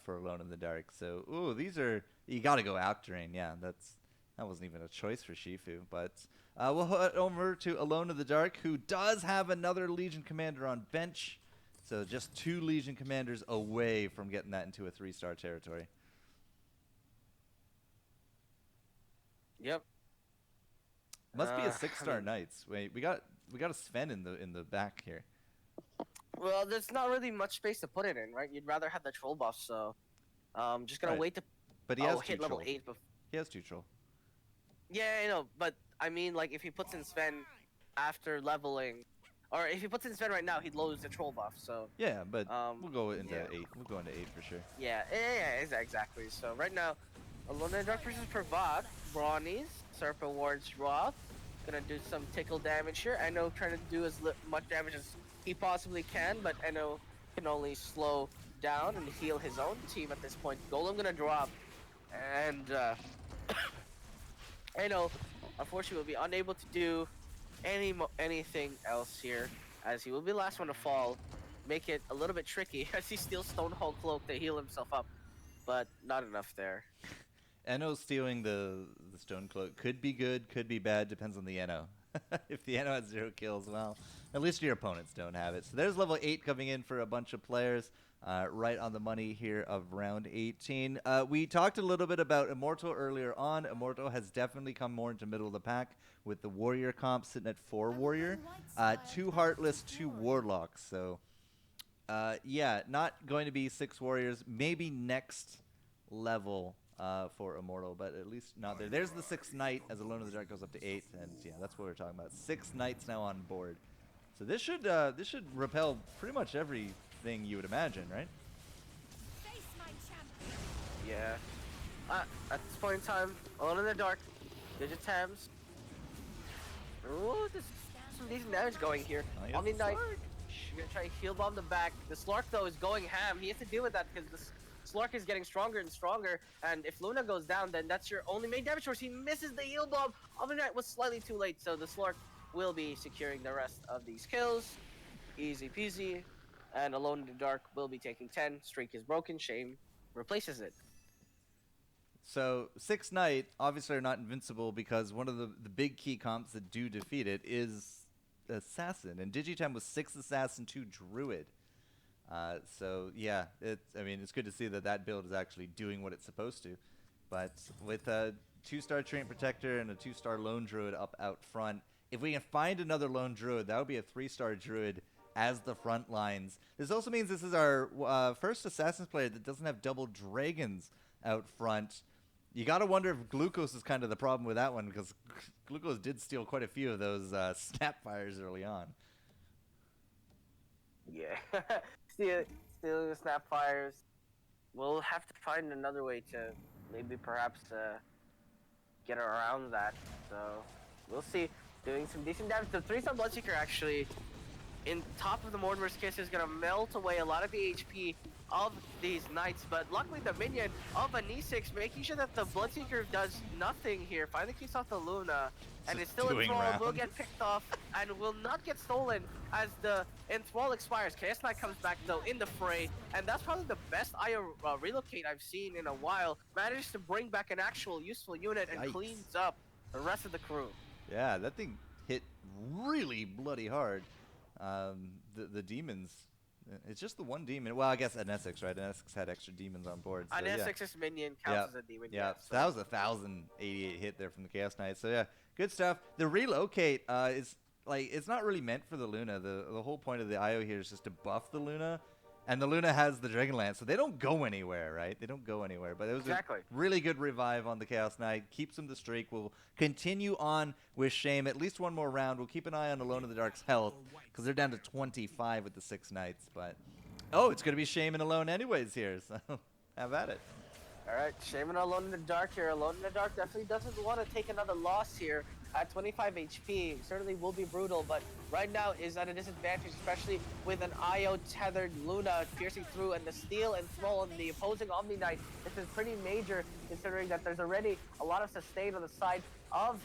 for Alone in the Dark. So, ooh, these are... You got to go Octarine. Yeah, that wasn't even a choice for Shifu. But we'll head over to Alone in the Dark, who does have another Legion Commander on bench. So just 2 Legion Commanders away from getting that into a 3-star territory. Yep. Must be a I six-star mean, Knights. Wait, we got a Sven in the back here. well, there's not really much space to put it in, right? You'd rather have the troll buff, so just gonna Right, wait to but he has two hit level troll. 8. He has two troll. Yeah, I know, but I mean, like, if he puts in Sven after leveling, or if he puts in Sven right now, he'd lose the troll buff. So, Yeah, but um, we'll go into yeah, 8. We'll go into 8 for sure. exactly. So right now, Alone in the Dark versus Provoc, Brawnies, Serpent Wards Roth, gonna do some tickle damage here. I know trying to do as much damage as he possibly can, but I know can only slow down and heal his own team at this point. Golem gonna drop, and I know, unfortunately, will be unable to do anything else here, as he will be the last one to fall. Make it a little bit tricky as he steals Stonehold Cloak to heal himself up, but not enough there. Eno stealing the stone cloak could be good, could be bad, depends on the Eno. If the Eno has 0 kills, well, at least your opponents don't have it. So there's level 8 coming in for a bunch of players. Right on the money here of round 18. We talked a little bit about Immortal earlier on. Immortal has definitely come more into middle of the pack with the Warrior comp sitting at 4 Warrior. 2 Heartless, 2 Warlocks. So, yeah, not going to be 6 Warriors. Maybe next level for Immortal, but at least not there. There's the 6th Knight as Alone in the Dark goes up to 8, and yeah, that's what we're talking about. 6 Knights now on board. So this should repel pretty much everything you would imagine, right? Yeah. At this point in time, Alone in the Dark, Digitams. Ooh, this some decent damage going here. Oh, yes, Omni the Knight, Slark. gonna try to heal bomb the back. The Slark though is going ham. He has to deal with that because the Slark is getting stronger and stronger. And if Luna goes down, then that's your only main damage source. He misses the heal bomb. Omni Knight was slightly too late, so the Slark will be securing the rest of these kills. Easy peasy. And Alone in the Dark will be taking 10. Streak is broken. Shame replaces it. So 6 Knight obviously are not invincible because one of the big key comps that do defeat it is Assassin. And Digitem was 6 Assassin, 2 Druid. So yeah, it's good to see that build is actually doing what it's supposed to. But with a 2-star Treant Protector and a 2-star Lone Druid up out front, if we can find another Lone Druid, that would be a 3-star Druid as the front lines. This also means this is our first Assassin's player that doesn't have double dragons out front. You got to wonder if Glucose is kind of the problem with that one, because Glucose did steal quite a few of those Snapfires early on. Yeah. Stealing the Snapfires. We'll have to find another way to maybe perhaps get around that. So we'll see. Doing some decent damage. The 3-star Bloodseeker actually in top of the Mortimer's Kiss is gonna melt away a lot of the HP of these knights, but luckily the minion of an E6 making sure that the Bloodseeker does nothing here. Finally keeps off the Luna, and it's still enthralled, will get picked off, and will not get stolen as the enthrall expires. Chaos Knight comes back though in the fray, and that's probably the best IO relocate I've seen in a while. Manages to bring back an actual useful unit and Yikes. cleans up the rest of the crew. Yeah, that thing hit really bloody hard. The demons. It's just the one demon. Well, I guess an Essex, right? An Essex had extra demons on board. So An yeah. Essex's minion counts as a demon. Yeah, So so that was a 1,088 hit there from the Chaos Knight. So yeah, good stuff. The relocate is like it's not really meant for the Luna. The whole point of the IO here is just to buff the Luna, and the Luna has the Dragonlance, so they don't go anywhere, right? They don't go anywhere. But it was exactly. a really good revive on the Chaos Knight. Keeps him the streak. We'll continue on with Shame at least one more round. We'll keep an eye on Alone in the Dark's health because they're down to 25 with the 6 Knights. But oh, it's gonna be Shame and Alone anyways here. So have at it. All right, Shaman Alone in the Dark here. Alone in the Dark definitely doesn't want to take another loss here at 25 HP. Certainly will be brutal, but right now is at a disadvantage, especially with an IO tethered Luna piercing through, and the steal and throw on the opposing Omni Knight. This is pretty major, considering that there's already a lot of sustain on the side of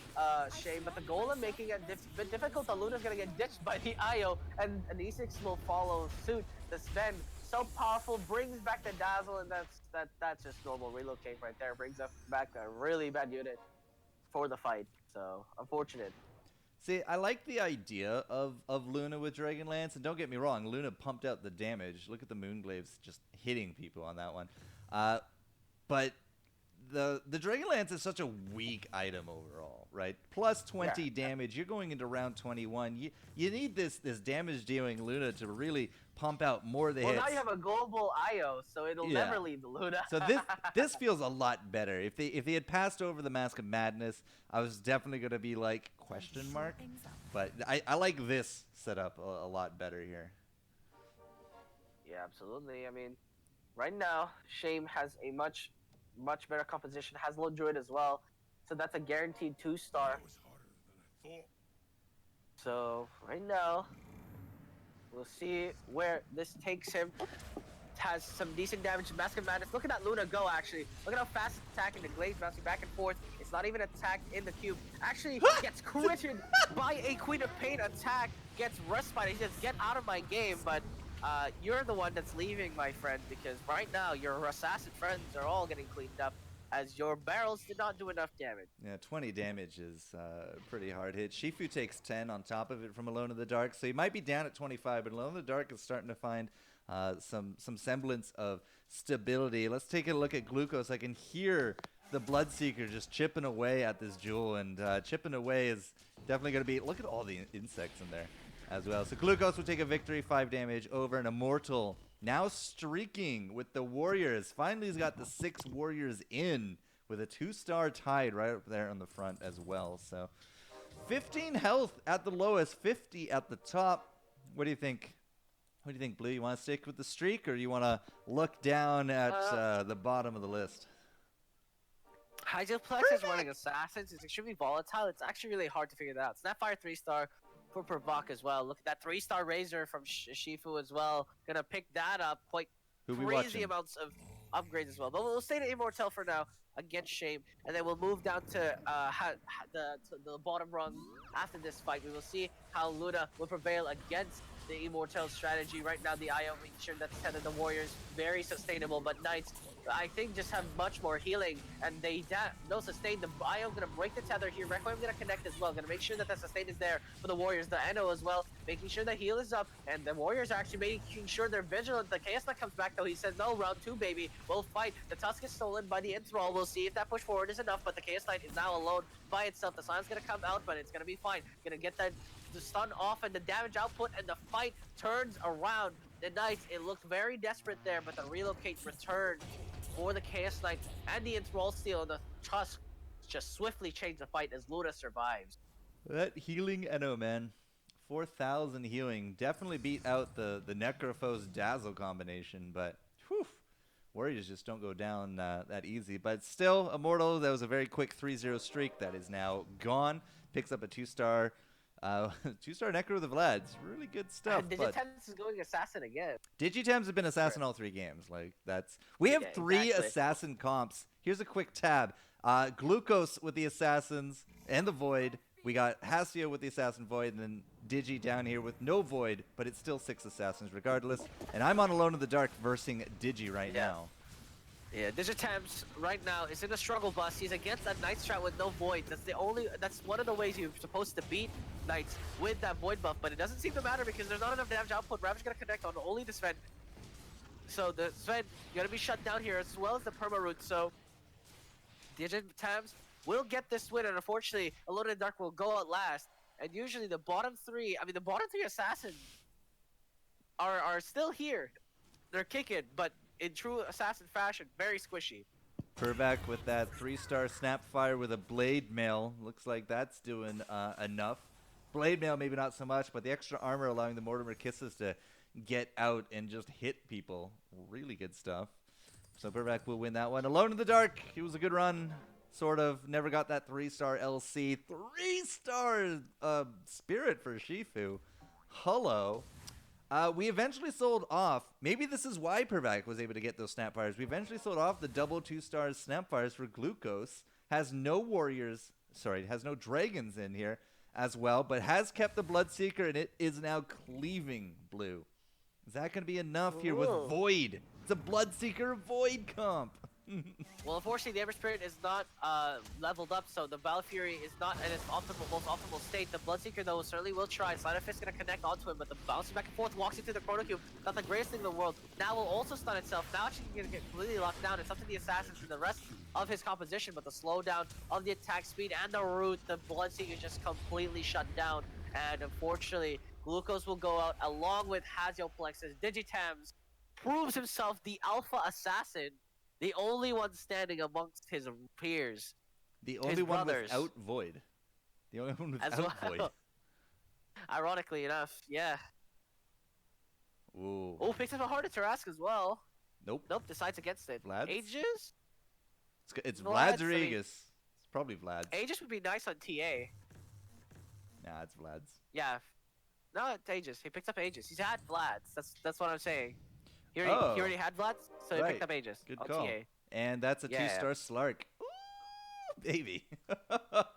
Shame, but the Golem making it bit difficult. The Luna's gonna get ditched by the IO, and an E6 will follow suit. The Sven, so powerful, brings back the Dazzle, and that's just normal relocate right there. Brings up back a really bad unit for the fight. So unfortunate. See, I like the idea of Luna with Dragonlance, and don't get me wrong, Luna pumped out the damage. Look at the Moonglaves just hitting people on that one. But the Dragonlance is such a weak item overall, right? Plus 20 damage. You're going into round 21. You need this damage dealing Luna to really pump out more of the hits. Well, now you have a global IO, so it'll never leave the Luna. So this feels a lot better. If they had passed over the Mask of Madness, I was definitely going to be like question mark. But I like this setup a lot better here. Yeah, absolutely. I mean, right now, Shame has a much better composition, has low druid as well, so that's a guaranteed 2-star. So right now, we'll see where this takes him. Has some decent damage. Mask of Madness. Look at that Luna go, actually. Look at how fast it's attacking. The Glaze bouncing back and forth. It's not even attacked in the cube. Actually gets critted by a Queen of Pain attack. Gets respite. He says, get out of my game, but you're the one that's leaving, my friend, because right now your assassin friends are all getting cleaned up as your barrels did not do enough damage. Yeah, 20 damage is a pretty hard hit. Shifu takes 10 on top of it from Alone in the Dark, so he might be down at 25, but Alone in the Dark is starting to find some semblance of stability. Let's take a look at Glucose. I can hear the Bloodseeker just chipping away at this jewel, and chipping away is definitely going to be... Look at all the insects in there as well. So Glucose will take a victory, 5 damage over an Immortal. Now streaking with the Warriors. Finally, he's got the 6 Warriors in with a 2-star tied right up there on the front as well. So 15 health at the lowest, 50 at the top. What do you think? What do you think, Blue? You want to stick with the streak, or you want to look down at the bottom of the list? Hydroplex is running Assassins. It's extremely volatile. It's actually really hard to figure that out. Snapfire 3-star for Pervok as well. Look at that 3-star Razor from Shifu as well. Gonna pick that up. Quite crazy amounts of upgrades as well. But we'll stay to Immortal for now against Shame, and then we'll move down to the bottom rung after this fight. We will see how Luna will prevail against the Immortal strategy. Right now, the IO making sure that the Warriors very sustainable, but Knights, I think, just have much more healing, and they no sustain. The IO gonna break the tether here. Requiem gonna connect as well. Gonna make sure that the sustain is there for the Warriors. The Eno as well, making sure the heal is up, and the Warriors are actually making sure they're vigilant. The Chaos Knight comes back though. He says, "No, round 2, baby. We'll fight." The Tusk is stolen by the Enthrall. We'll see if that push forward is enough, but the Chaos Knight is now alone by itself. The Slam's gonna come out, but it's gonna be fine. Gonna get the stun off and the damage output, and the fight turns around. The Knights, it looked very desperate there, but the relocate returned for the Chaos Knight and the Enthrall Steel, and the Tusk just swiftly changed the fight as Luna survives. That healing Eno, man. 4,000 healing. Definitely beat out the Necrophos Dazzle combination, but whew, Warriors just don't go down that easy. But still, Immortal, that was a very quick 3-0 streak that is now gone. Picks up a 2-star 2-star Necro with the Vlads. Really good stuff. Digitems is going Assassin again. Digitems have been Assassin all 3 games. Like, that's... We have 3 Assassin comps. Here's a quick tab. Glucose with the Assassins and the Void. We got Hasio with the Assassin Void, and then Digi down here with no Void, but it's still 6 Assassins regardless. And I'm on Alone in the Dark versing Digi right now. Yeah, Digitems right now is in a struggle bus. He's against that Knight strat with no Void. That's one of the ways you're supposed to beat Knights with that Void buff, but it doesn't seem to matter because there's not enough damage output. Ravage gonna connect on only the Sven. So the Sven gonna be shut down here as well as the Perma Root. So Digitems will get this win, and unfortunately, Alone in the Dark will go out last. And usually the bottom 3, the bottom 3 Assassins are still here. They're kicking, but in true Assassin fashion, very squishy. Pervac with that 3-star Snapfire with a Blade Mail. Looks like that's doing enough. Blade Mail maybe not so much, but the extra armor allowing the Mortimer Kisses to get out and just hit people. Really good stuff. So Pervac will win that one. Alone in the Dark, it was a good run. Sort of. Never got that 3-star LC. 3-star Spirit for Shifu. Hello. We eventually sold off, maybe this is why Pervac was able to get those Snapfires. We eventually sold off the double 2-star Snapfires for Glucose. Has no Warriors, sorry, has no Dragons in here as well, but has kept the Bloodseeker, and it is now cleaving Blue. Is that going to be enough here with Void? It's a Bloodseeker Void comp. Well, unfortunately, the Ember Spirit is not leveled up, so the Battle Fury is not in its most optimal state. The Bloodseeker, though, certainly will try. Sleight of Fist gonna connect onto him, but the bouncing back and forth walks into the Chrono Cube. Not the greatest thing in the world. Now will also stun itself. Now actually gonna get completely locked down. It's up to the Assassins and the rest of his composition, but the slowdown of the attack speed and the root, the Bloodseeker is just completely shut down. And unfortunately, Glucose will go out along with Haziel Plexus. Digitams proves himself the Alpha Assassin, the only one standing amongst his peers, The his only one brothers, without Void. The only one as without well. Void. Ironically enough, yeah. Ooh. Oh, picks up a Heart of Tarask as well. Nope. Nope, decides against it. Vlad's? Aegis? It's Vlad's, Vlad's or I mean- Aegis. It's probably Vlad's. Aegis would be nice on TA. Nah, it's Vlad's. Yeah. No, it's Aegis. He picked up Aegis. He's had Vlad's. That's what I'm saying. He already had Vlad's, so he Right. picked up Aegis Good on call. TA. And that's a Yeah. 2-star Slark. Ooh, baby.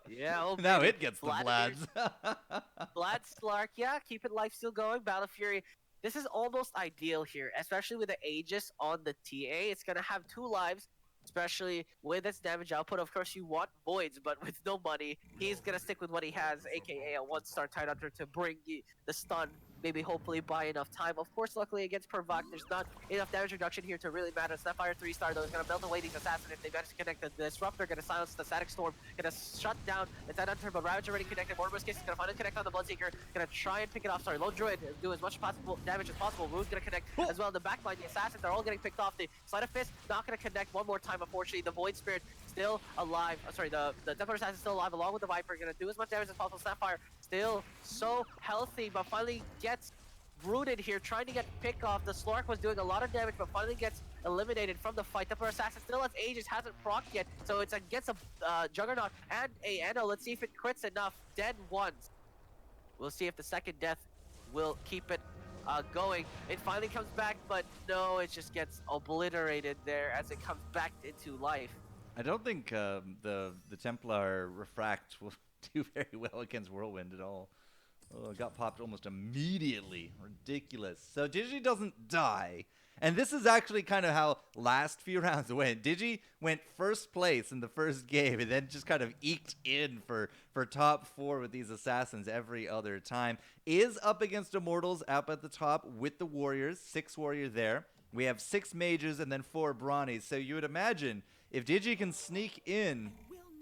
Yeah, oh, Now baby. it gets the Vladimir's- Vlads. Vlad Slark, yeah, keeping life still going. Battle Fury. This is almost ideal here, especially with the Aegis on the TA. It's gonna have 2 lives, especially with its damage output. Of course, you want Voids, but with no money, he's gonna stick with what he has, aka a 1-star Tidehunter to bring the stun. Maybe hopefully buy enough time. Of course, luckily against Pervok, there's not enough damage reduction here to really matter. Snapfire 3-star though is gonna melt away these assassins. If they manage to connect the Disruptor, gonna silence the Static Storm, gonna shut down the Tidehunter, but Ravage already connected. Mortimer's case is gonna finally connect on the Bloodseeker, gonna try and pick it off. Sorry, Lone Druid, do as much possible damage as possible. Rune's gonna connect as well in the backline. The assassins are all getting picked off. The Sleight of Fist not gonna connect one more time, unfortunately. The Void Spirit still alive. Sorry, the Templar Assassin still alive along with the Viper, gonna do as much damage as possible. Snapfire still so healthy, but finally gets rooted here, trying to get pick off. The Slark was doing a lot of damage, but finally gets eliminated from the fight. The Assassin still has Aegis, hasn't procced yet, so it's against a Juggernaut and a Anno. Let's see if it crits enough. Dead once. We'll see if the second death will keep it going. It finally comes back, but no, it just gets obliterated there as it comes back into life. I don't think the Templar Refract will do very well against Whirlwind at all. Oh, it got popped almost immediately. Ridiculous. So Digi doesn't die. And this is actually kind of how last few rounds went. Digi went first place in the first game and then just kind of eked in for top 4 with these assassins every other time. Is up against Immortals up at the top with the Warriors. 6 Warrior there. We have 6 Mages and then 4 Brawnies. So you would imagine if Digi can sneak in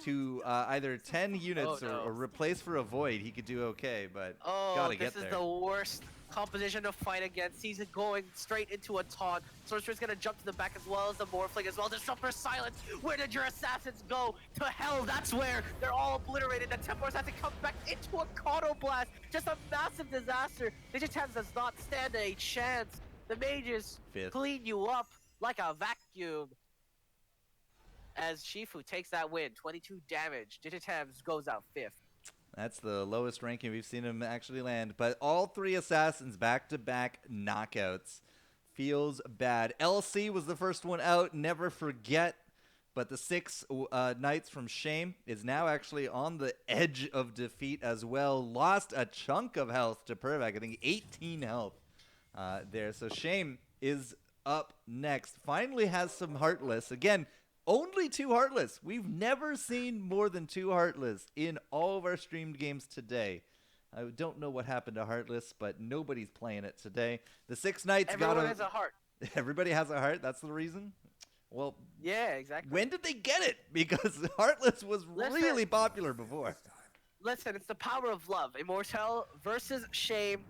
to either 10 units or replace for a Void, he could do okay, but gotta get there. This is the worst composition to fight against. He's going straight into a taunt. Sorcerer's gonna jump to the back as well as the Morphling as well. Disruptor silence. Where did your assassins go? To hell, that's where they're all obliterated. The Templar Assassin comes back into a Caudal Blast. Just a massive disaster. Digitams does not stand a chance. The mages clean you up like a vacuum. As Shifu takes that win, 22 damage. Digitams goes out 5th. That's the lowest ranking we've seen him actually land. But all 3 assassins back-to-back knockouts. Feels bad. LC was the first one out. Never forget. But the 6 Knights from Shame is now actually on the edge of defeat as well. Lost a chunk of health to Pervak. I think 18 health there. So Shame is up next. Finally has some Heartless. Again, only 2 Heartless. We've never seen more than 2 Heartless in all of our streamed games today. I don't know what happened to Heartless, but nobody's playing it today. The 6 Knights Everyone has a heart. Everybody has a heart? That's the reason? Well, yeah, exactly. When did they get it? Because Heartless was really popular before. Listen, it's the power of love. Immortal versus Shame.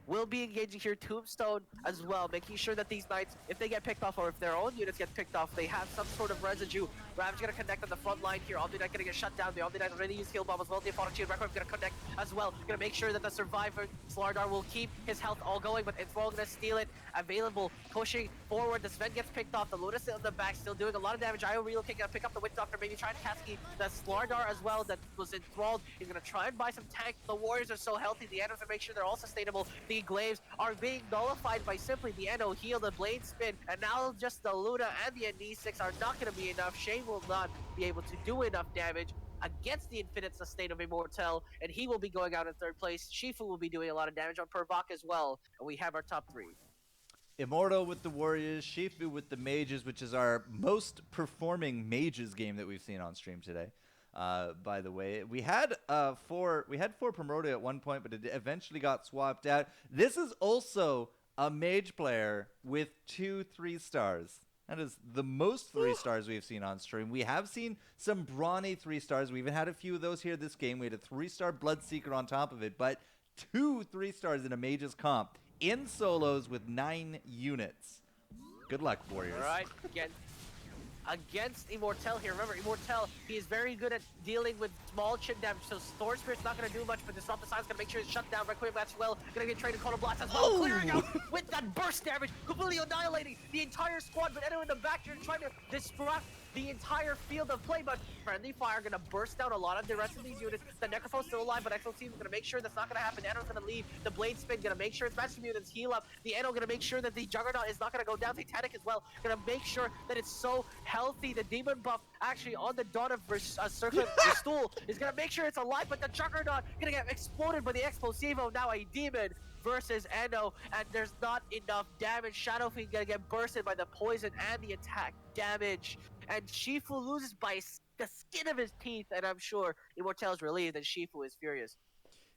Will be engaging here Tombstone as well, making sure that these Knights, if they get picked off or if their own units get picked off, they have some sort of residue. Ravage gonna connect on the front line here. Omni Knight gonna get shut down. The Omni Knight already used Heal Bomb as well. The Apollo Shield Record gonna connect as well. Gonna make sure that the Survivor Slardar will keep his health all going, but Enthrall gonna steal it. Available, pushing forward. The Sven gets picked off. The Lotus in the back, still doing a lot of damage. IO relocate, gonna pick up the Witch Doctor, maybe try to Cascade the Slardar as well that was enthralled. He's gonna try and buy some tank. The Warriors are so healthy. The Annos are make sure they're all sustainable. The Glaives are being nullified by simply the Anno heal, the Blade Spin, and now just the Luna and the Anissix are not going to be enough. Shane will not be able to do enough damage against the Infinite Sustain of Immortal, and he will be going out in 3rd place. Shifu will be doing a lot of damage on Pervok as well, and we have our top 3. Immortal with the Warriors, Shifu with the Mages, which is our most performing Mages game that we've seen on stream today. By the way, we had four Primordial at one point, but it eventually got swapped out. This is also a Mage player with 2 3-stars. That is the most 3-stars we've seen on stream. We have seen some brawny 3-stars. We even had a few of those here this game. We had a 3-star Bloodseeker on top of it, but 2 3-stars in a Mage's comp in solos with 9 units. Good luck, Warriors. All right, against Immortal here. Remember, Immortal, he is very good at dealing with small chip damage, so Thorn Spirit's not going to do much, but Disrupt the Silen's going to make sure it's shut down. Requiem as well, going to get traded Cold Blast as well, clearing out with that burst damage, completely annihilating the entire squad, but Eno in the back here trying to disrupt the entire field of play, but Friendly Fire gonna burst down a lot of the rest of these units. The Necrophone's still alive, but Exo Team's gonna make sure that's not gonna happen. Eno's gonna leave. The Blade Spin gonna make sure its Master Mutants heal up. The Eno gonna make sure that the Juggernaut is not gonna go down. Titanic as well, gonna make sure that it's so healthy. The Demon buff actually on the Dawn of Circlet the Stool is gonna make sure it's alive, but the Juggernaut gonna get exploded by the Explosivo. Now a Demon versus Eno, and there's not enough damage. Shadow Fiend gonna get bursted by the poison and the attack damage, and Shifu loses by the skin of his teeth, and I'm sure Immortal is relieved and Shifu is furious.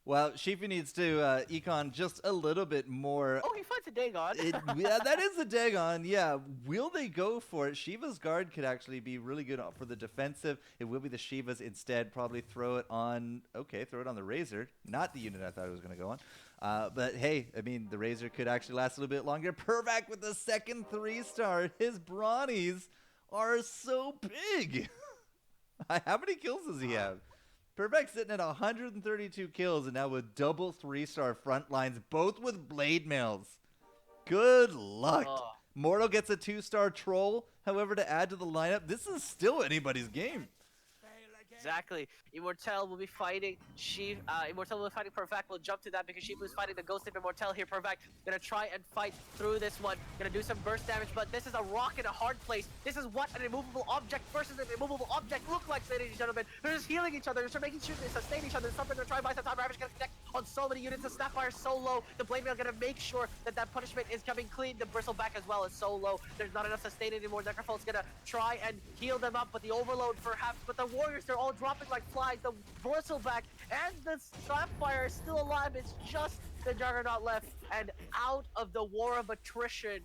Well, Shifu needs to econ just a little bit more. Oh, he fights a Dagon. Yeah, that is a Dagon. Yeah, will they go for it? Shiva's guard could actually be really good for the defensive. It will be the Shivas instead. Probably throw it on. Okay, throw it on the Razor, not the unit I thought it was going to go on. But hey, I mean, the Razor could actually last a little bit longer. Pervac with the second 3-star. His Brawnies are so big. How many kills does he have? Pervac's sitting at 132 kills, and now with double 3-star front lines, both with blade mails. Good luck. Mortal gets a 2-star troll, however, to add to the lineup. This is still anybody's game. Exactly. Immortal will be fighting Immortal will be fighting Pervac. We'll jump to that because Shifu is fighting the Ghost of Immortal here. Pervac gonna try and fight through this one. Gonna do some burst damage, but this is a rock in a hard place. This is what an immovable object versus an immovable object look like, ladies and gentlemen. They're just healing each other. They're making sure they sustain each other. Something to try by some time. Ravage gonna connect on so many units. The Snapfire is so low. The Blade Mail gonna make sure that that punishment is coming clean. The Bristleback as well is so low. There's not enough sustain anymore. Necrophone's gonna try and heal them up, but the overload perhaps. But the Warriors, they're all dropping like flies. The Bristleback and the Snapfire is still alive. It's just the Juggernaut left, and out of the war of attrition,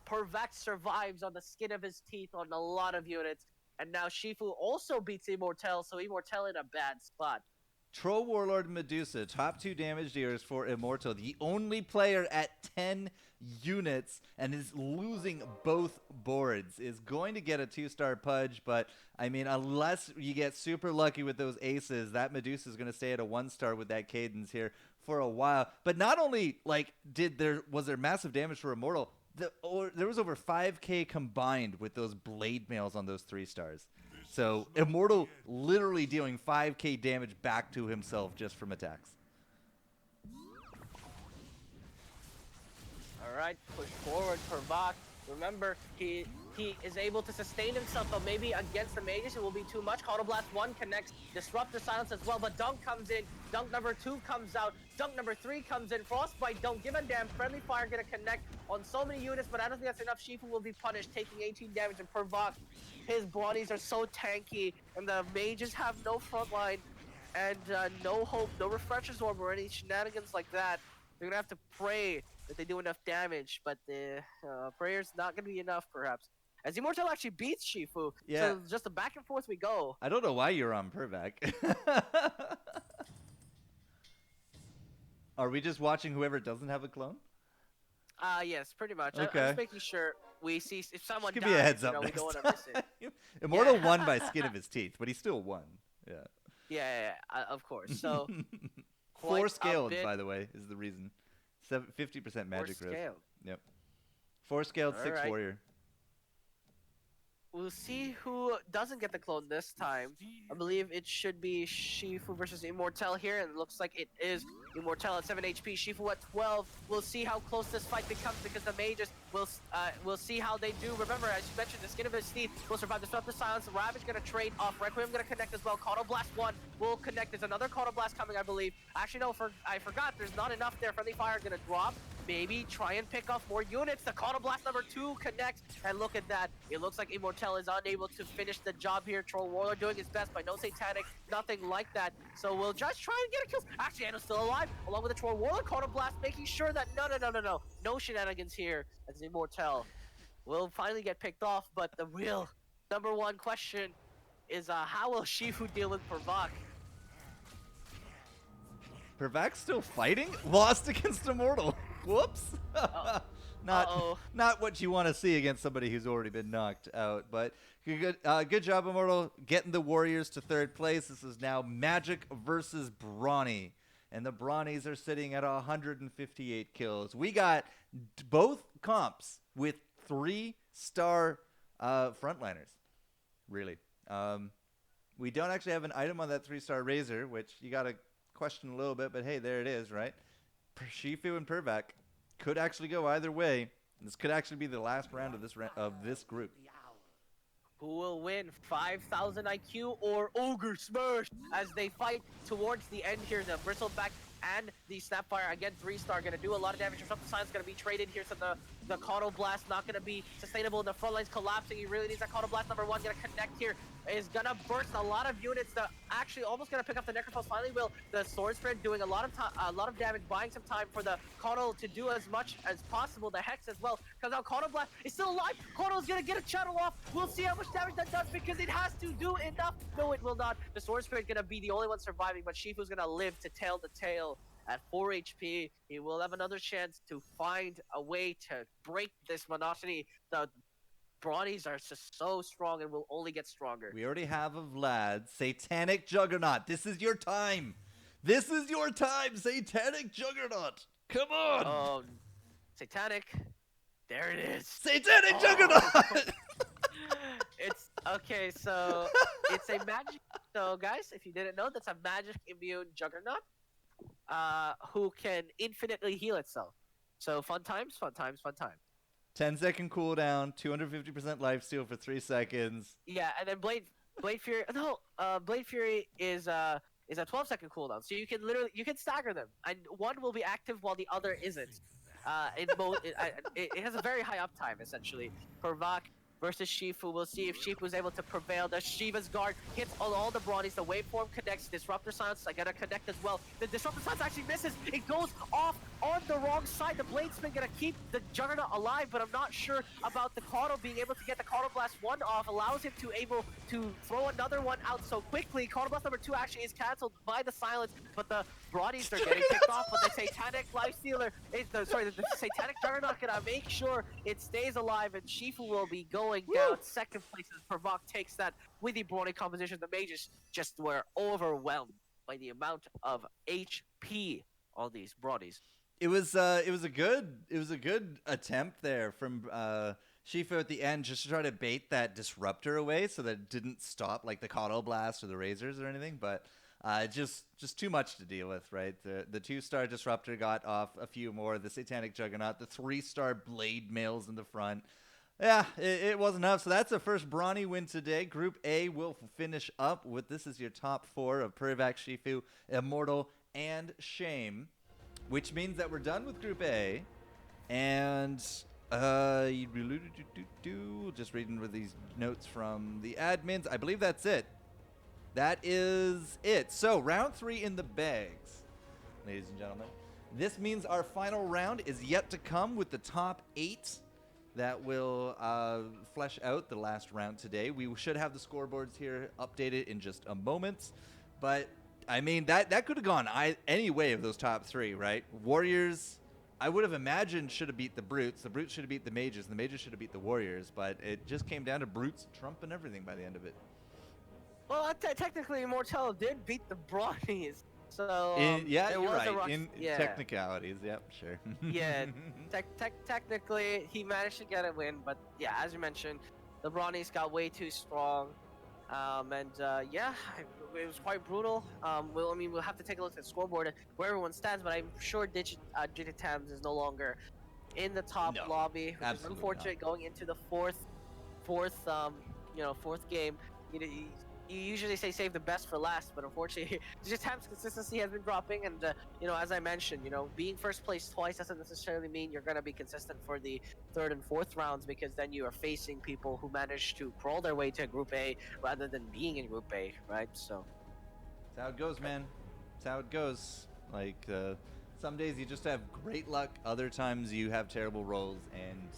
Pervac survives on the skin of his teeth on a lot of units, and now Shifu also beats Immortal, so Immortal in a bad spot. Troll Warlord Medusa, top 2 damage dealers for Immortal, the only player at 10 units and is losing both boards, is going to get a 2-star Pudge, but I mean, unless you get super lucky with those aces, that Medusa is going to stay at a 1-star with that cadence here for a while. But not only like was there massive damage for Immortal, there was over 5k combined with those blade mails on those 3-stars. So Immortal literally dealing 5k damage back to himself just from attacks. Alright, push forward Pervac. Remember, he is able to sustain himself, but maybe against the Mages it will be too much. Counter Blast 1 connects, Disrupt the Silence as well, but Dunk comes in, Dunk number 2 comes out, Dunk number 3 comes in, Frostbite, don't give a damn, Friendly Fire gonna connect on so many units, but I don't think that's enough. Shifu will be punished, taking 18 damage, and Pervac, his bodies are so tanky, and the Mages have no front line, and no hope, no Refresher's Orb or any shenanigans like that. They're gonna have to pray that they do enough damage, but the prayer's not gonna be enough, perhaps. As Immortal actually beats Shifu, yeah. So just a back and forth we go. I don't know why you're on Pervac. Are we just watching whoever doesn't have a clone? Yes, pretty much. Okay. I'm just making sure we see if someone Give dies, me a heads you up know, we next don't want to miss it. Immortal won by skin of his teeth, but he still won. Yeah. Yeah, of course. So 4 scaled, by the way, is the reason. 50% magic growth. Yep. 4 scaled, 6 right. warrior. We'll see who doesn't get the clone this time. I believe it should be Shifu versus Immortal here, and it looks like it is Immortal at 7 HP, Shifu at 12. We'll see how close this fight becomes because the Mages will see how they do. Remember, as you mentioned, the skin of his teeth will survive. Disrupt the Silence. Ravage gonna trade off. Requiem gonna connect as well. Counter Blast 1 will connect. There's another Counter Blast coming, I believe. Actually, no, I forgot. There's not enough there. Friendly Fire gonna drop. maybe try and pick off more units. The Counter Blast number 2 connects, and look at that. It looks like Immortel is unable to finish the job here. Troll Warlord doing his best, but no Satanic, nothing like that. So we'll just try and get a kill. Actually, Anno's still alive, along with the Troll Warlord. Counter Blast making sure that no shenanigans here as Immortel will finally get picked off. But the real #1 question is how will Shifu deal with Pervok? Pervak's still fighting? Lost against Immortal. Whoops. Not what you want to see against somebody who's already been knocked out. But good job, Immortal, getting the Warriors to 3rd place. This is now Magic versus Brawny. And the Brawnies are sitting at 158 kills. We got both comps with 3-star frontliners. Really. We don't actually have an item on that 3-star Razor, which you got to question a little bit, but hey, there it is, right? Shifu and Pervak could actually go either way. This could actually be the last round of this group. Who will win, 5,000 IQ or Ogre Smash, as they fight towards the end here? The Bristleback and the Snapfire, again, 3-star, going to do a lot of damage. Disruptive Silence going to be traded here, so the Counter Blast not going to be sustainable. The front line's collapsing. He really needs that Counter Blast #1. Going to connect here. Is going to burst a lot of units. That actually almost going to pick up the Necrophos. Finally will. The Sword Spread doing a lot of damage, buying some time for the Counter to do as much as possible. The Hex as well, because now Counter Blast is still alive. Counter is going to get a channel off. We'll see how much damage that does, because it has to do enough. No, it will not. The Sword Spread going to be the only one surviving, but Shifu's going to live to tell the tale. At 4 HP, he will have another chance to find a way to break this monotony. The Brawnies are just so strong and will only get stronger. We already have a Vlad. Satanic Juggernaut. This is your time. This is your time, Satanic Juggernaut. Come on. Satanic. There it is. Satanic Juggernaut. It's okay, so it's a magic. So guys, if you didn't know, that's a magic immune Juggernaut. Who can infinitely heal itself. So fun times, fun times, fun times. 10-second cooldown, 250% lifesteal for 3 seconds. Yeah, and then Blade Fury. No, Blade Fury is a 12-second cooldown. So you can stagger them, and one will be active while the other isn't. It has a very high uptime essentially. Pervak versus Shifu. We'll see if Shifu is able to prevail. The Shiva's Guard hits on all the Brawnies. The Waveform connects. Disruptor Silence, I gotta connect as well. The Disruptor Silence actually misses. It goes off on the wrong side. The Blade Spin gonna keep the Juggernaut alive, but I'm not sure about the Counter being able to get the Counter Blast 1 off. Allows him to able to throw another one out so quickly. Counter Blast #2 actually is cancelled by the Silence, but the Brawnies are getting picked off. But the Satanic Lifestealer is the Satanic Juggernaut gonna make sure it stays alive, and Shifu will be going down. 2nd place as Pervok takes that with the Brawny composition. The mages just were overwhelmed by the amount of HP on these Brawnies. It was a good attempt there from Shifu at the end, just to try to bait that disruptor away so that it didn't stop like the Coddle Blast or the Razors or anything, but just too much to deal with, right? The 2-star disruptor got off a few more. The Satanic Juggernaut, the 3-star blade mails in the front. Yeah, it wasn't enough. So that's the first Brawny win today. Group A will finish up with, this is your top 4 of Pervak, Shifu, Immortal, and Shame, which means that we're done with Group A. And just reading with these notes from the admins, I believe that's it. That is it. So round 3 in the bags, ladies and gentlemen. This means our final round is yet to come with the top 8 that will flesh out the last round today. We should have the scoreboards here updated in just a moment. But, I mean, that could have gone any way of those top 3, right? Warriors, I would have imagined, should have beat the Brutes. The Brutes should have beat the Mages. And the Mages should have beat the Warriors. But it just came down to Brutes trumping everything by the end of it. Well, technically, Immortal did beat the Brawnies. So, yeah, you're right. In technicalities, yep, sure. Yeah, technically, he managed to get a win, but yeah, as you mentioned, the Brawnies got way too strong, yeah, it was quite brutal. We'll have to take a look at the scoreboard where everyone stands, but I'm sure Digitams is no longer in the top lobby, which is unfortunate going into the fourth game. you usually say save the best for last, but unfortunately, just times consistency has been dropping. And as I mentioned, being first place twice doesn't necessarily mean you're gonna be consistent for the third and fourth rounds, because then you are facing people who managed to crawl their way to Group A rather than being in Group A, right? So That's how it goes, man. That's how it goes. Like some days you just have great luck, other times you have terrible rolls, and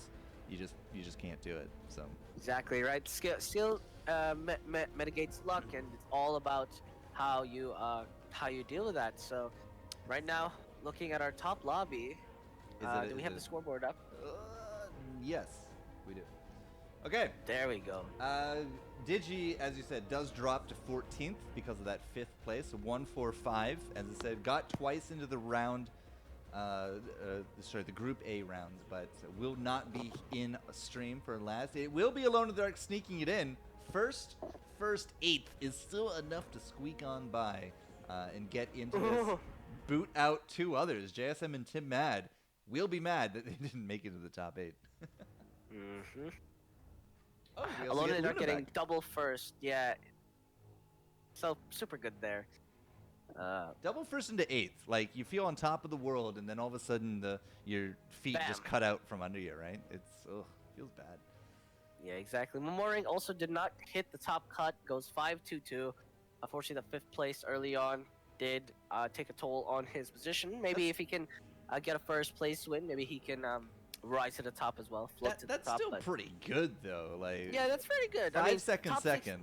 you just can't do it. So exactly right. Skill mitigates luck, and it's all about how you deal with that. So right now, looking at our top lobby, do we have the scoreboard up? Uh, yes, we do. Okay. There we go. Digi, as you said, does drop to 14th because of that 5th place. 1-4-5, as I said, got twice into the round, the Group A rounds, but will not be in a stream for last. It will be Alone in the Dark sneaking it in. First 8th is still enough to squeak on by and get into this. Boot out 2 others, JSM and Tim Mad. We'll be mad that they didn't make it to the top 8. Mm-hmm. Oh, Alone in the Dark getting double first. Yeah. So super good there. Double first into 8th. Like, you feel on top of the world, and then all of a sudden your feet Bam. just cut out from under you, right? Feels bad. Yeah, exactly. Momoring also did not hit the top cut. Goes 5-2-2. Unfortunately, the 5th place early on did take a toll on his position. Maybe if he can get a first place win, maybe he can rise to the top as well. Float to the top. That's still pretty good, though. Like, yeah, that's pretty good. 5-second top second.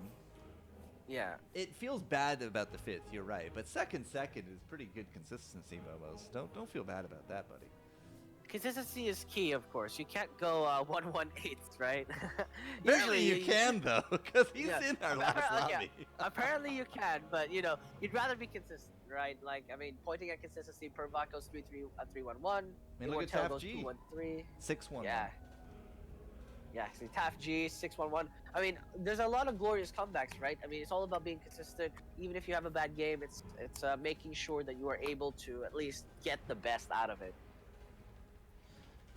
Yeah. It feels bad about the 5th. You're right, but second is pretty good consistency, Momos. Don't feel bad about that, buddy. Consistency is key, of course. You can't go 1-1-8, right? Usually you can, though, because he's in our last lobby. Yeah. Apparently you can, but you'd rather be consistent, right? Like, pointing at consistency, Pervat goes 3-3-1-1. Look at Taf goes G. 2-1-3. 6-1. Yeah, see, Taf G, 6-1-1. There's a lot of glorious comebacks, right? It's all about being consistent. Even if you have a bad game, it's making sure that you are able to at least get the best out of it.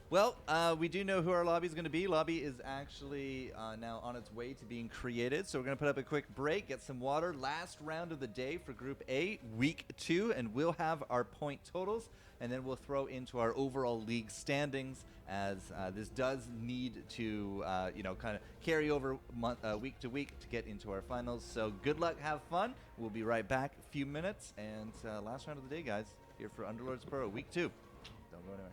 Well, we do know who our lobby is going to be. Lobby is actually now on its way to being created, so we're going to put up a quick break, get some water. Last round of the day for Group A, Week 2, and we'll have our point totals, and then we'll throw into our overall league standings, as this does need to, kind of carry over week to week to get into our finals. So good luck, have fun. We'll be right back, a few minutes, and last round of the day, guys, here for Underlords Pro, Week 2. Don't go anywhere.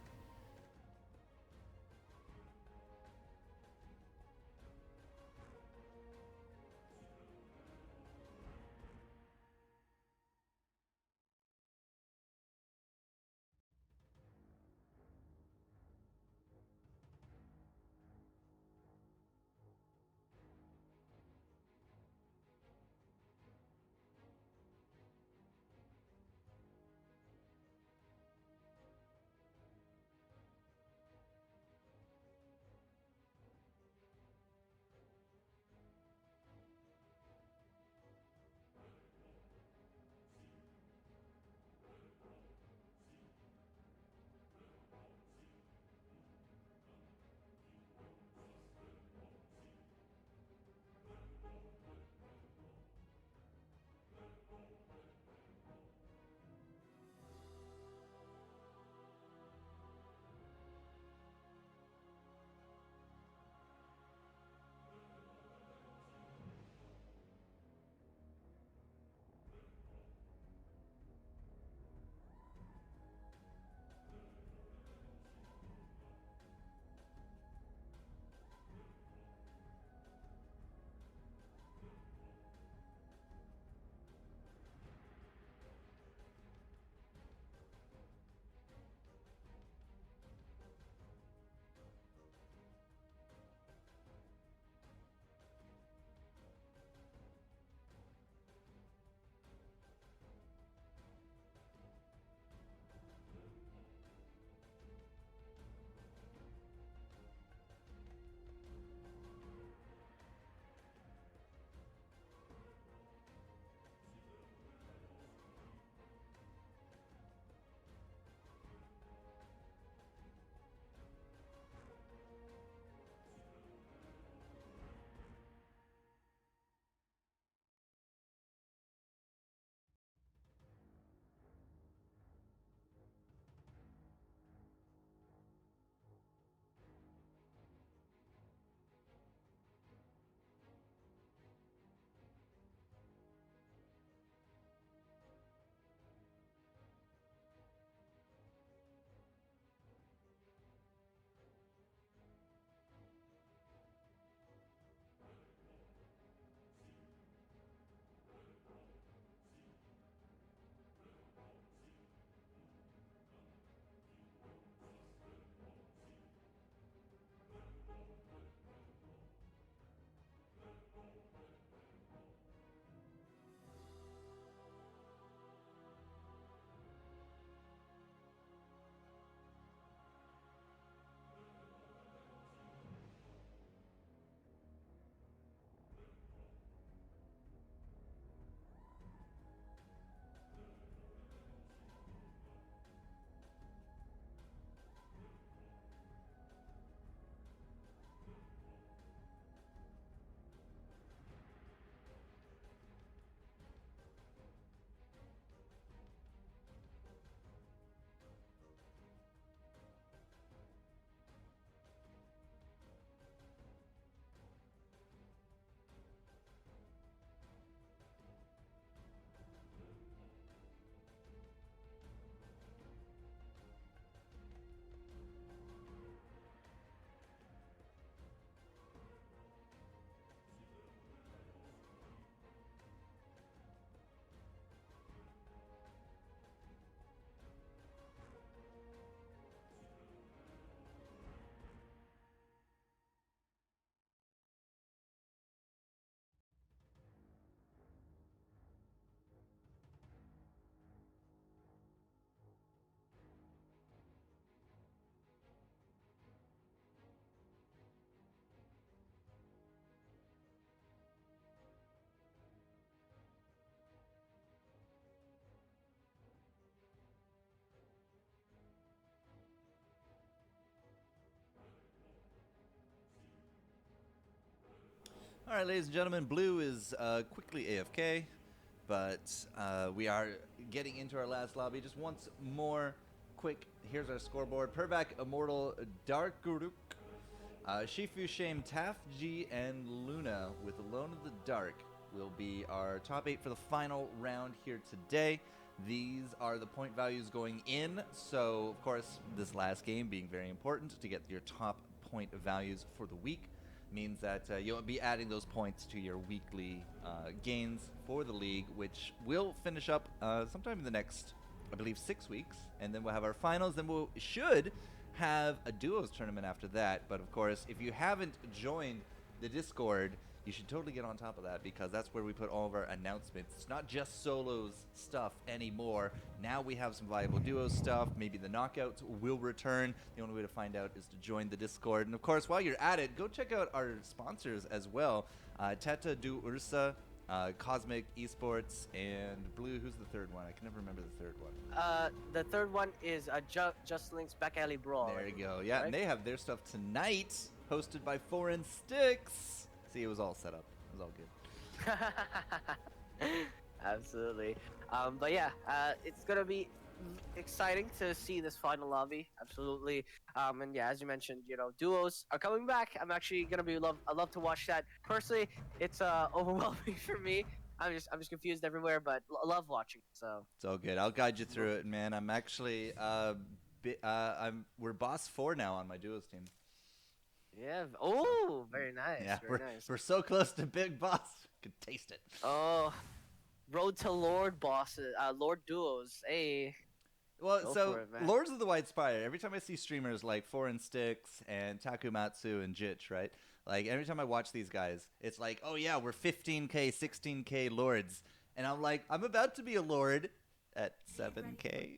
All right, ladies and gentlemen, Blue is quickly AFK, but we are getting into our last lobby. Just once more, quick, here's our scoreboard. Pervac, Immortal, Dark Guruk, Shifu, Shame, Taf, G, and Luna with Alone of the Dark will be our top 8 for the final round here today. These are the point values going in, so of course this last game being very important to get your top point values for the week means that you'll be adding those points to your weekly gains for the league, which will finish up sometime in the next, I believe, 6 weeks, and then we'll have our finals. Then we should have a duos tournament after that. But of course, if you haven't joined the Discord, you should totally get on top of that, because that's where we put all of our announcements. It's not just solos stuff anymore. Now we have some viable duos stuff. Maybe the knockouts will return. The only way to find out is to join the Discord. And of course, while you're at it, go check out our sponsors as well. Teta du Ursa, Cosmic Esports, and Blue. Who's the third one? I can never remember the third one. The third one is Just Link's Back Alley Brawl. There you go. Yeah, right? And they have their stuff tonight, hosted by Foreign Sticks. See, it was all set up. It was all good. Absolutely. But yeah, it's gonna be exciting to see this final lobby. Absolutely. And yeah, as you mentioned, duos are coming back. I'm actually gonna I love to watch that. Personally, it's overwhelming for me. I'm just confused everywhere, but love watching. So It's all good. I'll guide you through it, man. I'm actually we're boss 4 now on my duos team. yeah. Oh, very nice. Yeah, very nice. we're so close to big boss. Could taste it. Oh, road to Lord bosses, Lord duos. Hey. Well, Go so for it, man. Lords of the White Spire, every time I see streamers like Foreign Sticks and Takumatsu and Jitch, right? Like, every time I watch these guys, it's like, oh yeah, we're 15k, 16k Lords. And I'm like, I'm about to be a Lord at 7k.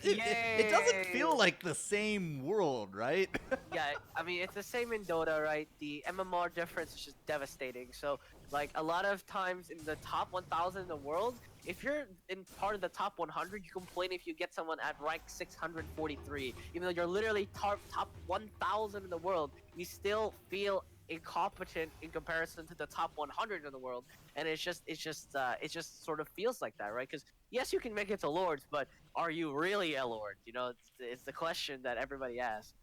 It doesn't feel like the same world, right? Yeah, I mean, it's the same in Dota, right? The MMR difference is just devastating. So, like, a lot of times in the top 1,000 in the world, if you're in part of the top 100, you complain if you get someone at rank 643. Even though you're literally top 1,000 in the world, you still feel incompetent in comparison to the top 100 in the world. And it just sort of feels like that, right? Because yes, you can make it to Lords, but are you really a Lord? It's the question that everybody asks.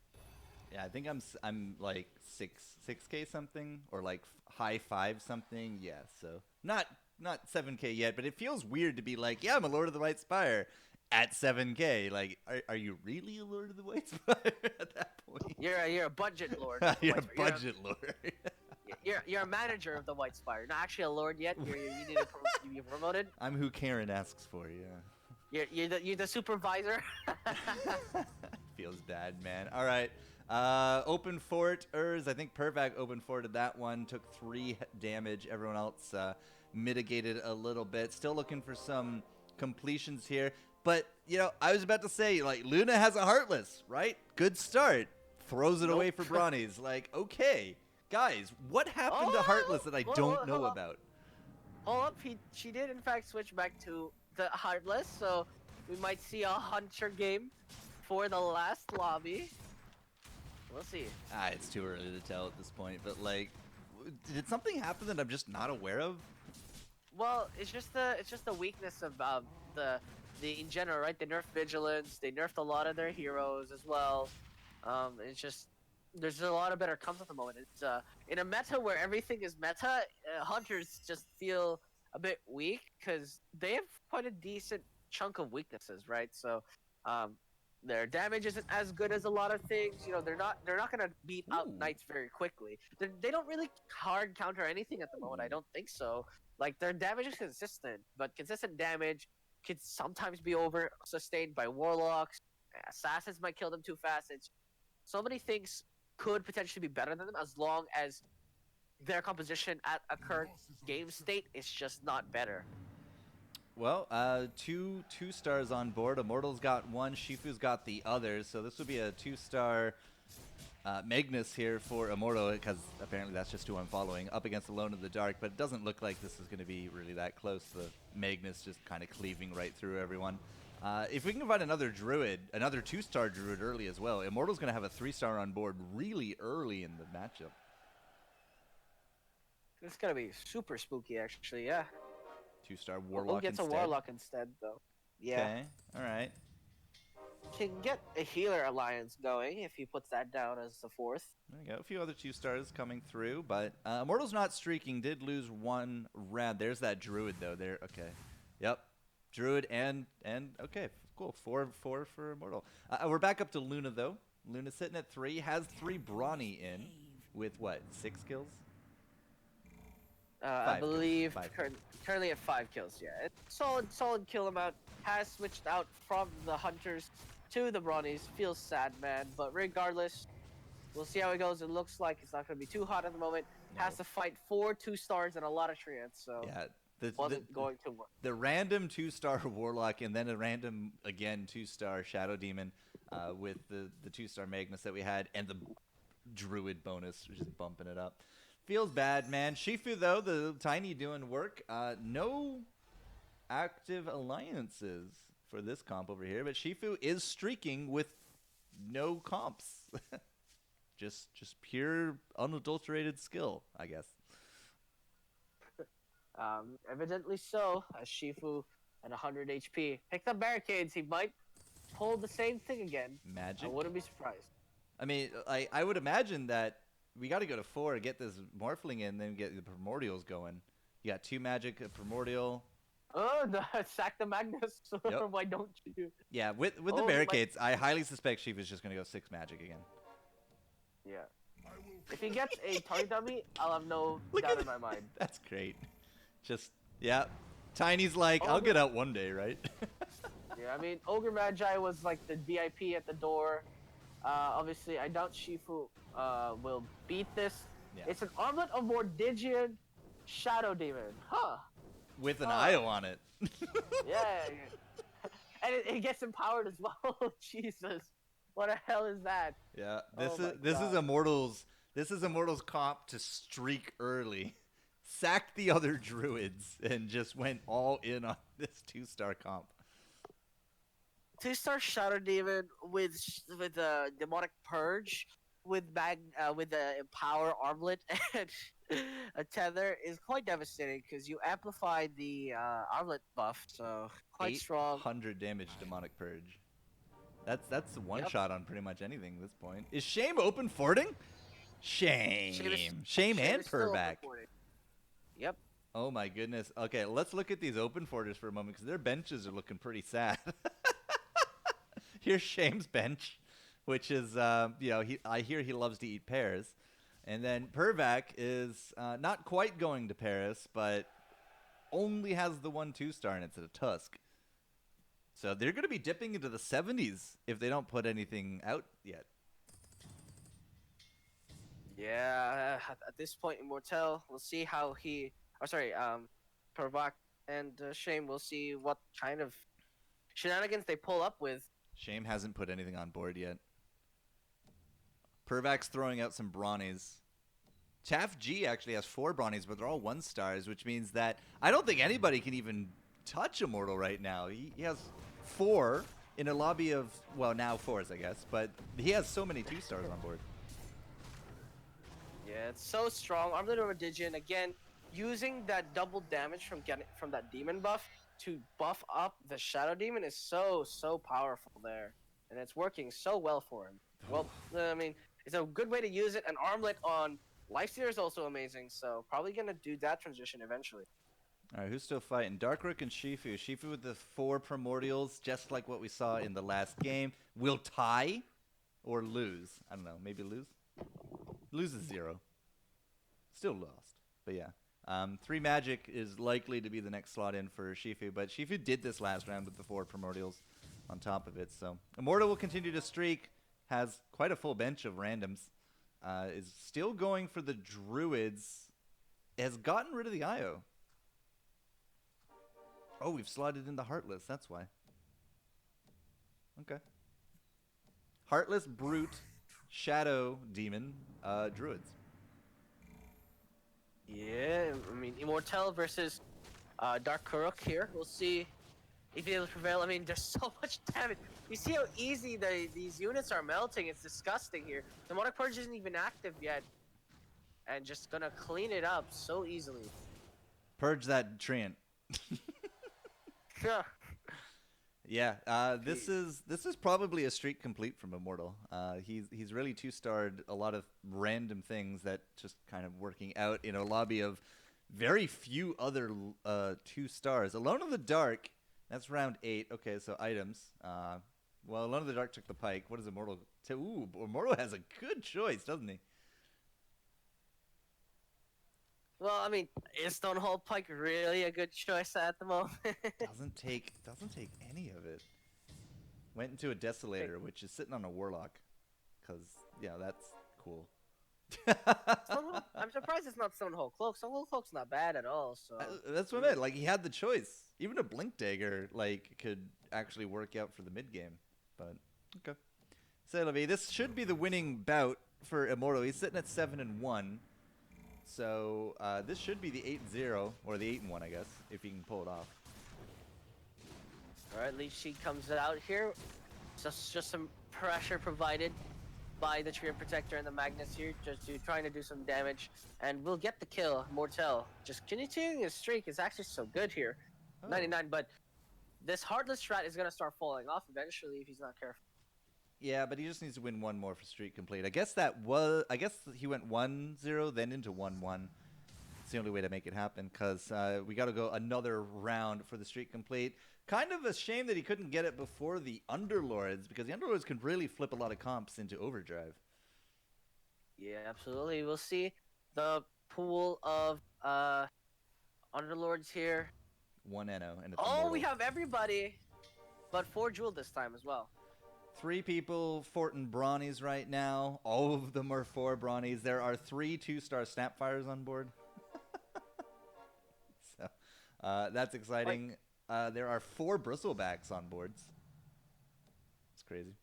Yeah, I think I'm like 6k something, or like high 5 something. Yeah, so not 7k yet, but it feels weird to be like, yeah, I'm a Lord of the White Spire at 7k. Like, are you really a Lord of the White Spire at that point? You're a budget Lord. You're a budget Lord. You're a manager of the White Spire. You're not actually a Lord yet. You need to be promoted. I'm who Karen asks for, yeah. You're the supervisor. Feels bad, man. All right. Open fort, I think Pervac open forted that one, took 3 damage. Everyone else mitigated a little bit. Still looking for some completions here. But, I was about to say, like, Luna has a Heartless, right? Good start. Throws it away for Brawnies. Like, okay. Guys, what happened to Heartless that I don't know about? Hold up. She did, in fact, switch back to the Heartless, so we might see a Hunter game for the last lobby. We'll see. It's too early to tell at this point, but, like, did something happen that I'm just not aware of? Well, it's just the weakness of the in general, right? They nerfed Vigilance. They nerfed a lot of their heroes as well. It's just there's a lot of better comps at the moment. It's in a meta where everything is meta, Hunters just feel a bit weak because they have quite a decent chunk of weaknesses, right? So, their damage isn't as good as a lot of things. They're not gonna beat out Knights very quickly. They don't really hard counter anything at the moment. I don't think so. Like, their damage is consistent, but consistent damage could sometimes be over sustained by Warlocks. Assassins might kill them too fast. It's so many things could potentially be better than them as long as their composition at a current game state is just not better. Well, two stars on board. Immortal's got one, Shifu's got the other, so this would be a 2-star Magnus here for Immortal, because apparently that's just who I'm following, up against Alone in the Dark, but it doesn't look like this is going to be really that close. The Magnus just kind of cleaving right through everyone. If we can find another Druid, another 2-star Druid early as well, Immortal's going to have a 3-star on board really early in the matchup. It's gonna be super spooky, actually. Yeah. 2-star We'll Warlock get to instead. Warlock instead, though. Yeah. Okay, all right. Can get a healer alliance going if he puts that down as the fourth. There we go. A few other 2-stars coming through, but Immortal's not streaking. Did lose one rad. There's that Druid though. There. Okay. Yep. Druid and okay. Cool. 4 for Immortal. We're back up to Luna though. Luna's sitting at 3. Has 3 Brawny in with what? 6 kills. I believe Five. currently at 5 kills. Yeah, it's solid kill amount. Has switched out from the hunters to the Brawnies. Feels sad, man. But regardless, we'll see how it goes. It looks like it's not going to be too hot at the moment. No. Has to fight 4 2-stars and a lot of treants, so Yeah. wasn't going to work. The random 2-star Warlock and then a random again 2-star Shadow Demon with the 2-star Magnus that we had and the Druid bonus, just bumping it up. Feels bad, man. Shifu though, the Tiny doing work. No active alliances for this comp over here, but Shifu is streaking with no comps. just pure unadulterated skill, I guess. Evidently so, as Shifu at 100 HP picked up barricades. He might pull the same thing again. Magic. I wouldn't be surprised. I mean, I would imagine that we got to go to 4 to get this Morphling in, then get the Primordials going. You got 2 magic, a Primordial. Oh, sack the Magnus. Yep. Why don't you? Yeah, with the barricades, I highly suspect Shifu's just going to go 6 magic again. Yeah. If he gets a target dummy, I'll have no Look doubt at in my mind. That's great. Just, yeah. Tiny's like, I'll get out one day, right? Yeah, I mean, Ogre Magi was like the VIP at the door. Obviously, I doubt Shifu will beat this. Yeah. It's an Armlet of Mordigian Shadow Demon. Huh. With an IO on it. Yeah. And it gets empowered as well. Jesus. What the hell is that? Yeah, Oh my this is God. Immortals. This is Immortals comp to streak early, sacked the other druids, and just went all in on this 2-star comp. 2-star Shadow Demon with Demonic Purge, with the Empower Armlet and a Tether is quite devastating because you amplify the Armlet buff, so quite strong. 800 damage Demonic Purge. That's one Yep. shot on pretty much anything at this point. Is Shame open forting? Shame and is still Purback. supported. Yep. Oh my goodness. Okay, let's look at these open forters for a moment because their benches are looking pretty sad. Here's Shame's bench, which is I hear he loves to eat pears, and then Purvac is not quite going to Paris, but only has the 1 2-star and it's at a Tusk. So they're going to be dipping into the 70s if they don't put anything out yet. Yeah, at this point, Immortel, we'll see how Purvac and Shame, we'll see what kind of shenanigans they pull up with. Shame hasn't put anything on board yet. Purvac's throwing out some Brawnies. Taff G actually has 4 Brawnies, but they're all 1-stars, which means that I don't think anybody can even touch Immortal right now. He has 4 in a lobby of, well, now 4s, I guess, but he has so many 2-stars on board. Yeah, it's so strong. Armlet of Mordigian, again, using that double damage from that demon buff to buff up the Shadow Demon is so powerful there. And it's working so well for him. Well, I mean, it's a good way to use it. An Armlet on Lifesteal is also amazing, so probably going to do that transition eventually. All right, who's still fighting? Darkrook and Shifu. Shifu with the 4 Primordials, just like what we saw in the last game. Will tie or lose? I don't know. Maybe lose? Loses 0. Still lost, but yeah. 3 magic is likely to be the next slot in for Shifu, but Shifu did this last round with the 4 Primordials on top of it. So Immortal will continue to streak, has quite a full bench of randoms, is still going for the Druids, has gotten rid of the IO. Oh, we've slotted in the Heartless, that's why. Okay. Heartless, Brute, Shadow, Demon, Druids. Yeah, I mean, Immortel versus Dark Kuruk here. We'll see if he'll prevail. I mean, there's so much damage. You see how easy these units are melting. It's disgusting here. The Demonic Purge isn't even active yet. and just gonna clean it up so easily. Purge that treant. Yeah. Yeah, this is probably a streak complete from Immortal. He's really two-starred a lot of random things that just kind of working out in a lobby of very few other 2 stars. Alone in the Dark, that's round 8. Okay, so items. Well, Alone in the Dark took the Pike. What does Immortal? Ooh, Immortal has a good choice, doesn't he? Well, I mean, is Stonehold Pike really a good choice at the moment? Doesn't take any of it. Went into a Desolator, which is sitting on a Warlock. Cause yeah, that's cool. Stonehold, I'm surprised it's not Stonehold Cloak. Stonehold Cloak's not bad at all. So That's what I meant. Like he had the choice. Even a Blink Dagger like could actually work out for the mid game. But okay. So Levy, this should be the winning bout for Immortal. He's sitting at 7-1. So this should be the 8-0 or the 8-1, I guess, if he can pull it off. all right, Leech Seed comes out here. Just some pressure provided by the Tree Protector and the Magnus here, trying to do some damage, and we'll get the kill. Mortel just continuing his streak is actually so good here, 99. But this Heartless strat is gonna start falling off eventually if he's not careful. Yeah, but he just needs to win one more for streak complete. I guess he went 1-0 then into 1-1. It's the only way to make it happen because we got to go another round for the streak complete. Kind of a shame that he couldn't get it before the Underlords because the Underlords can really flip a lot of comps into overdrive. Yeah, absolutely. We'll see the pool of Underlords here. 1-0 and it's Oh, Immortal. we have everybody, but 4 Jewel this time as well. 3 people Fortin Brawnies right now. All of them are 4 Brawnies. There are 3 2-star Snapfires on board. So that's exciting. There are 4 Bristlebacks on boards. It's crazy.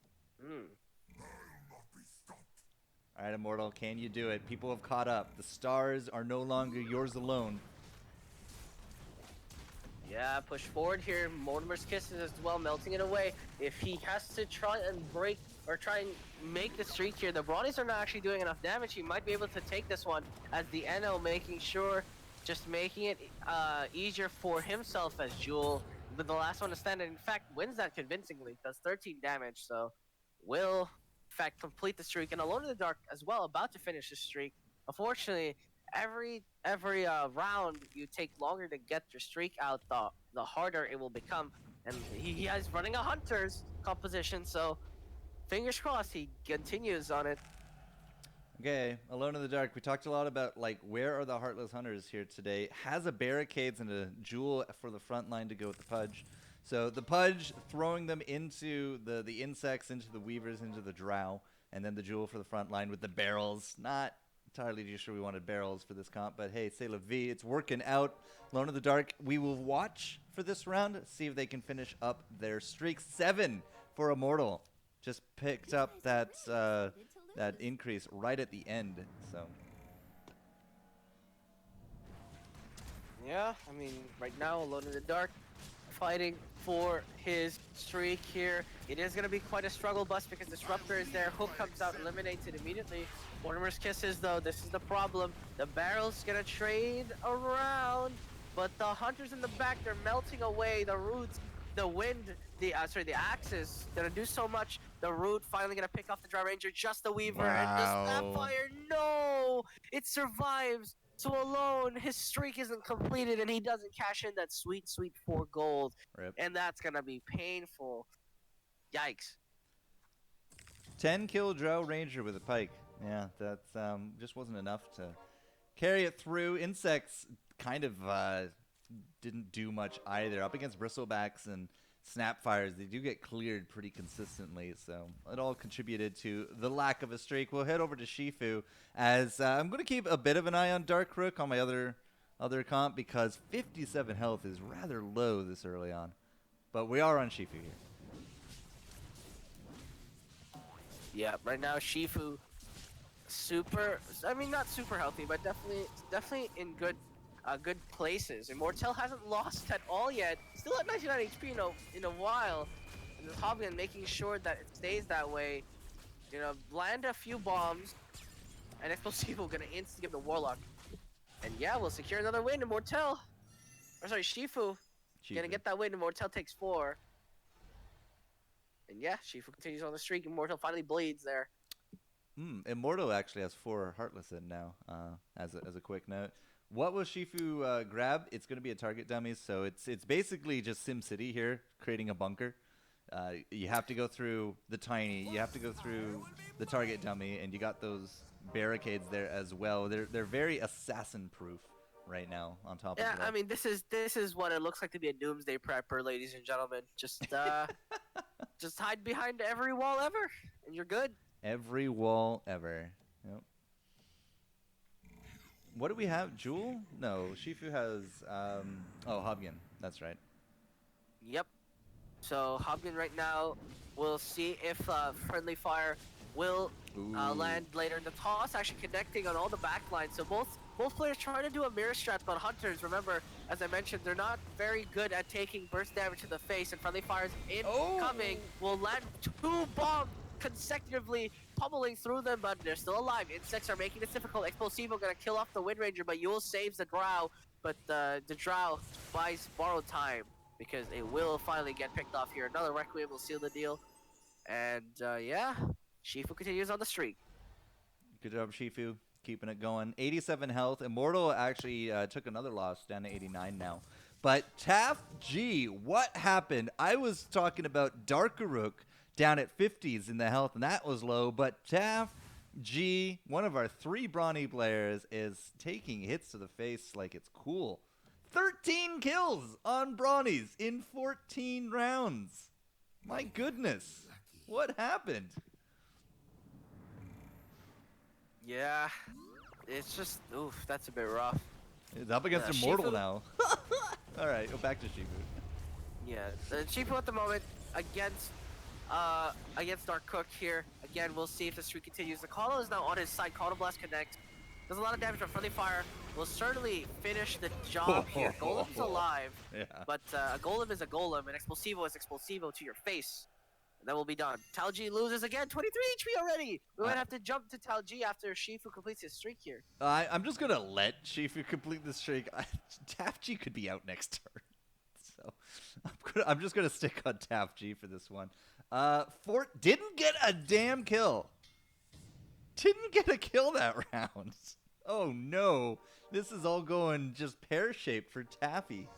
All right, Immortal, can you do it? People have caught up. The stars are no longer yours alone. Yeah, push forward here. Mortimer's Kisses as well, melting it away. If he has to try and break or try and make the streak here, the Brawnies are not actually doing enough damage. He might be able to take this one as the NL, making sure, just making it easier for himself as Jewel. But the last one to stand, and in fact, wins that convincingly. Does 13 damage, so will, in fact, complete the streak. And Alone in the Dark as well, about to finish the streak. Unfortunately, every round you take longer to get your streak out, the harder it will become. And he is running a Hunter's composition, so fingers crossed he continues on it. Okay, Alone in the Dark. We talked a lot about like where are the Heartless Hunters here today. Has a Barricades and a Jewel for the front line to go with the Pudge. So the Pudge throwing them into the insects, into the Weavers, into the Drow, and then the Jewel for the front line with the barrels. Not entirely too sure we wanted barrels for this comp, but hey, c'est la vie. It's working out. Alone in the Dark. We will watch for this round, see if they can finish up their streak. 7 for Immortal. Just picked up that increase right at the end. So Yeah, I mean, right now, Alone in the Dark, fighting for his streak here. It is going to be quite a struggle bus because Disruptor is there. Hook comes out, eliminates it immediately. Mortimer's Kisses, though, this is the problem. The barrel's going to trade around, but the Hunters in the back, they're melting away. The roots, the wind, the axes, gonna do so much. The root finally gonna pick off the Dry Ranger, just the Weaver, and the Snapfire, no! It survives! So Alone, his streak isn't completed, and he doesn't cash in that sweet, sweet 4 gold. Rip. And that's gonna be painful. Yikes. 10 kill Drow Ranger with a pike. Yeah, that just wasn't enough to carry it through. Insects kind of didn't do much either. Up against Bristlebacks and Snapfires, they do get cleared pretty consistently, so it all contributed to the lack of a streak. We'll head over to Shifu, as I'm going to keep a bit of an eye on Dark Rook on my other comp, because 57 health is rather low this early on. But we are on Shifu here. Yeah, right now Shifu, not super healthy, but definitely in good places. Immortel hasn't lost at all yet. Still at 99 HP in a while. And the Hobgoblin making sure that it stays that way. Land a few bombs. and Explosivo gonna insta give the Warlock. And yeah, we'll secure another win. Immortel, or sorry, Shifu, gonna Shifu. get that win. Immortel takes 4. And yeah, Shifu continues on the streak. Immortal finally bleeds there. Immortal actually has 4 Heartless in now, as a quick note. What will Shifu grab? It's going to be a target dummy, so it's basically just SimCity here, creating a bunker. You have to go through the tiny, you have to go through the target dummy, and you got those barricades there as well. They're very assassin-proof right now. On top of Yeah, it all, I mean this is what it looks like to be a doomsday prepper, ladies and gentlemen. Just hide behind every wall ever, and you're good. every wall ever. Yep. What do we have? Jewel? No, Shifu has oh, Hobgen. That's right. Yep. So Hobgen right now, we'll see if friendly fire will Ooh. land later in the toss. Actually connecting on all the backlines. So both players trying to do a mirror strat, but Hunters, remember, as I mentioned, they're not very good at taking burst damage to the face, and friendly fire's incoming will land 2 bombs consecutively, pummeling through them, but they're still alive. Insects are making this difficult. Explosivo gonna kill off the Wind Ranger, but Yule saves the Drow, but the Drow buys borrowed time, because it will finally get picked off here. Another Requiem will seal the deal. And yeah, Shifu continues on the streak. Good job, Shifu. Keeping it going. 87 health. Immortal actually took another loss, down to 89 now. But Taf G, what happened? I was talking about Darkaruk down at 50s in the health, and that was low. But Taf G, one of our 3 brawny players, is taking hits to the face like it's cool. 13 kills on brawnies in 14 rounds. My goodness. What happened? Yeah, it's just, oof, that's a bit rough. It's up against Immortal Shifu, now. All right, go back to Shifu. yeah, Shifu at the moment against Dark Cook here. Again, we'll see if the streak continues. The Kalo is now on his side. Kalo Blast connect. Does a lot of damage, but friendly fire will certainly finish the job here. Golem's alive, Yeah. but a Golem is a Golem, and Explosivo is Explosivo to your face. And then we'll be done. Talji loses again, 23 HP already! We might have to jump to Talji after Shifu completes his streak here. I'm just going to let Shifu complete the streak. Tafg could be out next turn. So I'm just going to stick on Tafg for this one. Fort didn't get a damn kill. Didn't get a kill that round. Oh no. This is all going just pear-shaped for Taffy.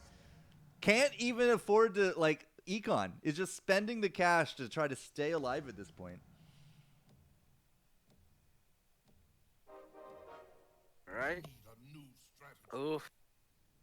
Can't even afford to, like, Econ is just spending the cash to try to stay alive at this point. Alright. Oof.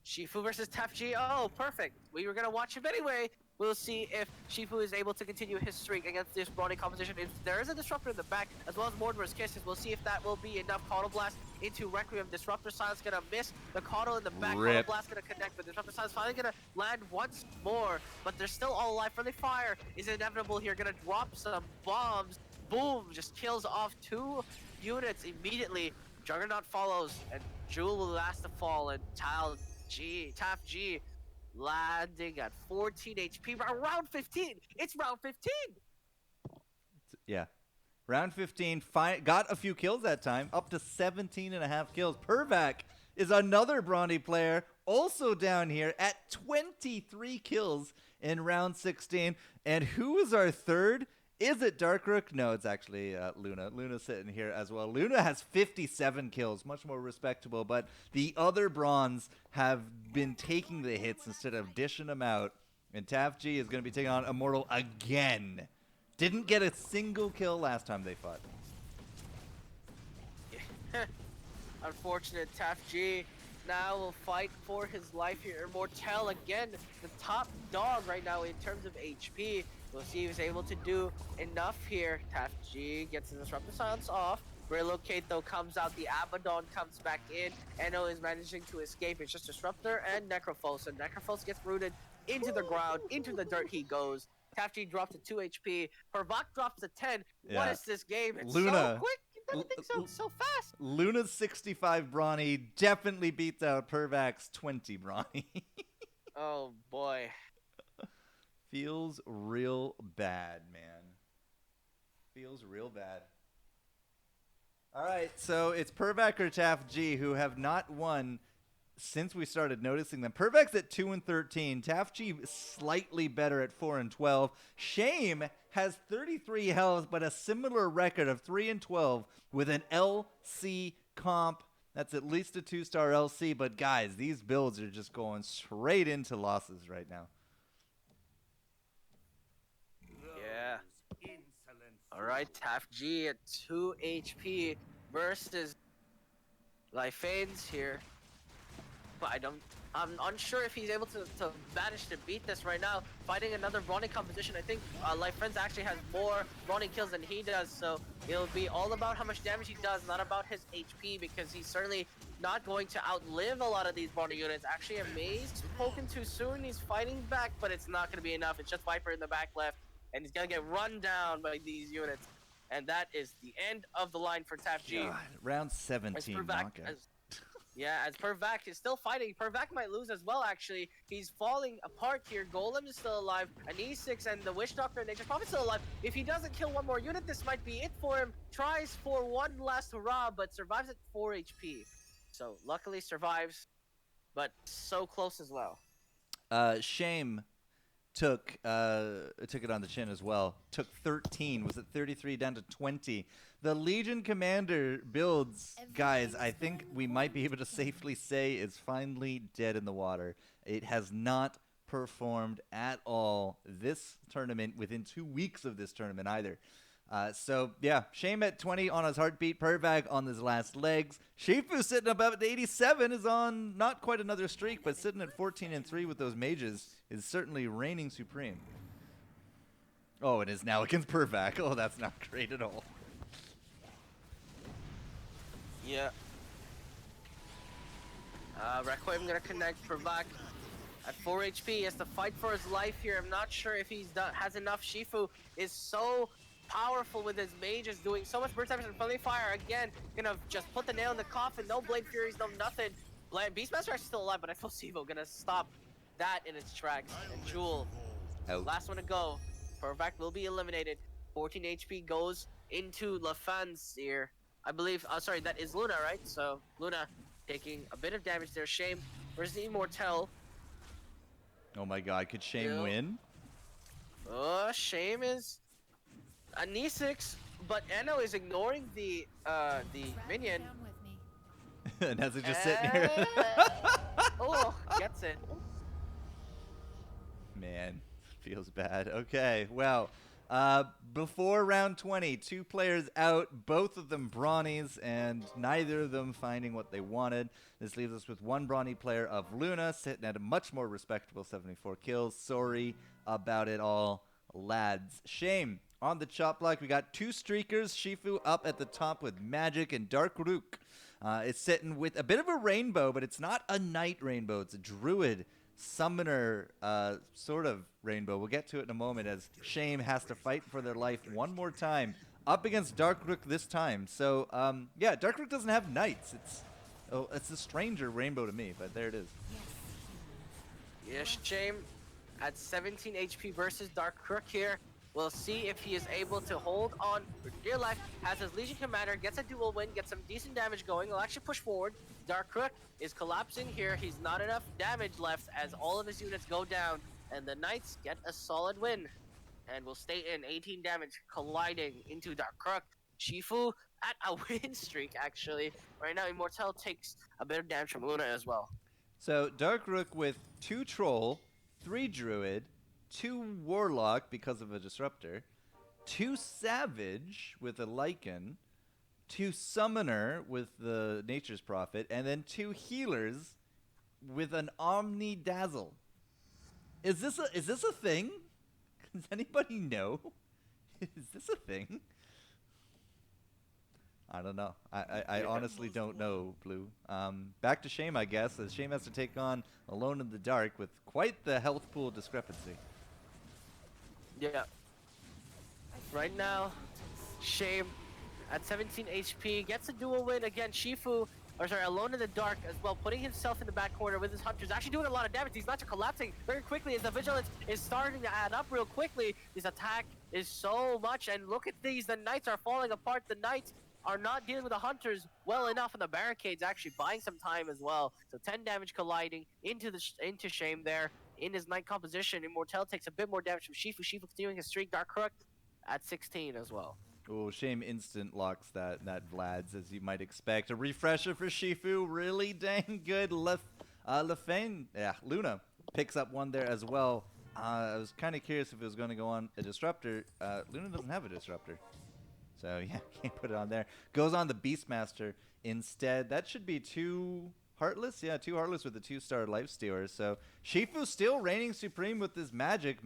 Shifu versus Tafji. Oh, perfect. We were gonna watch him anyway. We'll see if Shifu is able to continue his streak against this brawny composition. If there is a Disruptor in the back, as well as Mortimer's Kisses, we'll see if that will be enough. Caudal Blast into Requiem. Disruptor Silence gonna miss the Caudal in the back. Caudal Blast gonna connect, but Disruptor Silence finally gonna land once more. But they're still all alive. Friendly Fire is inevitable here. Gonna drop some bombs. Boom! Just kills off 2 units immediately. Juggernaut follows, and Jewel will last to fall, and Taf G landing at 14 HP. Round 15! It's round 15! Yeah. Round 15, got a few kills that time, up to 17 and a half kills. Pervac is another brawny player, also down here at 23 kills in round 16. And who is our third? Is it Darkrook? No, it's actually Luna. Luna's sitting here as well. Luna has 57 kills, much more respectable, but the other bronze have been taking the hits instead of dishing them out. And Taf G is going to be taking on Immortal again. Didn't get a single kill last time they fought. Yeah. Unfortunate. Taf G now will fight for his life here. Immortel again, the top dog right now in terms of HP. We'll see if he's able to do enough here. Taf G gets the Disruptor Silence off. Relocate though comes out. The Abaddon comes back in. Eno is managing to escape. It's just Disruptor and Necrophos. And Necrophos gets rooted into the ground. Into the dirt he goes. Taf G drops to 2 HP. Pervak drops to 10. Yeah. What is this game? It's Luna. so quick. Everything's so fast. Luna's 65 brawny definitely beats out Pervac's 20 brawny. Oh boy. Feels real bad, man. Feels real bad. All right, so it's Pervac or Taft G who have not won since we started noticing them. Pervac's at 2-13. Taft G slightly better at 4-12. Shame has 33 health, but a similar record of 3-12 with an LC comp. That's at least a 2-star LC. But guys, these builds are just going straight into losses right now. Yeah. All right, Taft G at 2 HP versus Lyphanes here. But I'm unsure if he's able to manage to beat this right now. Fighting another Brawny composition, I think Lyphanes actually has more Brawny kills than he does, so it'll be all about how much damage he does, not about his HP, because he's certainly not going to outlive a lot of these Brawny units. Actually, a Maze spoken too soon. He's fighting back, but it's not going to be enough. It's just Viper in the back left, and he's going to get run down by these units. And that is the end of the line for Taft G. God, round 17 knockout. As Pervac is still fighting. Pervac might lose as well, actually. He's falling apart here. Golem is still alive. An E6 and the Witch Doctor and Nature's Prophet still alive. If he doesn't kill one more unit, this might be it for him. Tries for one last hurrah, but survives at 4 HP. So, luckily survives, but so close as well. Shame took it on the chin as well. Took 13, was at 33 down to 20. The Legion Commander builds, guys, I think we might be able to safely say is finally dead in the water. It has not performed at all this tournament within 2 weeks of this tournament either. So, yeah, Shame at 20 on his heartbeat. Pervac on his last legs. Shifu sitting above at 87 is on not quite another streak, but sitting at 14-3 with those mages is certainly reigning supreme. Oh, it is now against Pervac. Oh, that's not great at all. Yeah. Requiem gonna connect Pervac at 4 HP. He has to fight for his life here. I'm not sure if he's has enough. Shifu is so powerful with his mages, doing so much burst damage and friendly fire. Again, gonna just put the nail in the coffin. No Blade Furies, no nothing. Beastmaster is still alive, but I feel Sivo gonna stop that in its tracks. And Jewel, last one to go. Pervac will be eliminated. 14 HP goes into Lyphanes here. I believe, sorry, that is Luna, right? So, Luna taking a bit of damage there. Shame versus Immortel. Oh my god, could Shame win? Shame is an E6, but Eno is ignoring the minion. And has it just sitting here? Oh, gets it. Man, feels bad. Okay, well, before round 20, 2 players out, both of them Brawnies, and neither of them finding what they wanted. This leaves us with 1 Brawny player of Luna, sitting at a much more respectable 74 kills. Sorry about it all, lads. Shame. On the chop block, we got 2 streakers. Shifu up at the top with Magic, and Dark Rook is sitting with a bit of a rainbow, but it's not a knight rainbow. It's a druid summoner sort of rainbow. We'll get to it in a moment as Shame has to fight for their life one more time up against Dark Rook this time. So, yeah, Dark Rook doesn't have knights. It's a stranger rainbow to me, but there it is. Yes, Shame at 17 HP versus Dark Rook here. We'll see if he is able to hold on for dear life. Has his Legion Commander, gets a dual win, gets some decent damage going. He'll actually push forward. Dark Rook is collapsing here. He's not enough damage left as all of his units go down. And the Knights get a solid win. And will stay in 18 damage colliding into Dark Rook. Shifu at a win streak, actually. Right now, Immortel takes a bit of damage from Luna as well. So, Dark Rook with 2 Troll, 3 Druid, 2 Warlock because of a Disruptor, 2 Savage with a Lycan, 2 Summoner with the Nature's Prophet, and then 2 Healers with an Omni Dazzle. Is this a thing? Does anybody know? Is this a thing? I don't know. I honestly don't know, Blue. Back to Shame, I guess, as Shame has to take on Alone in the Dark with quite the health pool discrepancy. Yeah. Right now, Shame at 17 HP gets a dual win against Shifu, Alone in the Dark as well, putting himself in the back corner with his Hunters, actually doing a lot of damage. These Knights are collapsing very quickly as the Vigilance is starting to add up real quickly. This attack is so much, and look at these, the Knights are falling apart. The Knights are not dealing with the Hunters well enough, and the barricades actually buying some time as well. So 10 damage colliding into into Shame there in his Knight composition. Immortel takes a bit more damage from Shifu. Shifu continuing his streak. Dark Crook at 16 as well. Oh, Shame instant locks that Vlad's, as you might expect. A refresher for Shifu, really dang good. Lefane, yeah, Luna picks up one there as well. I was kind of curious if it was going to go on a disruptor. Luna doesn't have a disruptor, so yeah, can't put it on there. Goes on the Beastmaster instead. That should be 2 Heartless, yeah, 2 Heartless with the 2-star Lifestealer. So Shifu still reigning supreme with this Magic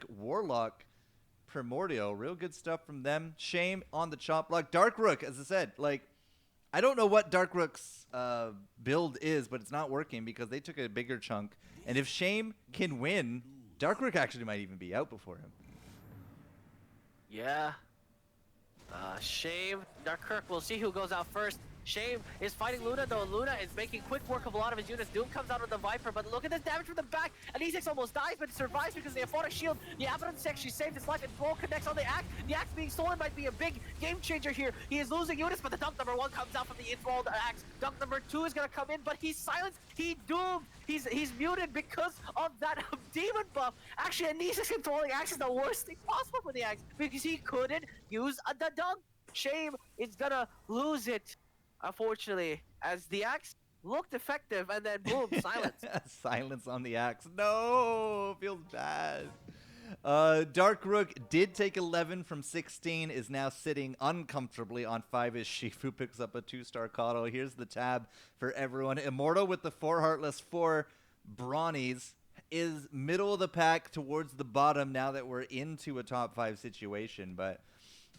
Warlock. Primordial, real good stuff from them. Shame on the chop block. Dark Rook, as I said, like, I don't know what Dark Rook's build is, but it's not working because they took a bigger chunk. And if Shame can win, Dark Rook actually might even be out before him. Yeah. Shame, Dark Crook, we'll see who goes out first. Shame is fighting Luna, though Luna is making quick work of a lot of his units. Doom comes out with the Viper, but look at this damage from the back. And Ezix almost dies, but survives because they afford a shield. The Abaddon's actually saved his life, and Throw connects on the Axe. The Axe being stolen might be a big game changer here. He is losing units, but the dunk number 1 comes out from the enthralled Axe. Dunk number 2 is going to come in, but he's silenced. He doomed. He's muted because of that demon buff. Actually, Anesis controlling Axe is the worst thing possible for the Axe because he couldn't use the dunk. Shame is going to lose it. Unfortunately, as the Axe looked effective, and then boom, silence. Silence on the Axe. No, feels bad. Dark Rook did take 11 from 16, is now sitting uncomfortably on 5 as Shifu picks up a 2-star Coddle. Here's the tab for everyone. Immortal with the 4 Heartless, 4 Brawnies is middle of the pack towards the bottom now that we're into a top 5 situation, but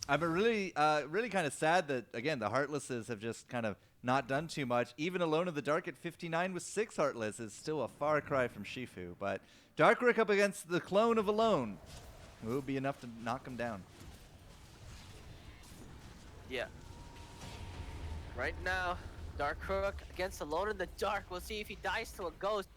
I'm really kind of sad that, again, the Heartlesses have just kind of not done too much. Even Alone in the Dark at 59 with 6 Heartless is still a far cry from Shifu. But Dark Rook up against the clone of Alone will be enough to knock him down. Yeah. Right now, Dark Rook against Alone in the Dark. We'll see if he dies to a ghost.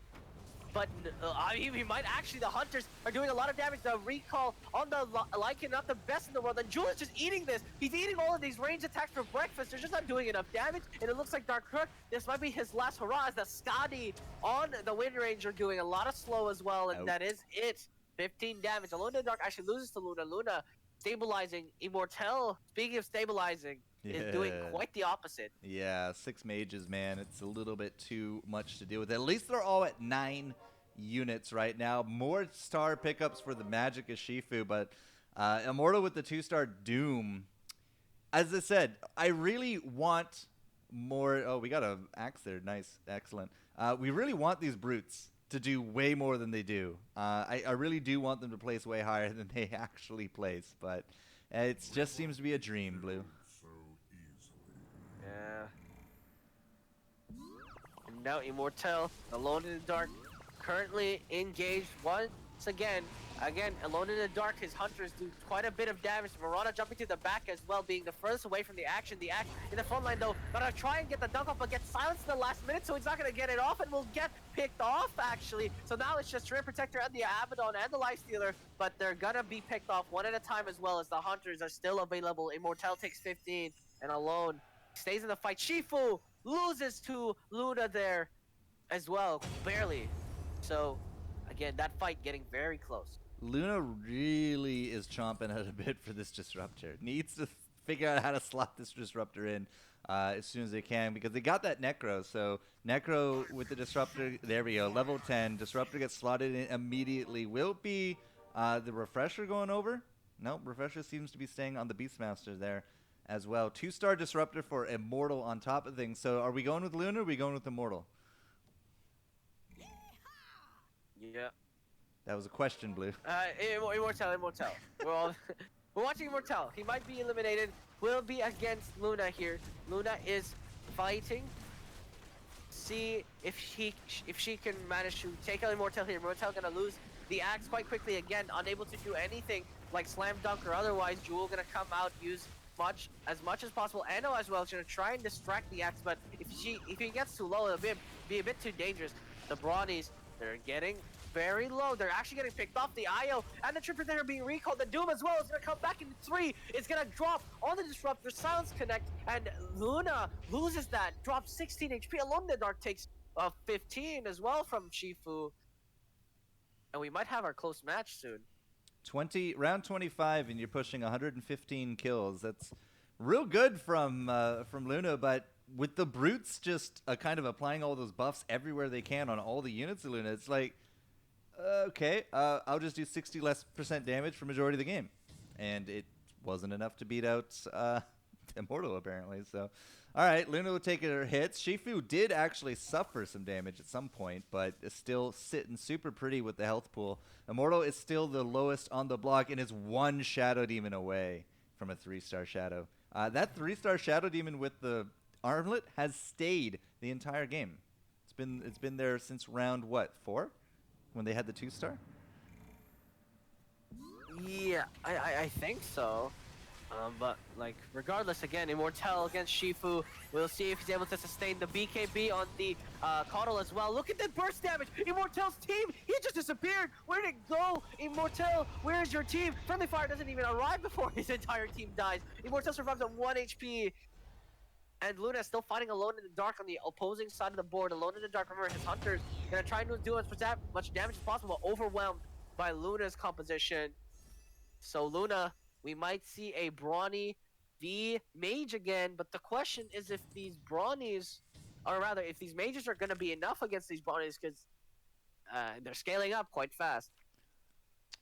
But I mean, he might actually. The Hunters are doing a lot of damage. The recall on the Lycan, not the best in the world. And Jewel is just eating this. He's eating all of these range attacks for breakfast. They're just not doing enough damage. And it looks like Dark Crook, this might be his last hurrah. As the Skadi on the Wind Ranger doing a lot of slow as well. And that is it. 15 damage. Alone in the Dark actually loses to Luna. Luna stabilizing. Immortel, speaking of stabilizing, is doing quite the opposite. Yeah, 6 mages, man. It's a little bit too much to deal with. At least they're all at 9 units right now. More star pickups for the Magic of Shifu, but Immortal with the 2-star Doom. As I said, I really want more. Oh, we got an Axe there. Nice. Excellent. We really want these Brutes to do way more than they do. I really do want them to place way higher than they actually place, but it just seems to be a dream, Blue. Yeah. And now Immortel, Alone in the Dark, currently engaged once again. Alone in the Dark, his Hunters do quite a bit of damage. Marana jumping to the back as well, being the furthest away from the action. The Axe in the front line, though, gonna try and get the dunk off, but gets silenced in the last minute, so he's not gonna get it off, and will get picked off, actually. So now it's just Rim Protector and the Abaddon and the Lifestealer, but they're gonna be picked off one at a time as well, as the Hunters are still available. Immortel takes 15, and Alone stays in the fight. Shifu loses to Luna there as well, barely. So, again, that fight getting very close. Luna really is chomping at a bit for this Disruptor. Needs to figure out how to slot this Disruptor in as soon as they can, because they got that Necro. So Necro with the Disruptor, there we go, level 10. Disruptor gets slotted in immediately. Will it be the Refresher going over? Nope, Refresher seems to be staying on the Beastmaster there as well. 2-star Disruptor for Immortal on top of things. So are we going with Luna or are we going with Immortal? Yeah. That was a question, Blue. Immortel. We're watching Immortel. He might be eliminated. Will be against Luna here. Luna is fighting. See if she can manage to take out Immortel here. Immortel gonna lose the Axe quite quickly. Again, unable to do anything like slam dunk or otherwise. Jewel gonna come out, use as much as possible. Anno as well is gonna try and distract the Axe, but if he gets too low, it'll be a bit too dangerous. The Brawnies, they're getting very low. They're actually getting picked off. The IO and the Tripper there being recalled. The Doom as well is going to come back in 3. It's going to drop on the Disruptor. Silence Connect. And Luna loses that. Drops 16 HP. Alone in the Dark takes 15 as well from Shifu. And we might have our close match soon. Round 25, and you're pushing 115 kills. That's real good from Luna, but with the brutes just kind of applying all those buffs everywhere they can on all the units of Luna, it's like, okay, I'll just do 60% less damage for majority of the game, and it wasn't enough to beat out Immortal apparently. So, all right, Luna will take her hits. Shifu did actually suffer some damage at some point, but is still sitting super pretty with the health pool. Immortal is still the lowest on the block and is 1 Shadow Demon away from a 3-star Shadow. That 3-star Shadow Demon with the armlet has stayed the entire game. It's been there since round what, 4, when they had the 2-star. Yeah, I think so. But like regardless, again, Immortal against Shifu. We'll see if he's able to sustain the BKB on the Coddle as well. Look at the burst damage. Immortal's team, he just disappeared. Where did it go? Immortal, where's your team? Friendly Fire doesn't even arrive before his entire team dies. Immortal survives at 1 HP. And Luna is still fighting alone in the dark on the opposing side of the board. Alone in the dark, remember his hunters gonna try to do as much damage as possible, overwhelmed by Luna's composition. So Luna, we might see a Brawny v Mage again, but the question is if these Brawnies, or rather, if these Mages are gonna be enough against these Brawnies, because they're scaling up quite fast.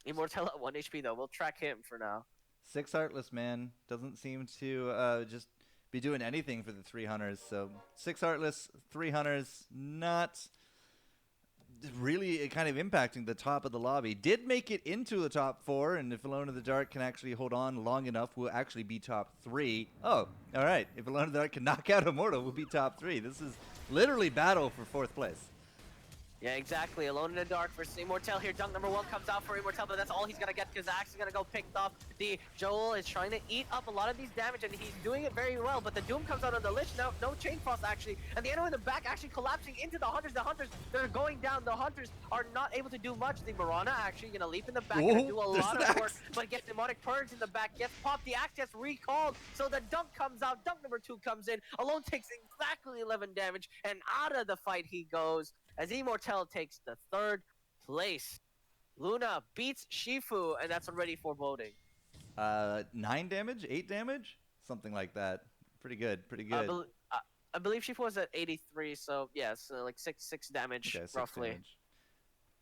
Immortal at 1 HP though, we'll track him for now. 6 Heartless, man, doesn't seem to just be doing anything for the 3 Hunters. So 6 Heartless, 3 Hunters, not really kind of impacting the top of the lobby. Did make it into the top 4, and if Alone in the Dark can actually hold on long enough, we'll actually be top 3. Oh, all right. If Alone in the Dark can knock out Immortal, we'll be top 3. This is literally battle for 4th place. Yeah, exactly. Alone in the Dark versus Immortal here. Dunk number 1 comes out for Immortal, but that's all he's gonna get because Axe is gonna go picked off. The Joel is trying to eat up a lot of these damage, and he's doing it very well, but the Doom comes out on the Lich. No Chain Frost, actually. And the enemy in the back actually collapsing into the Hunters. The Hunters, they're going down. The Hunters are not able to do much. The Mirana actually gonna leap in the back and do a lot of work, but gets Demonic Purge in the back, gets popped. The Axe gets recalled, so the Dunk comes out. Dunk number 2 comes in. Alone takes exactly 11 damage, and out of the fight he goes, as Immortal takes the 3rd place. Luna beats Shifu, and that's already foreboding. 9 damage? 8 damage? Something like that. Pretty good, pretty good. I believe Shifu was at 83, so yes, like 6 damage, okay, 6 roughly. Damage.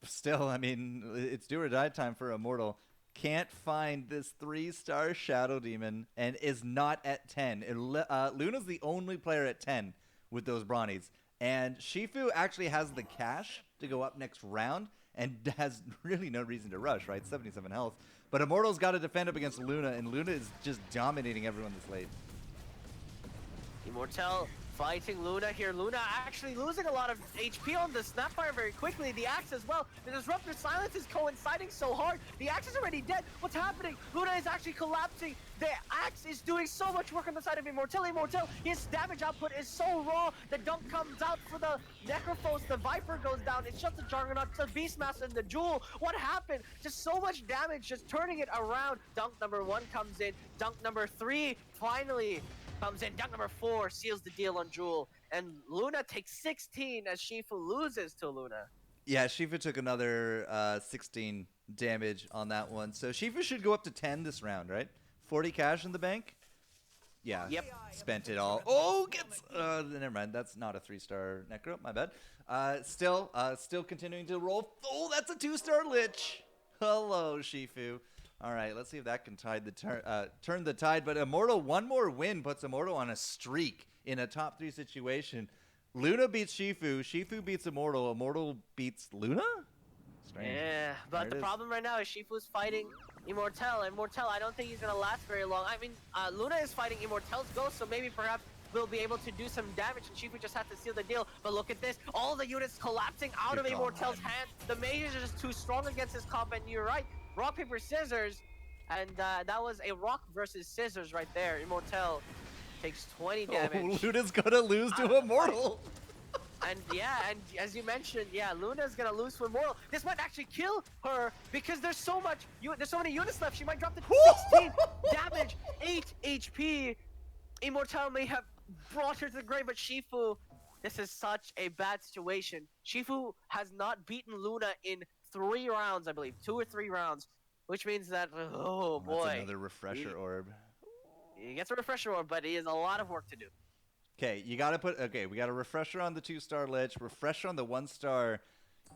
Still, I mean, it's do or die time for Immortal. Can't find this 3-star Shadow Demon, and is not at 10. Luna's the only player at 10 with those Brawnies. And Shifu actually has the cash to go up next round and has really no reason to rush, right? 77 health. But Immortal's got to defend up against Luna, and Luna is just dominating everyone this late. Immortal fighting Luna here. Luna actually losing a lot of HP on the Snapfire very quickly. The Axe as well. The Disruptor Silence is coinciding so hard. The Axe is already dead. What's happening? Luna is actually collapsing. The Axe is doing so much work on the side of Immortal. His damage output is so raw. The Dunk comes out for the Necrophos. The Viper goes down. It shuts the Juggernaut, the Beastmaster, and the Jewel. What happened? Just so much damage, just turning it around. Dunk number 1 comes in. Dunk number 3 finally comes in. Dunk number 4 seals the deal on Jewel. And Luna takes 16 as Shifu loses to Luna. Yeah, Shifu took another 16 damage on that one. So Shifu should go up to 10 this round, right? 40 cash in the bank? Yeah. Yep. Spent it all. Oh, gets... never mind. That's not a 3-star Necro. My bad. Still continuing to roll. Oh, that's a 2-star Lich. Hello, Shifu. All right, let's see if that can turn the tide. But Immortal, 1 more win puts Immortal on a streak in a top 3 situation. Luna beats Shifu. Shifu beats Immortal. Immortal beats Luna? Strange. Yeah, but the problem right now is Shifu's fighting Immortal. Immortal, I don't think he's going to last very long. I mean, Luna is fighting Immortal's ghost, so maybe perhaps we'll be able to do some damage, and Shifu just has to seal the deal. But look at this. All the units collapsing out of Immortal's hands. The mages are just too strong against his comp, and you're right. Rock, paper, scissors, and that was a rock versus scissors right there. Immortal takes 20 damage. Oh, Luna's gonna lose to Immortal. And yeah, and as you mentioned, yeah, Luna's gonna lose for Moral. This might actually kill her because there's so many units left. She might drop to 16 damage, 8 HP. Immortal may have brought her to the grave, but Shifu, this is such a bad situation. Shifu has not beaten Luna in 3 rounds, I believe, 2 or 3 rounds, which means that, oh That's boy. another refresher orb. He gets a refresher orb, but he has a lot of work to do. Okay, you gotta put. Okay, we got a refresher on the 2-star Lich, refresher on the 1-star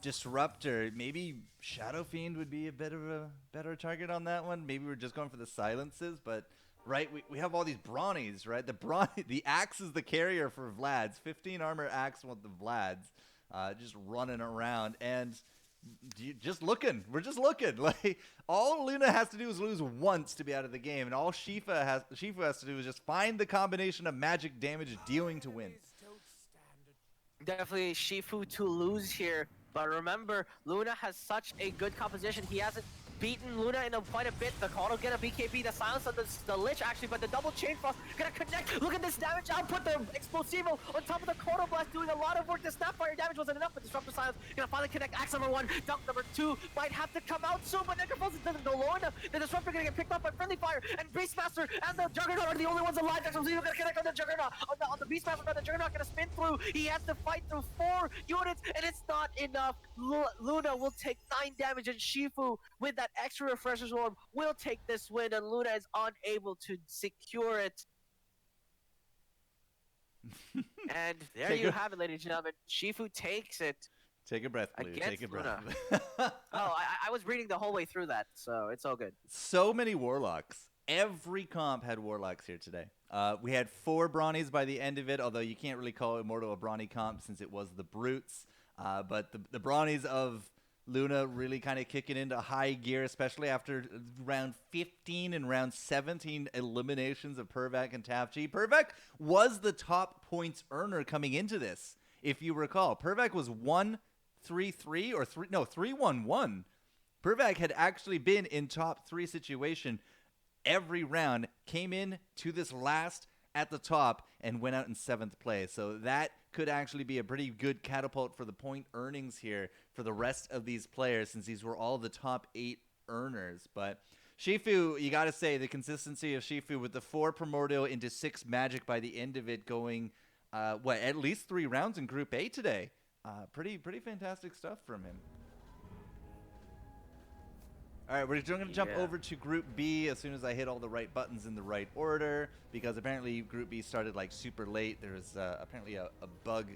Disruptor. Maybe Shadow Fiend would be a bit of a better target on that one. Maybe we're just going for the silences, but right, we have all these Brawnies, right? The axe is the carrier for Vlad's. 15 armor axe with the Vlad's, just running around and. Just looking. We're just looking. Like all Luna has to do is lose once to be out of the game, and all Shifu has to do is just find the combination of magic damage dealing to win. Definitely Shifu to lose here, but remember, Luna has such a good composition. He hasn't beaten Luna in quite a bit. The Kono get a BKB, the silence on the Lich actually, but the double chain frost gonna connect. Look at this damage output, the Explosivo on top of the Kono blast doing a lot of work. The Snapfire damage wasn't enough, but Disruptive Silence gonna finally connect. Axe number 1, dunk number 2 might have to come out soon, but Necropulse doesn't go low enough. The Disruptor gonna get picked up by Friendly Fire, and Beastmaster and the Juggernaut are the only ones alive. Explosivo gonna connect on the Juggernaut, on the Beastmaster, but the Juggernaut gonna spin through. He has to fight through 4 units, and it's not enough. Luna will take 9 damage, and Shifu with that extra Refresher's Orb will take this win, and Luna is unable to secure it. And there you have it, ladies and gentlemen. Shifu takes it. Take a breath, Blue. Take a breath. Oh, I was reading the whole way through that, so it's all good. So many Warlocks. Every comp had Warlocks here today. We had 4 Brawnies by the end of it, although you can't really call Immortal a Brawny comp since it was the Brutes. But the Brawnies of Luna really kind of kicking into high gear, especially after round 15 and round 17 eliminations of Pervac and Tafchi. Pervac was the top points earner coming into this, if you recall. Pervac was 1-3-3 or 3-1-1. Pervac had actually been in top 3 situation every round, came in to this last at the top and went out in 7th place. So that could actually be a pretty good catapult for the point earnings here for the rest of these players, since these were all the top 8 earners. But Shifu, you got to say, the consistency of Shifu with the 4 Primordial into 6 Magic by the end of it, going, at least 3 rounds in Group A today. Pretty fantastic stuff from him. All right, we're going to jump over to Group B as soon as I hit all the right buttons in the right order, because apparently Group B started like super late. There was apparently a bug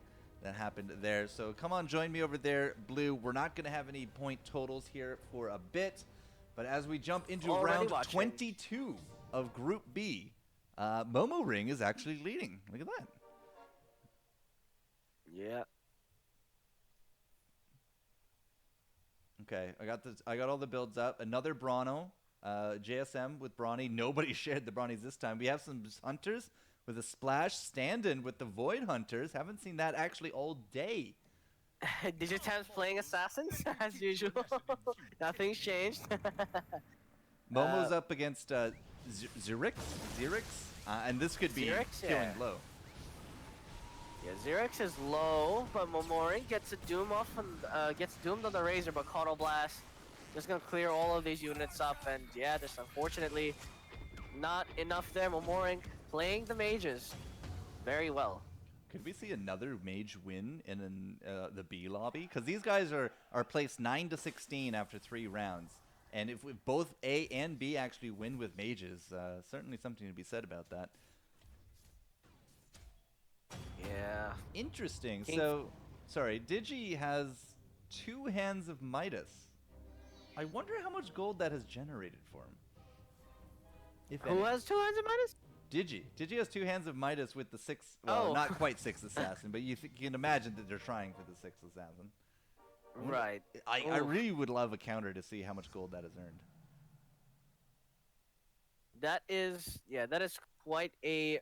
that happened there. So come on, join me over there, Blue. We're not going to have any point totals here for a bit, but as we jump into round 22 of Group B, Momo Ring is actually leading. Look at that. Yeah. Okay, I got all the builds up. Another Brawno, JSM with Brawny. Nobody shared the Brawnies this time. We have some Hunters with a Splash, stand-in with the Void Hunters. Haven't seen that actually all day. Digitam's playing Assassins, as usual. Nothing's changed. Momo's up against Zerix, and this could be killing low. Yeah, Xerix is low, but Momori gets a doom off and gets doomed on the Razor, but Kono Blast just gonna clear all of these units up, and yeah, just unfortunately not enough there. Momori playing the mages very well. Could we see another mage win in the B lobby? Because these guys are placed 9 to 16 after 3 rounds, and if both A and B actually win with mages, certainly something to be said about that. Yeah. Interesting. So, sorry, Digi has 2 Hands of Midas. I wonder how much gold that has generated for him. Who has 2 Hands of Midas? Digi has 2 Hands of Midas with the 6, well, not quite 6 Assassin, but you can imagine that they're trying for the 6 Assassin. Right. I really would love a counter to see how much gold that has earned. That is quite a...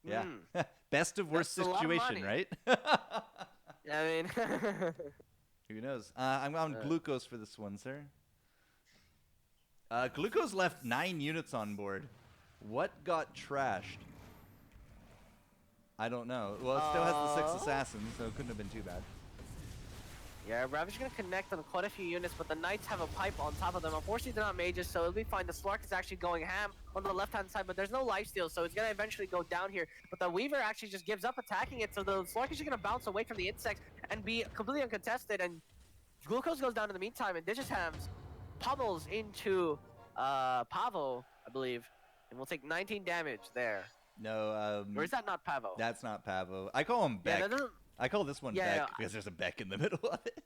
Yeah. Best of worst situation, right? I mean... Who knows? I'm on Glucose for this one, sir. Glucose left 9 units on board. What got trashed? I don't know. Well, it still has the 6 assassins, so it couldn't have been too bad. Yeah, Ravage gonna connect on quite a few units, but the Knights have a pipe on top of them. Unfortunately, they're not mages, so it'll be fine. The Slark is actually going ham on the left-hand side, but there's no lifesteal, so it's gonna eventually go down here. But the Weaver actually just gives up attacking it, so the Slark is just gonna bounce away from the insects and be completely uncontested, and Glucose goes down in the meantime, and Digitams pummels into Pavo, I believe, and we'll take 19 damage there. No, Or is that not Pavo? That's not Pavo. I call him Beck. Yeah, that doesn't... I call this one Yeah, Beck because there's a Beck in the middle of it.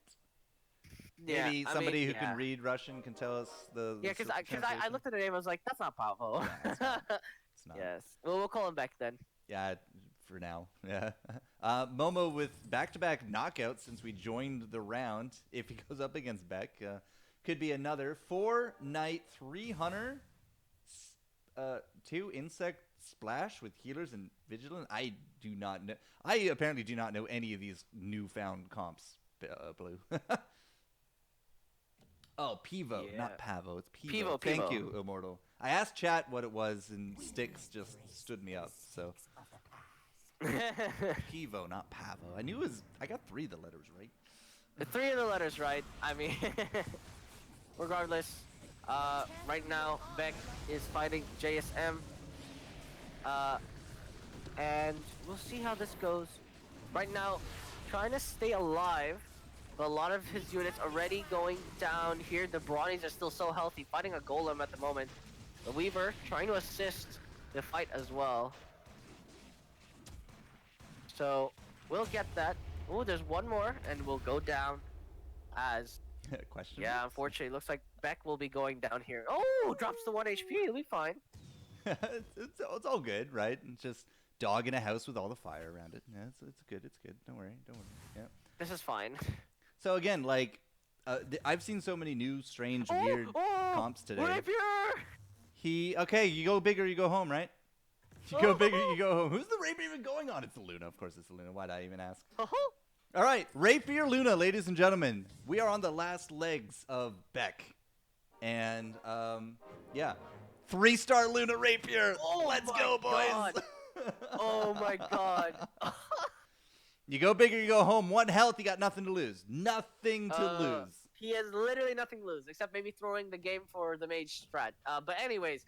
Yeah, Maybe somebody who can read Russian can tell us the. Yeah, because I looked at the name, I was like, that's not Pavo. Yeah, it's not. It's not. Yes. Well, we'll call him Beck then. Yeah, for now. Yeah. Momo with back-to-back knockouts since we joined the round. If he goes up against Beck, could be another 4 Knight, 3 Hunter, 2 Insect Splash with healers and Vigilant. I do not know. I apparently do not know any of these newfound comps. Blue. Oh, Pivo, Yeah. not Pavo. It's Pivo. Pivo, Thank Pivo. you, Immortal. I asked chat what it was, and Sticks just stood me up. So Pivo, not Pavo. I knew it was. I got 3 of the letters right. The 3 of the letters right. I mean, regardless, right now Beck is fighting JSM, and we'll see how this goes. Right now, trying to stay alive. But a lot of his units already going down here. The Brawnies are still so healthy, fighting a Golem at the moment. The Weaver trying to assist the fight as well. So we'll get that. Oh, there's one more, and we'll go down as... Question. Yeah, unfortunately, it looks like Beck will be going down here. Oh, drops to 1 HP. He'll be fine. it's all good, right? It's just dog in a house with all the fire around it. Yeah, it's good. It's good. Don't worry. Don't worry. Yeah. This is fine. So again, like, I've seen so many new, strange, weird comps today. Rapier! Okay, you go big or you go home, right? You go big or you go home. Who's the Rapier even going on? It's the Luna. Of course it's the Luna. Why'd I even ask? All right, Rapier Luna, ladies and gentlemen. We are on the last legs of Beck. And, yeah. 3-star Luna Rapier. Let's go, boys. Oh, my God. You go big or you go home. 1 health, you got nothing to lose. Nothing to lose. He has literally nothing to lose, except maybe throwing the game for the mage strat. But anyways,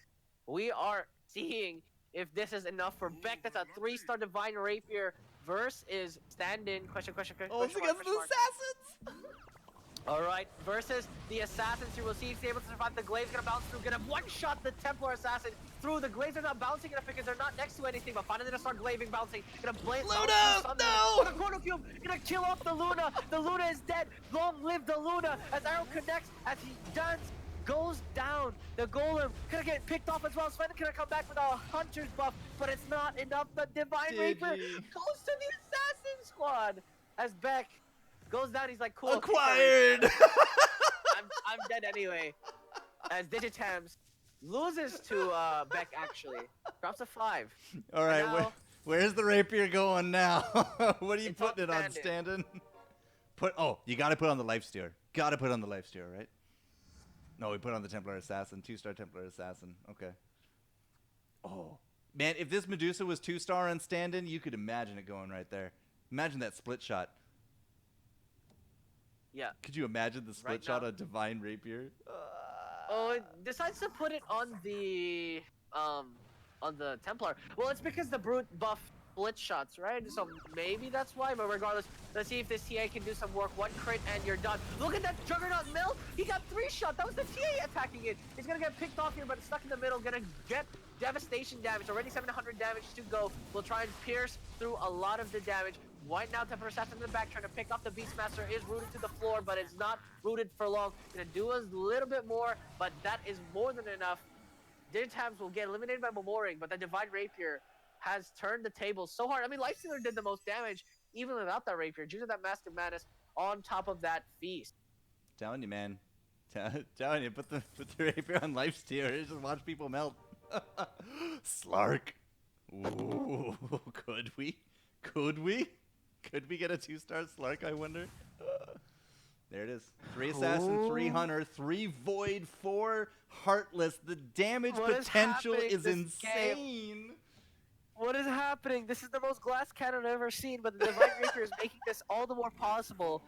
we are seeing if this is enough for Beck. That's a 3-star Divine Rapier. Verse is stand-in. Question. Oh, it's against the assassins. All right, versus the assassins. You will see if he's able to survive. The Glaive's gonna bounce through, gonna one-shot the Templar assassin through. The Glaives are not bouncing enough because they're not next to anything, but finally gonna start Glaving, bouncing. Gonna blade Luna, no! The Chrono Cube, gonna kill off the Luna. The Luna is dead. Long live the Luna. As Arrow connects, as he goes down. The Golem gonna get picked off as well. Sven gonna come back with a Hunter's buff, but it's not enough. The Divine Rapier goes to the Assassin Squad as Beck goes down. He's like, cool. Acquired. I'm dead anyway. As Digitams loses to Beck actually. Drops a 5. All right, now, where's the Rapier going now? What are you It's putting it on, stand-in. Stand-in? You got to put on the Lifesteer. Got to put on the Lifesteer, right? No, we put on the Templar Assassin. 2-star Templar Assassin. Okay. Oh. Man, if this Medusa was 2-star on stand-in, you could imagine it going right there. Imagine that split shot. Yeah. Could you imagine the split shot on Divine Rapier? Oh, it decides to put it on the Templar. Well, it's because the Brute buff split shots, right? So maybe that's why, but regardless, let's see if this TA can do some work. 1 crit and you're done. Look at that Juggernaut mill! He got 3 shot! That was the TA attacking it! He's gonna get picked off here, but it's stuck in the middle, gonna get devastation damage. Already 700 damage to go. We'll try and pierce through a lot of the damage. Right now, Templar Assassin in the back trying to pick off the Beastmaster is rooted to the floor, but it's not rooted for long. Gonna do a little bit more, but that is more than enough. Digitams will get eliminated by Memoring, but the Divine Rapier has turned the tables so hard. I mean, Lifestealer did the most damage, even without that Rapier, due to that Master Madness on top of that Feast. Telling you, man. Telling you, put the Rapier on Lifestealer. Just watch people melt. Slark. Ooh, could we? Could we get a 2-star Slark, I wonder? There it is. 3 Assassin, 3 Hunter, 3 Void, 4 Heartless. The damage potential is insane. What is happening? This is the most glass cannon I've ever seen, but the Divine Rapier is making this all the more possible.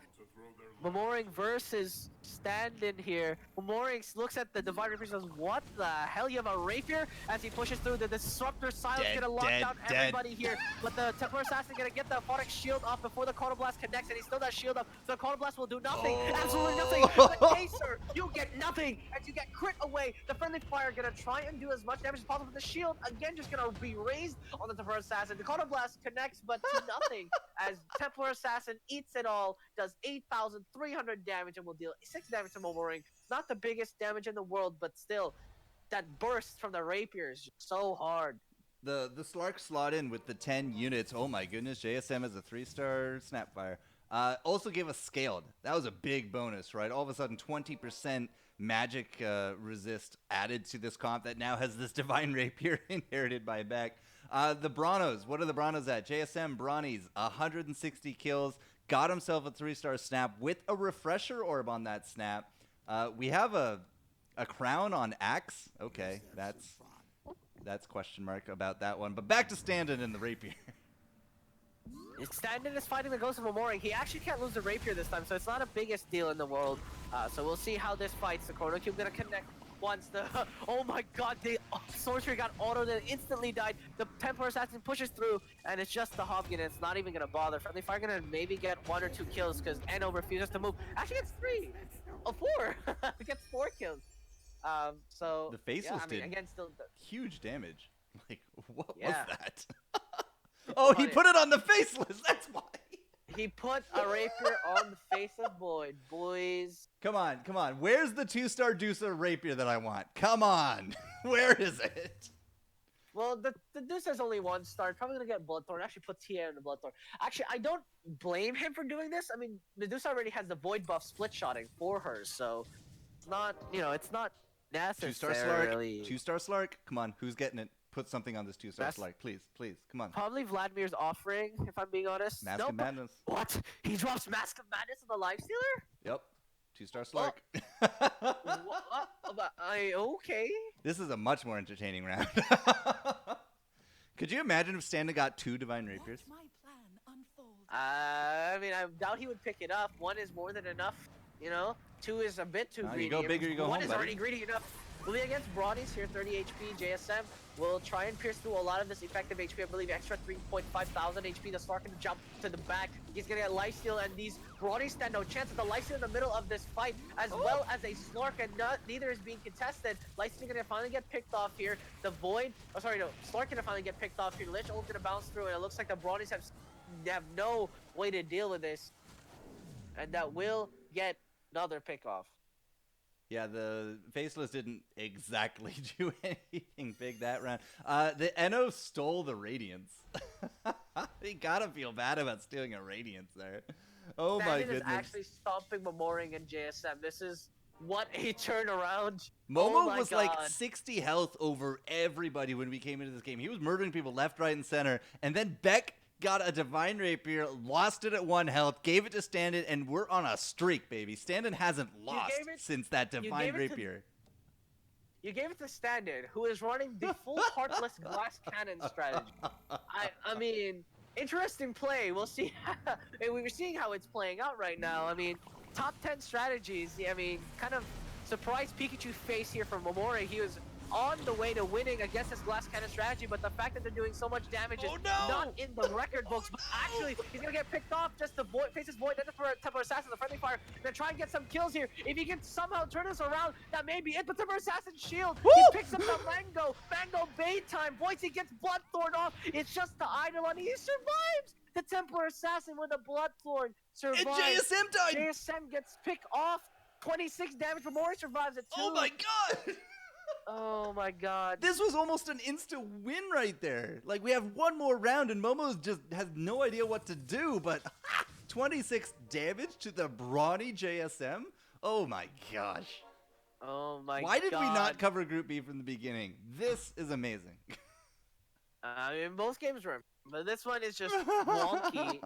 Memoring versus stand-in here. Memoring looks at the Divine Rapier and says, what the hell? You have a Rapier? As he pushes through, the Disruptor Silence gonna lock down everybody here. But the Templar Assassin gonna get the Phonic Shield off before the Chrono Blast connects, and he still does shield up. So the Chrono Blast will do nothing. Absolutely nothing. But Acer, you get nothing. As you get crit away, the Friendly Fire gonna try and do as much damage as possible. But the shield, again, just gonna be raised on the Templar Assassin. The Chrono Blast connects, but to nothing. As Templar Assassin eats it all, does 8,300 damage, and will deal 6 damage to Momoring. Not the biggest damage in the world, but still, that burst from the Rapier is just so hard. The Slark slot in with the 10 units. Oh my goodness, JSM has a 3-star Snapfire. Also gave us scaled. That was a big bonus, right? All of a sudden, 20% magic resist added to this comp that now has this Divine Rapier inherited by Beck. The Branos, what are the Branos at? JSM Brawnies, 160 kills. Got himself a 3-star snap with a refresher orb on that snap. We have a crown on Axe. Okay, that's question mark about that one. But back to stand-in in the Rapier. Stand-in is fighting the Ghost of Memoring. He actually can't lose the Rapier this time, so it's not the biggest deal in the world. So we'll see how this fights. The Chrono Cube gonna connect once the... oh my god, the Sorcerer got autoed and instantly died. The Templar Assassin pushes through, and it's just the Hobgoblin. It's not even gonna bother. Friendly Fire gonna maybe get 1 or 2 kills, because Eno refuses to move. Actually gets 3! Oh, 4! He gets 4 kills. So... The Faceless did again, still... huge damage. Like, what was Yeah. that? Oh, he put it on the Faceless. That's why. He put a Rapier on the face of Void, boys. Come on, come on. Where's the 2-star Dusa Rapier that I want? Come on. Where is it? Well, the Deuce has only 1 star. Probably gonna get Bloodthorn. Actually, put TA in the Bloodthorn. Actually, I don't blame him for doing this. I mean, Medusa already has the Void buff split shotting for her, so it's not, it's not necessarily. 2-star Slark. Come on, who's getting it? Put something on this 2-star Slark, please, please. Come on. Probably Vladimir's offering, if I'm being honest. Mask of Madness. What? He drops Mask of Madness on the Lifestealer? Yep. 2-star Slark. Okay. This is a much more entertaining round. Could you imagine if Stand-in got 2 Divine Rapiers? I mean, I doubt he would pick it up. 1 is more than enough, 2 is a bit too greedy. You go bigger, you go home, One is buddy. already greedy enough. We'll be against Brodies here, 30 HP. JSM will try and pierce through a lot of this effective HP. I believe extra 3,500 HP. The Slark can jump to the back. He's gonna get lifesteal, and these Brodies stand no chance. The lifesteal in the middle of this fight, as well as a Slark, and neither is being contested. Lifesteal gonna finally get picked off here. The Void, Slark gonna finally get picked off here. Lich ult gonna bounce through, and it looks like the Brodies have no way to deal with this, and that will get another pick off. Yeah, the Faceless didn't exactly do anything big that round. The Eno stole the Radiance. You gotta feel bad about stealing a Radiance there. Oh my goodness. Is actually stomping Memoring and JSM. This is what a turnaround. Momo was like 60 health over everybody when we came into this game. He was murdering people left, right, and center. And then Beck got a Divine Rapier, lost it at 1 health, gave it to Stand-in, and we're on a streak, baby. Stand-in hasn't lost since that Divine Rapier. You gave it to Stand-in, who is running the full Heartless Glass Cannon strategy. I mean, interesting play. We'll see. We're seeing how it's playing out right now. I mean, top 10 strategies. I mean, kind of surprised Pikachu face here from Momori. He was on the way to winning against this Glass Cannon strategy, but the fact that they're doing so much damage is not in the record books. But actually, he's gonna get picked off just to face his Void, then for Templar Assassin, the Friendly Fire, gonna try and get some kills here. If he can somehow turn this around, that may be it. But Templar Assassin shield, he picks up the Mango bait time. Voicy gets Bloodthorn off. It's just the Eidolon, he survives. The Templar Assassin with a Bloodthorn survives. And JSM died. JSM gets picked off. 26 damage, but Mori survives at 2. Oh my god! Oh my god. This was almost an instant win right there. Like, we have 1 more round and Momo just has no idea what to do, but 26 damage to the brawny JSM? Oh my gosh. Oh my god. Why did we not cover Group B from the beginning? This is amazing. I mean, both games were, but this one is just wonky.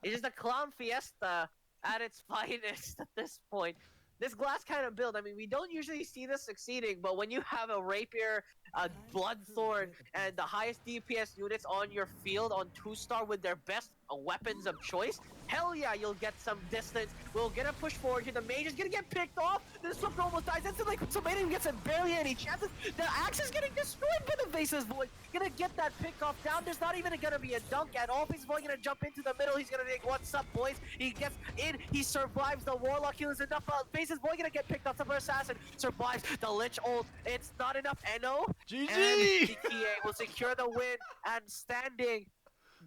It's just a clown fiesta at its finest at this point. this glass cannon build, I mean, we don't usually see this succeeding, but when you have a rapier, a bloodthorn, and the highest DPS units on your field on 2-star with their best weapons of choice, hell yeah, you'll get some distance. We'll get a push forward here. The mage is gonna get picked off. The Swift almost dies. That's like Tomato gets barely any chances. The axe is getting destroyed by the Vases Void. Gonna get that pick off down. There's not even gonna be a dunk at all. Vases Void gonna jump into the middle. He's gonna take what's up, boys. He gets in. He survives the Warlock. He was enough. Vases Void gonna get picked off. Super Assassin survives the Lich ult. It's not enough. Eno GG! and GTA will secure the win. And standing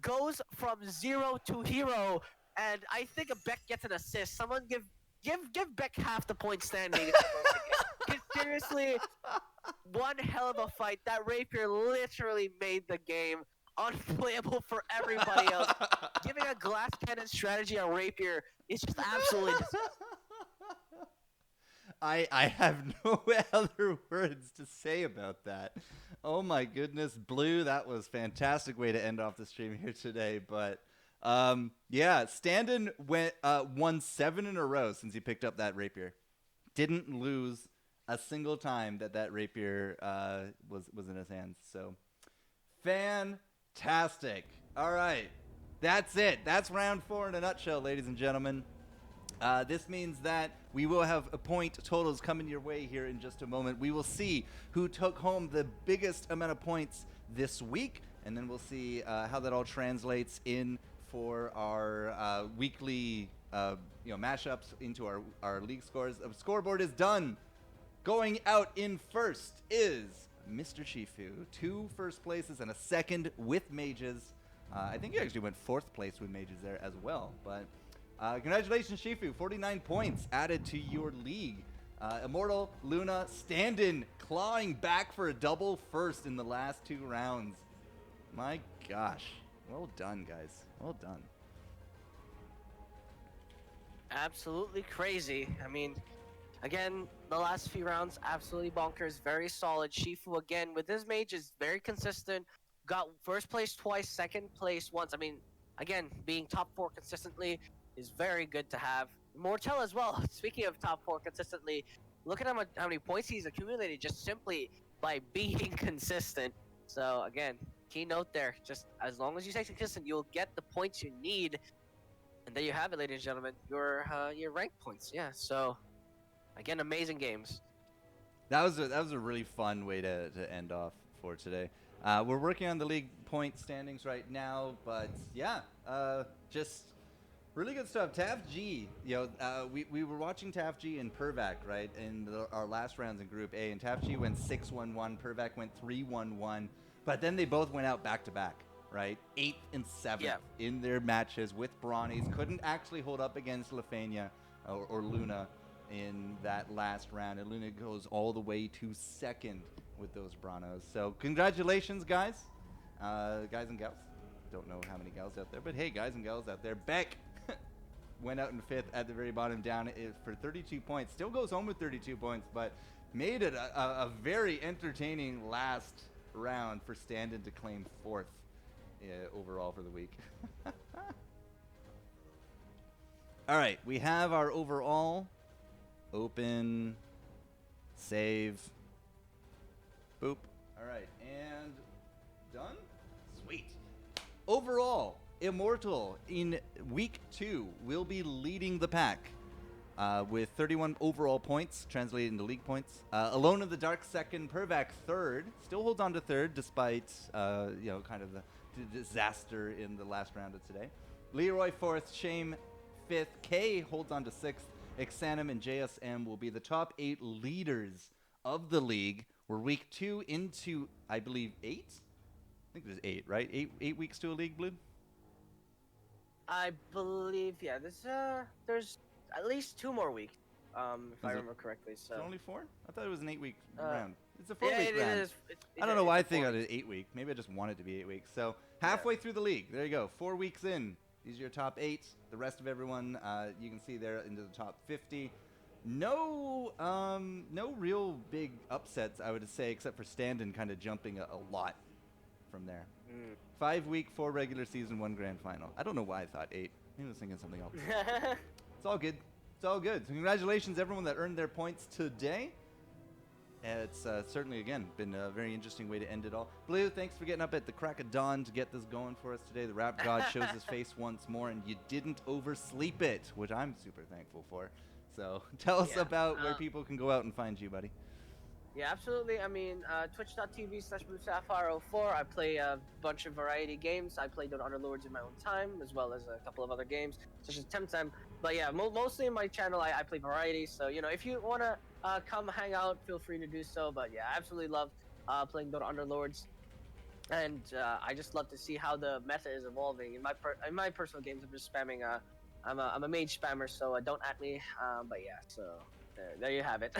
goes from 0 to hero. And I think Beck gets an assist. Someone give Beck half the point standing. Because seriously, one hell of a fight. That rapier literally made the game unplayable for everybody else. Giving a glass cannon strategy on rapier is just absolutely disgusting. I have no other words to say about that. Oh my goodness, Blue, that was fantastic way to end off the stream here today. But yeah, Standen won 7 in a row since he picked up that rapier. Didn't lose a single time that rapier was in his hands. So fantastic. All right, that's it. That's round 4 in a nutshell, ladies and gentlemen. This means that we will have point totals coming your way here in just a moment. We will see who took home the biggest amount of points this week, and then we'll see how that all translates in for our weekly mashups into our league scores. The scoreboard is done. Going out in first is Mr. Shifu. 2 first places and a second with mages. I think you actually went 4th place with mages there as well, but congratulations, Shifu. 49 points added to your league. Immortal, Luna, Standen clawing back for a double first in the last 2 rounds. My gosh. Well done, guys. Well done. Absolutely crazy. I mean, again, the last few rounds, absolutely bonkers. Very solid. Shifu, again, with his mage, is very consistent. Got first place twice, second place once. I mean, again, being top 4 consistently is very good to have. Mortel as well. Speaking of top 4 consistently, look at how many points he's accumulated just simply by being consistent. So again, keynote there. Just as long as you stay consistent, you'll get the points you need. And there you have it, ladies and gentlemen. Your rank points. Yeah. So again, amazing games. That was a really fun way to end off for today. We're working on the league point standings right now, but yeah, just really good stuff. TAF G, we were watching TAF G and Pervac, right, in our last rounds in Group A, and TAF G went 6-1-1, Pervac went 3-1-1, but then they both went out back-to-back, right? 8th and 7th in their matches with Brawnies. Couldn't actually hold up against Lefania or Luna in that last round, and Luna goes all the way to 2nd with those Branos. So congratulations, guys and gals. Don't know how many gals out there, but hey, guys and gals out there. Beck went out in 5th at the very bottom, down for 32 points. Still goes home with 32 points, but made it a very entertaining last round for Standen to claim 4th overall for the week. All right, we have our overall. Open, save, boop. All right, and done? Sweet. Overall, Immortal in week 2 will be leading the pack with 31 overall points, translated into league points. Alone in the Dark second, Pervac third, still holds on to third despite kind of the disaster in the last round of today. Leroy fourth, Shame fifth, K holds on to sixth. Xanum and JSM will be the top 8 leaders of the league. We're week 2 into, I believe, 8? I think there's 8, right? 8 weeks to a league, Blue? I believe, yeah. There's at least 2 more weeks, if I remember correctly. So is it only 4? I thought it was an 8-week round. It's a 4-week round. It is. I don't know why I think it was 8 week. Maybe I just want it to be 8 weeks. So halfway through the league. There you go. 4 weeks in. These are your top 8. The rest of everyone, you can see there into the top 50. No real big upsets, I would say, except for Standen kind of jumping a lot from there. 5 week, 4 regular season, 1 grand final. I don't know why I thought 8. Maybe I was thinking something else. It's all good. It's all good. So congratulations, everyone that earned their points today. It's certainly, again, been a very interesting way to end it all. Blue, thanks for getting up at the crack of dawn to get this going for us today. The rap god shows his face once more, and you didn't oversleep it, which I'm super thankful for. So tell us about where people can go out and find you, buddy. Yeah, absolutely. I mean, twitch.tv/BlueSapphire04. I play a bunch of variety games. I play Underlords in my own time, as well as a couple of other games, such as Temtem. But yeah, mostly in my channel, I play variety. So, you know, if you want to come hang out, feel free to do so. But yeah, I absolutely love playing Underlords. And I just love to see how the meta is evolving. In my personal games, I'm just spamming. I'm a mage spammer, so don't at me. But yeah, so there you have it.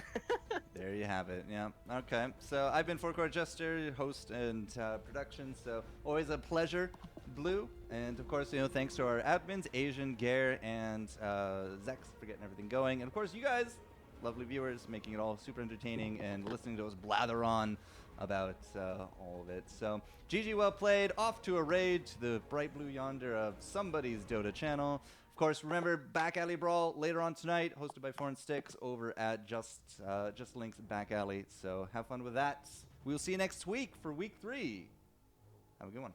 There you have it. Yeah. Okay. So I've been Four-Core Jester, host and production. So always a pleasure, Blue. And of course, thanks to our admins, Asian, Gare, and Zex for getting everything going. And of course, you guys, lovely viewers, making it all super entertaining and listening to us blather on about all of it. So GG, well played. Off to a raid to the bright blue yonder of somebody's Dota channel. Of course, remember Back Alley Brawl later on tonight, hosted by Foreign Sticks over at Just Links Back Alley. So have fun with that. We'll see you next week for week 3. Have a good one.